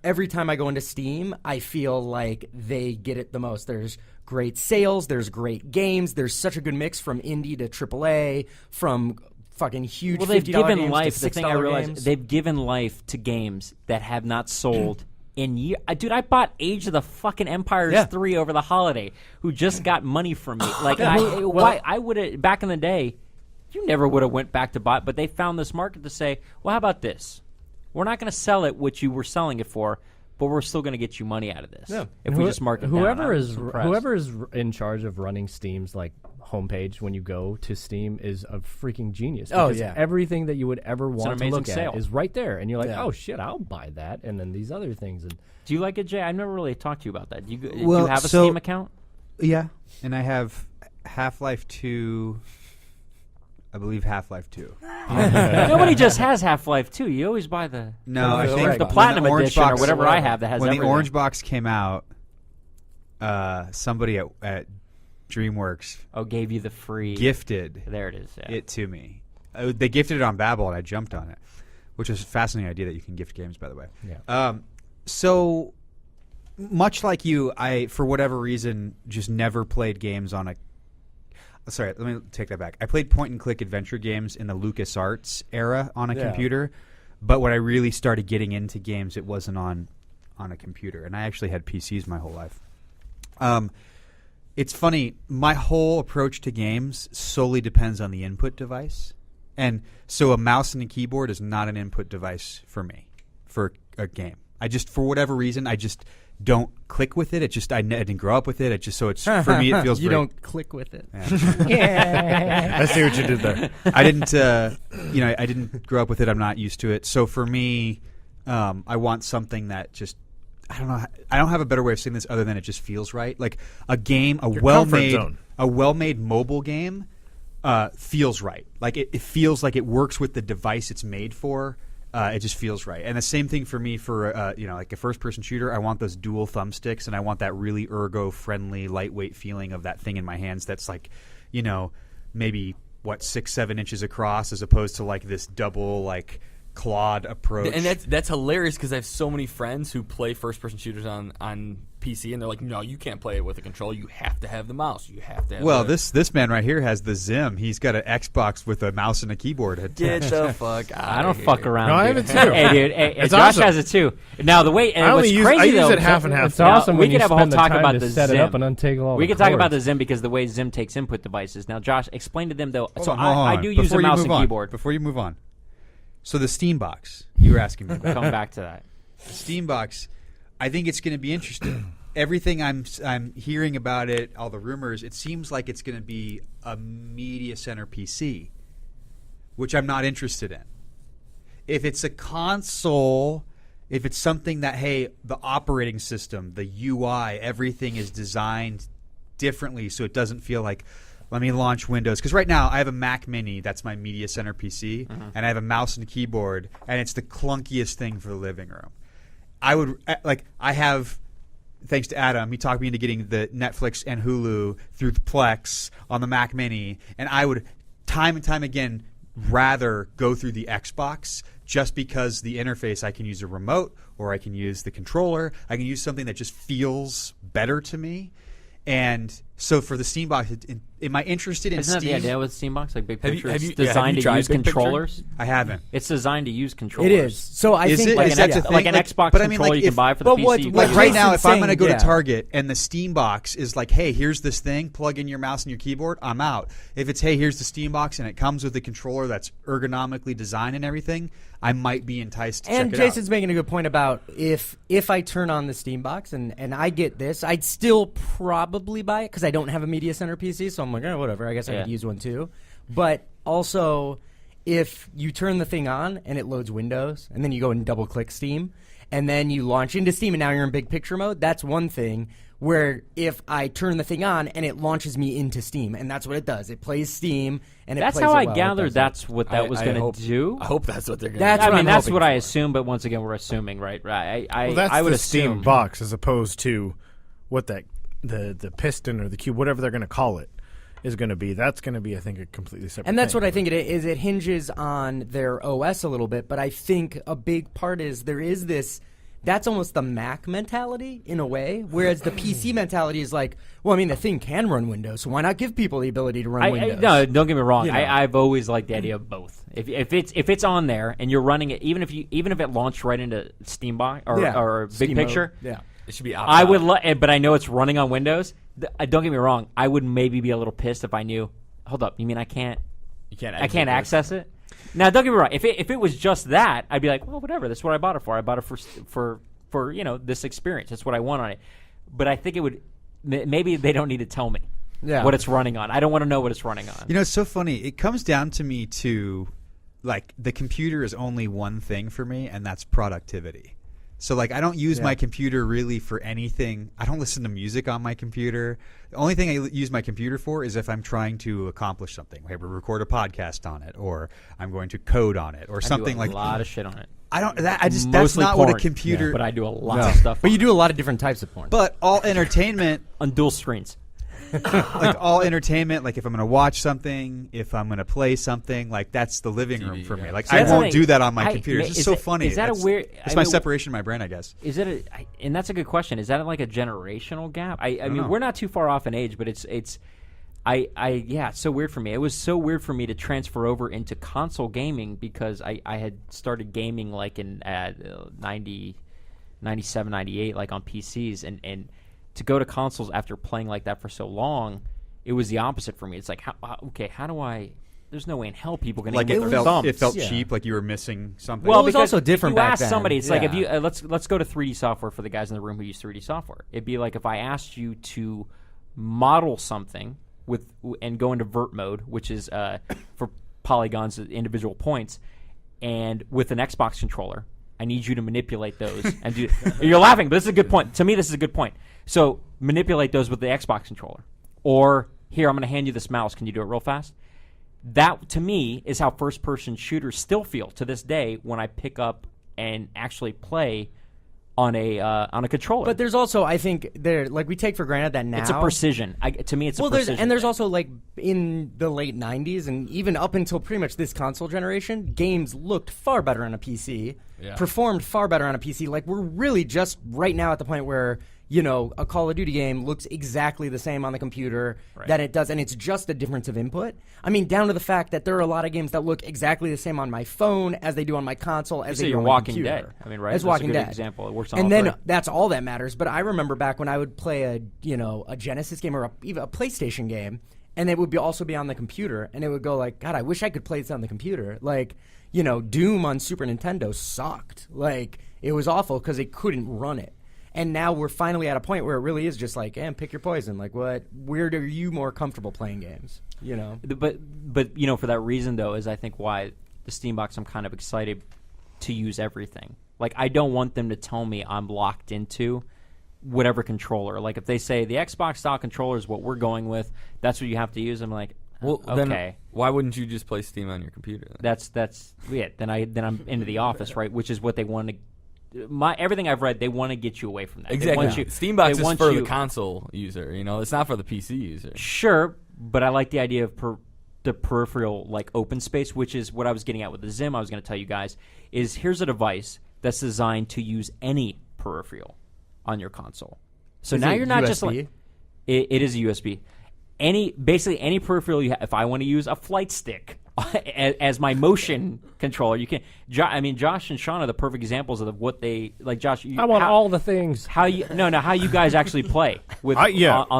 Every time I go into Steam, I feel like they get it the most. There's great sales, there's great games, there's such a good mix from indie to AAA, from fucking huge Well, they've $50 given games life. to The thing I $6 realized, games. they've given life to games that have not sold in years. Dude, I bought Age of the fucking Empires 3 over the holiday. Who just got money from me? Like, I would have back in the day. You never would have went back to buy it, but they found this market to say, well, how about this? We're not going to sell it what you were selling it for, but we're still going to get you money out of this. Yeah. If we just mark it down. whoever I is was impressed. whoever is in charge of running Steam's like homepage when you go to Steam is a freaking genius. Oh, because yeah. everything that you would ever an want to amazing look sale. at is right there, and you're like, Yeah. oh shit, I'll buy that, and then these other things. And Do you like it, Jay? I never really talked to you about that. Do you Well, have a so- Steam account? Yeah, and I have Half-Life 2. I believe Half-Life 2. Nobody just has Half-Life 2. You always buy the No, I think the when Platinum the Orange Edition or Box- whatever I have that has when everything. the Orange Box came out, somebody at DreamWorks gave you the free gifted There it is. Yeah. it to me. They gifted it on Babbel, and I jumped on it, which is a fascinating idea that you can gift games, by the way. Yeah. So much like you, I, for whatever reason, just never played games on a... Sorry, let me take that back. I played point-and-click adventure games in the LucasArts era on a computer, but when I really started getting into games, it wasn't on a computer, and I actually had PCs my whole life. It's funny, my whole approach to games solely depends on the input device, and so a mouse and a keyboard is not an input device for me for a game. I just, for whatever reason, I just don't click with it. I didn't grow up with it. It just, so it's, for me, it feels you very, don't click with it. I see what you did there. I didn't, I didn't grow up with it. I'm not used to it. So for me, I want something that just, I don't know. I don't have a better way of saying this other than it just feels right. Like a game, a well-made mobile game feels right. Like it feels like it works with the device it's made for. It just feels right. And the same thing for me for like a first-person shooter. I want those dual thumbsticks, and I want that really ergo-friendly, lightweight feeling of that thing in my hands. That's like, maybe 6-7 inches across, as opposed to like this double like clawed approach. And that's hilarious because I have so many friends who play first-person shooters on PC, and they're like, no, you can't play it with a controller. You have to have the mouse. You have to have this man right here has the Zim. He's got an Xbox with a mouse and a keyboard. Get the fuck out I don't fuck around. No, I have it too. Hey, dude. Hey, Josh awesome. has it too. Now, the way... I what's use crazy, though, it half and half. It's awesome we when could you have a whole spend the talk time about to the set Zim. it up and untangle all we the could talk about cords. the Zim because the way Zim takes input devices. Now, Josh, explain to them, though. Hold on. I do use a mouse and keyboard. Before you move on. So the Steam Box, you were asking me about. Come back to that. The Steam Box, I think it's going to be interesting. Everything I'm hearing about it, all the rumors, it seems like it's going to be a media center PC, which I'm not interested in. If it's a console, if it's something that, hey, the operating system, the UI, everything is designed differently so it doesn't feel like, let me launch Windows. Because right now I have a Mac Mini, that's my media center PC, and I have a mouse and keyboard, and it's the clunkiest thing for the living room. I have, thanks to Adam, he talked me into getting the Netflix and Hulu through the Plex on the Mac Mini, and I would time and time again rather go through the Xbox just because the interface, I can use a remote or I can use the controller. I can use something that just feels better to me. And so for the Steam Box, am I interested in Isn't Steam? that the idea with Steam Box? Like Big Have you- Picture? have It's you- yeah, have designed you to tried use Big Picture? controllers? I haven't. It's designed to use controllers. It is. So I Is think it? like, Is that the Like thing? an Xbox but I mean, controller like, you if- can buy for the but PC. what- you what can Like use. right now, if I'm saying, going to go yeah. to Target and the Steam Box is like, hey, here's this thing, plug in your mouse and your keyboard, I'm out. If it's, hey, here's the Steam Box and it comes with a controller that's ergonomically designed and everything, I might be enticed to And check it Jason's making a good point about if I turn on the Steam Box and I get this, I'd still probably buy it because I don't have a media center PC, so I'm like, whatever, I guess I Yeah. could use one too. But also, if you turn the thing on and it loads Windows, and then you go and double-click Steam, and then you launch into Steam, and now you're in big picture mode, that's one thing. Where if I turn the thing on and it launches me into Steam, and that's what it does. It plays Steam, and it That's plays how it I well. It gathered does that's what that was I going hope- to do. I hope that's what they're going to That's do. what I'm that's hoping what I for. assume, but once again, we're assuming, right? Well, that's I would the assume. Steam Box as opposed to what the piston or the cube, whatever they're going to call it, is going to be. That's going to be, I think, a completely separate And that's thing. what I think it is. It hinges on their OS a little bit, but I think a big part is there is this. That's almost the Mac mentality in a way, whereas the PC mentality is like, well, I mean, the thing can run Windows, so why not give people the ability to run Windows? No, don't get me wrong. You know. I've always liked the idea of both. If it's on there and you're running it, even if it launched right into Steam Box or Big Steam Picture, mode. Yeah. It should be I would. But I know it's running on Windows. Don't get me wrong. I would maybe be a little pissed if I knew. Hold up, you mean I can't access it? Now, don't get me wrong. If it was just that, I'd be like, well, whatever. That's what I bought it for. I bought it for this experience. That's what I want on it. But I think it would. Maybe they don't need to tell me what it's running on. I don't want to know what it's running on. You know, it's so funny. It comes down to me to, like, the computer is only one thing for me, and that's productivity. So, like, I don't use my computer really for anything. I don't listen to music on my computer. The only thing I use my computer for is if I'm trying to accomplish something. Maybe record a podcast on it, or I'm going to code on it, or something like. I do a lot of shit on it. I don't. That's Mostly not porn, what a computer. but I do a lot of stuff. But you do a lot of different types of porn. But all entertainment. on dual screens. Like all entertainment, like if I'm going to watch something, if I'm going to play something, like that's the living room for me. yeah. Like See, I that's the won't thing. do that on my computer. It's just so funny. Is that a weird? It's my separation of my brain, I guess. Is it and that's a good question. Is that like a generational gap? I mean, know. we're not too far off in age, but it's it's so weird for me. It was so weird for me to transfer over into console gaming because I had started gaming like in 90, 97, 98, like on PCs, and to go to consoles after playing like that for so long, it was the opposite for me. It's like, how do I there's no way in hell people can Like get it their felt, thumbs. it felt Yeah. cheap, like you were missing something. Well, It was because also different if you back ask then. somebody, it's like if Yeah. you let's go to 3D software for the guys in the room who use 3D software. It'd be like if I asked you to model something and go into vert mode, which is for polygons, individual points, and with an Xbox controller, I need you to manipulate those and do. You're laughing, but this is a good point. To me, this is a good point. So manipulate those with the Xbox controller, or here I'm going to hand you this mouse. Can you do it real fast? That, to me, is how first-person shooters still feel to this day when I pick up and actually play on a controller. But there's also, I think, we take for granted that now it's a precision. To me, it's a precision. There's thing. also like in the late '90s and even up until pretty much this console generation, games looked far better on a PC, performed far better on a PC. Like we're really just right now at the point where a Call of Duty game looks exactly the same on the computer that it does, and it's just a difference of input. I mean, down to the fact that there are a lot of games that look exactly the same on my phone as they do on my console as they do on my Walking computer. Dead. I mean, right? As That's Walking a good Dead example. It works on and all then three. that's all that matters. But I remember back when I would play a Genesis game or even a PlayStation game, and it would also be on the computer, and it would go like, God, I wish I could play this on the computer. Like, Doom on Super Nintendo sucked. Like, it was awful because it couldn't run it. And now we're finally at a point where it really is just like, pick your poison. Like, where are you more comfortable playing games? But for that reason though, is I think why the Steam Box I'm kind of excited to use everything. Like, I don't want them to tell me I'm locked into whatever controller. Like, if they say the Xbox style controller is what we're going with, that's what you have to use. I'm like, Well, okay. then why wouldn't you just play Steam on your computer? That's it. Then I'm into the office, right? Which is what they want to. Everything I've read, they want to get you away from that. Exactly. They want you, Steam Box they is want for you- the console user. It's not for the PC user. Sure, but I like the idea of the peripheral, like, open space, which is what I was getting at with the Zim. I was going to tell you guys is here's a device that's designed to use any peripheral on your console. So Is now it you're not USB? just like it is a USB. Basically any peripheral you have. If I want to use a flight stick as my motion controller, you can. Josh and Sean are the perfect examples of what they like. Josh, I want all the things. how you guys actually play with on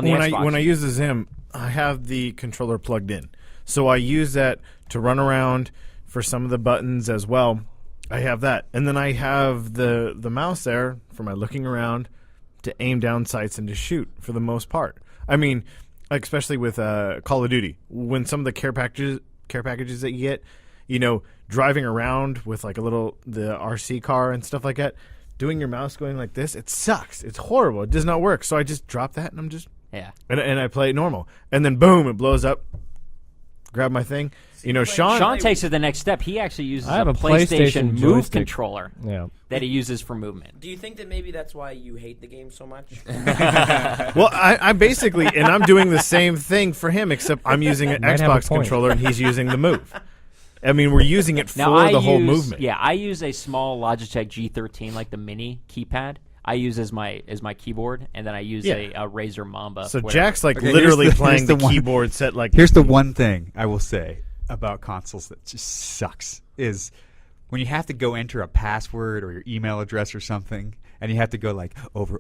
the Xbox. When I use the Zim, I have the controller plugged in, so I use that to run around for some of the buttons as well. I have that, and then I have the mouse there for my looking around to aim down sights and to shoot for the most part. I mean, especially with Call of Duty, when some of the care packages that you get, driving around with like the RC car and stuff like that, doing your mouse going like this, it sucks. It's horrible. It does not work. So I just drop that and I'm just and I play it normal, and then boom, it blows up. Grab my thing. Sean takes it the next step. He actually uses I have a a PlayStation PlayStation Move joystick. controller that he uses for movement. Do you think that maybe that's why you hate the game so much? Well, I basically, and I'm doing the same thing for him, except I'm using an Might have a Xbox point. controller and he's using the Move. I mean, we're using it for the whole movement. Yeah, I use a small Logitech G13, like the mini keypad. I use as my keyboard, and then I use a Razer Mamba. So whatever. Jack's like Okay, literally here's playing the one- keyboard set like. Here's the one thing I will say about consoles that just sucks is when you have to go enter a password or your email address or something, and you have to go like over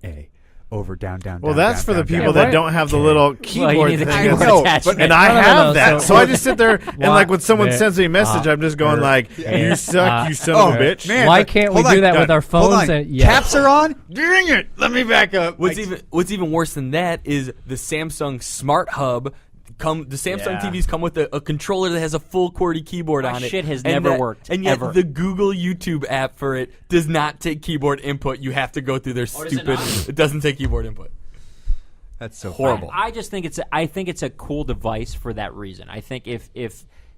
A, over down. Well, down, that's down, for the down, people down. that don't have the little keyboard need the thing. keyboard No, attachment. and I No, have no, that, so- so I just sit there and Why- like when someone Yeah. sends me a message, I'm just going like, "You suck, you son of a bitch." Man, Why but- can't we hold do on, that done. with our Hold phones? on. And, yeah. Caps are on. Dang it! Let me back up. What's even worse than that is the Samsung Smart Hub. The Samsung TVs come with a controller that has a full QWERTY keyboard My on it. shit has and never that- worked, And yet ever. the Google YouTube app for it does not take keyboard input. You have to go through their does it stupid. not? It doesn't take keyboard input. That's so Horrible. I just think it's a cool device for that reason. I think if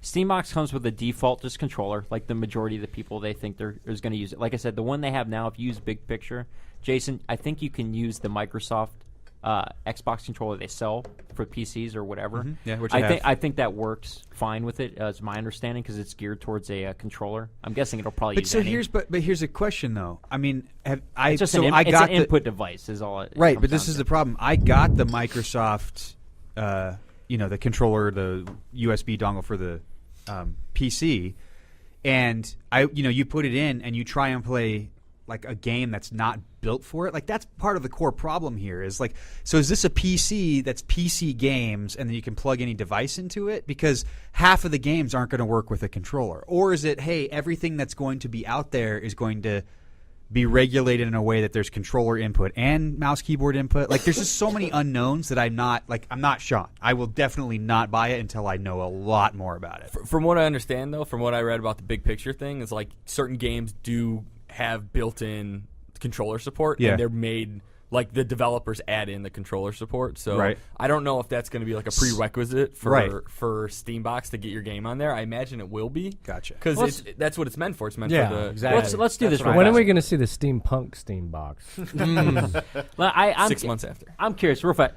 Steambox comes with a default just controller, like the majority of the people they think is going to use it. Like I said, the one they have now, if you use Big Picture, Jason, I think you can use the Microsoft Xbox controller they sell for PCs or whatever. Mm-hmm. Yeah, which I I think that works fine with it. Is my understanding because it's geared towards a controller. I'm guessing it'll probably. But use so any. here's a question though. I mean, It's just I it's got an input device. Is all. It right, comes but this down is to. the problem. I got the Microsoft, the controller, the USB dongle for the PC, and you put it in and you try and play like a game that's not built for it. Like that's part of the core problem here is like, so is this a PC that's PC games and then you can plug any device into it? Because half of the games aren't going to work with a controller. Or is it, hey, everything that's going to be out there is going to be regulated in a way that there's controller input and mouse keyboard input? Like there's just so many unknowns that I'm not Sean. I will definitely not buy it until I know a lot more about it. From what I understand, though, from what I read about the big picture thing, is like certain games do have built-in controller support, Yeah. and they're made like the developers add in the controller support. So Right. I don't know if that's going to be like a prerequisite for Right. for Steambox to get your game on there. I imagine it will be. Gotcha. Because that's what it's meant for. It's meant Yeah, for the exactly. Let's do this. When real are we fast. going to see the steampunk Steambox? Well, I'm 6 months after. I'm curious, real fast,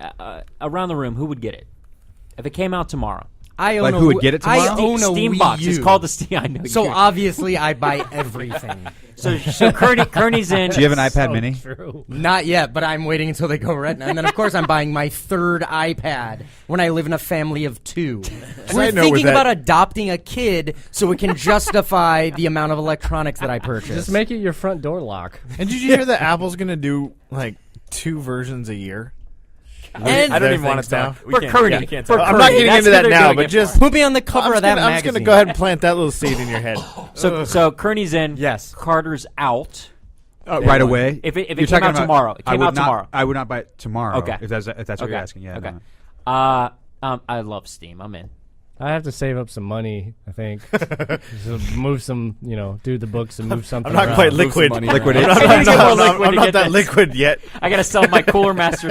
around the room, who would get it if it came out tomorrow? I own Like, a who would Wii- get it I tomorrow? own a Steam Wii box. U. It's called the Steam. I know. So you're- obviously, I buy everything. so Kearney's in. Do you have an iPad mini? True. Not yet, but I'm waiting until they go Retina. And then, of course, I'm buying my third iPad when I live in a family of 2. We're note with thinking that- about adopting a kid so it can justify the amount of electronics that I purchase. Just make it your front door lock. And did you hear that Apple's going to do like 2 versions a year? And I don't Their even want to things now? talk. We For can't- Kearney. yeah, I can't For talk. I'm not Kearney, getting that's into that who they're now, doing but it just for. put me on the cover of that I'm just magazine. going to go ahead and plant that little seed in your head. So Kearney's in. Yes. Carter's out. Right away. If it You're came talking out about- tomorrow, it I came would out not- tomorrow. I would not buy it tomorrow. Okay. If that's what you're asking. Yeah. Okay. no. I love Steam. I'm in. I have to save up some money, I think. So move some, do the books and move something I'm not around. quite Move some liquid. money Liquidate. around. I need to get more liquid I'm to not get that this. liquid yet. I gotta sell my Cooler Master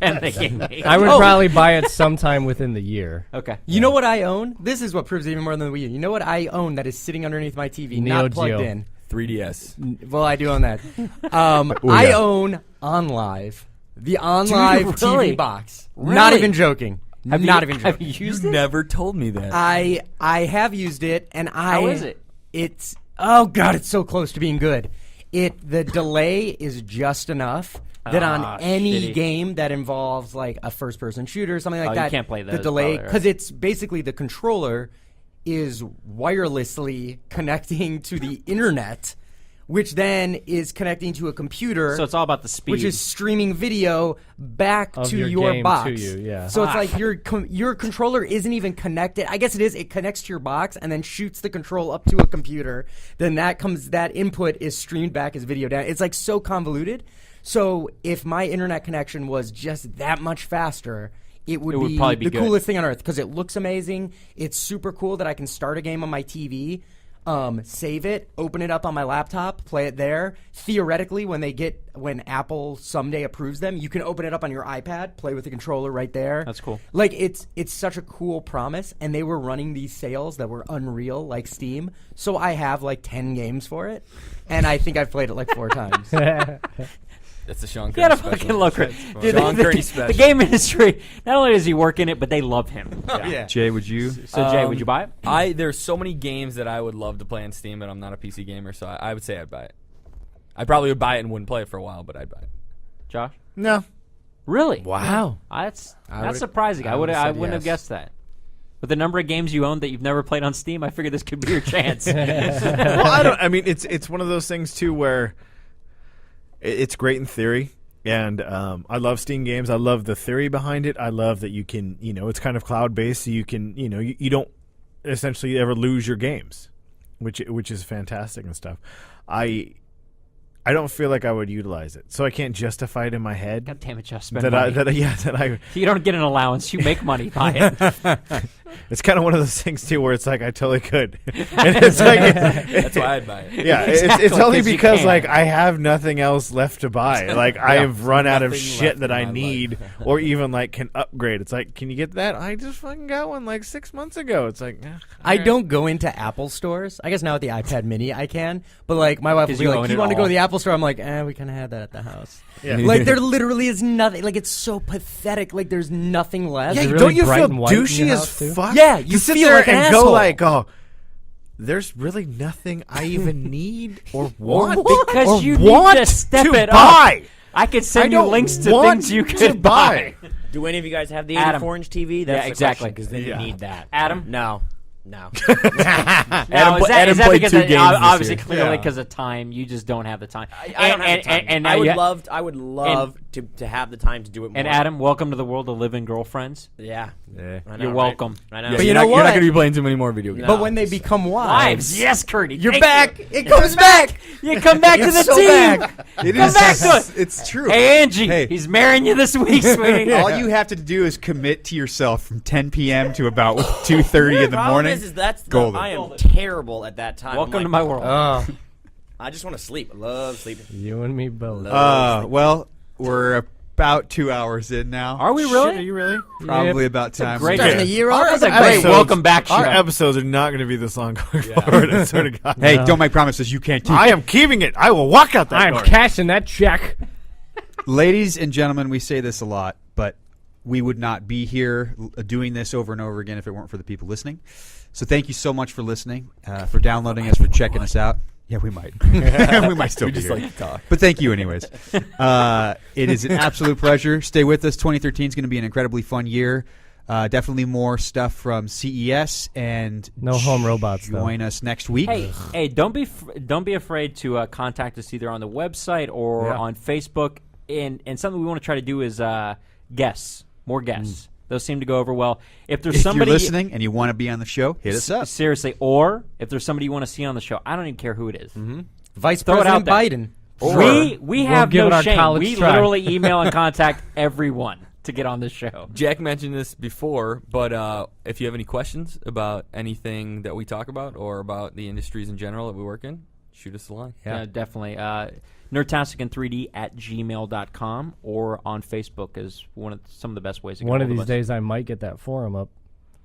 pen they gave me. I would probably buy it sometime within the year. Okay. You know what I own? This is what proves even more than the Wii U. You know what I own that is sitting underneath my TV, Neo not plugged Geo. in? 3DS. Well, I do own that. I own OnLive, the OnLive really? TV box. Not Really? even joking. Have Not you, even have joking. you used You it? never told me that. I have used it, and How is it? It's oh god, it's so close to being good. The delay is just enough that on any shitty. game that involves like a first-person shooter or something like Oh, you that, can't play the those, delay probably, because right? it's basically the controller is wirelessly connecting to the internet, which then is connecting to a computer. So it's all about the speed. Which is streaming video back Of to your your game box. to you, yeah. So it's like your controller isn't even connected. I guess it is. It connects to your box and then shoots the control up to a computer. Then that input is streamed back as video down. It's like so convoluted. So if my internet connection was just that much faster, it would probably be the good. coolest thing on earth because it looks amazing. It's super cool that I can start a game on my TV. Save it, open it up on my laptop, play it there. Theoretically, when Apple someday approves them, you can open it up on your iPad, play with the controller right there. That's cool. Like it's such a cool promise, and they were running these sales that were unreal, like Steam. So I have like 10 games for it, and I think I've played it like 4 times. That's the Sean You gotta Kearney fucking special. love Kearney. Dude, Sean Kearney the special. game industry, not only does he work in it, but they love him. Yeah. Jay, would you? So, Jay, would you buy it? There's so many games that I would love to play on Steam, but I'm not a PC gamer, so I would say I'd buy it. I probably would buy it and wouldn't play it for a while, but I'd buy it. Josh? No. Really? Wow. That's would've- surprising. I would've said wouldn't have yes. guessed that. With the number of games you own that you've never played on Steam, I figured this could be your chance. Well, I mean, it's one of those things too where it's great in theory, and I love Steam games. I love the theory behind it. I love that you can, it's kind of cloud based, so you can, you don't essentially ever lose your games, which is fantastic and stuff. I don't feel like I would utilize it, so I can't justify it in my head. God damn it, Josh. Spend That money. I You don't get an allowance. You make money. Buy it. it's kind of one of those things too where it's like I totally could, and it's like That's why I'd buy it. yeah, it's Exactly, only 'cause you because can. like I have nothing else left to buy. Like I have run out of Nothing shit left that in I my need, or even like can upgrade. It's like, can you get that? I just fucking got one like 6 months ago. It's like I don't go into Apple stores. I guess now with the iPad Mini I can. But like my wife will 'Cause be you like, own "Do you it want to go all." to the Apple store?" I'm like, we kind of had that at the house. Yeah. Like there literally is nothing. Like it's so pathetic. Like there's nothing left. yeah, it don't really you bright feel and white in your douchey as house, too? fuck? Yeah, you sit feel there like an and go asshole. like, oh, there's really nothing I even need or want Because or you want need to step to it buy. up. I could I send you don't links to want things you to could buy. Do any of you guys have the Adam. 84-inch TV? Yeah, That's exactly. because then Yeah. you need that. Adam? No. No. Now, is that played because 2 games this obviously year. clearly Yeah. because of time, you just don't have the time. I don't have the time. And I now would you- love to have the time to do it more. And Adam, welcome to the world of living girlfriends. Yeah. Yeah. I know, You're right? welcome. I know. Yeah, But you you're know not, You're not what? going to be playing too many more video games. But when they become Wives, yes, Curdy. you're thank back. you. It comes back. You come back to the It's so team. back. It Come is. back to it. It's true. Hey, Angie, Hey. he's marrying you this week, sweetie. All you have to do is commit to yourself from 10 p.m. to about 2:30 in the Problem morning. is that's Golden. I am terrible at that time. Welcome I'm to like, my world. I just want to sleep. I love sleeping. You and me both. Well, we're about 2 hours in now. Are we really? Shit, are you really? Probably about time. great Starting the year off. That's a with a great bang. welcome back show. Our episodes are not going to be this long going forward. I swear to God. Hey, don't make promises you can't keep. I am keeping it. I will walk out that I'm door. cashing that check. Ladies and gentlemen, we say this a lot, but we would not be here doing this over and over again if it weren't for the people listening. So thank you so much for listening, for downloading us, for checking us out. Yeah, we might. We might still We be just here. like to talk. But thank you anyways. It is an absolute pleasure. Stay with us. 2013 is going to be an incredibly fun year. Definitely more stuff from CES, and No home robots, though. Join us next week. Hey, don't be afraid to contact us either on the website or on Facebook. And something we want to try to do is guests, more guests. Those seem to go over well. If there's If somebody you're listening and you want to be on the show, hit us up. seriously, or if there's somebody you want to see on the show, I don't even care who it is. Vice Throw it out President there. Biden. We have give it no our shame. college We try. literally email and contact everyone to get on this show. Jack mentioned this before, but if you have any questions about anything that we talk about or about the industries in general that we work in, shoot us a line. Yeah, definitely. Nerdtastic in 3D at gmail.com or on Facebook is some of the best ways to get One of hold these us. days, I might get that forum up.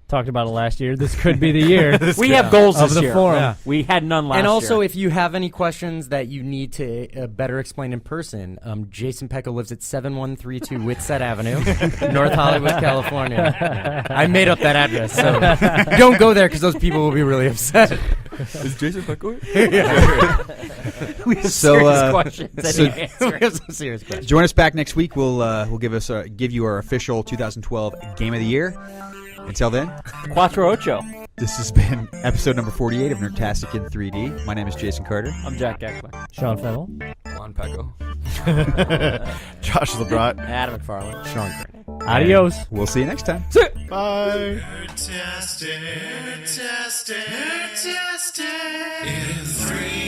Talked about it last year. This could be the year. We have goals Of this the year. forum. Yeah. We had none last And also, year. if you have any questions that you need to better explain in person, Jason Pecco lives at 7132 Whitsett Avenue, North Hollywood, California. I made up that address, so don't go there because those people will be really upset. Is Jason Pecco? we have So, serious questions that so- need answering. We have some serious questions. Join us back next week. We'll give you our official 2012 Game of the Year. Until then, Quattro Ocho. this has been episode number 48 of Nerdtastic in 3D. My name is Jason Carter. I'm Jack Eckler. Sean Fennell. Juan Pecco. Josh LeBrot. Adam McFarlane. Sean Gray. Adios. We'll see you next time. Bye. Nerdtastic in 3D.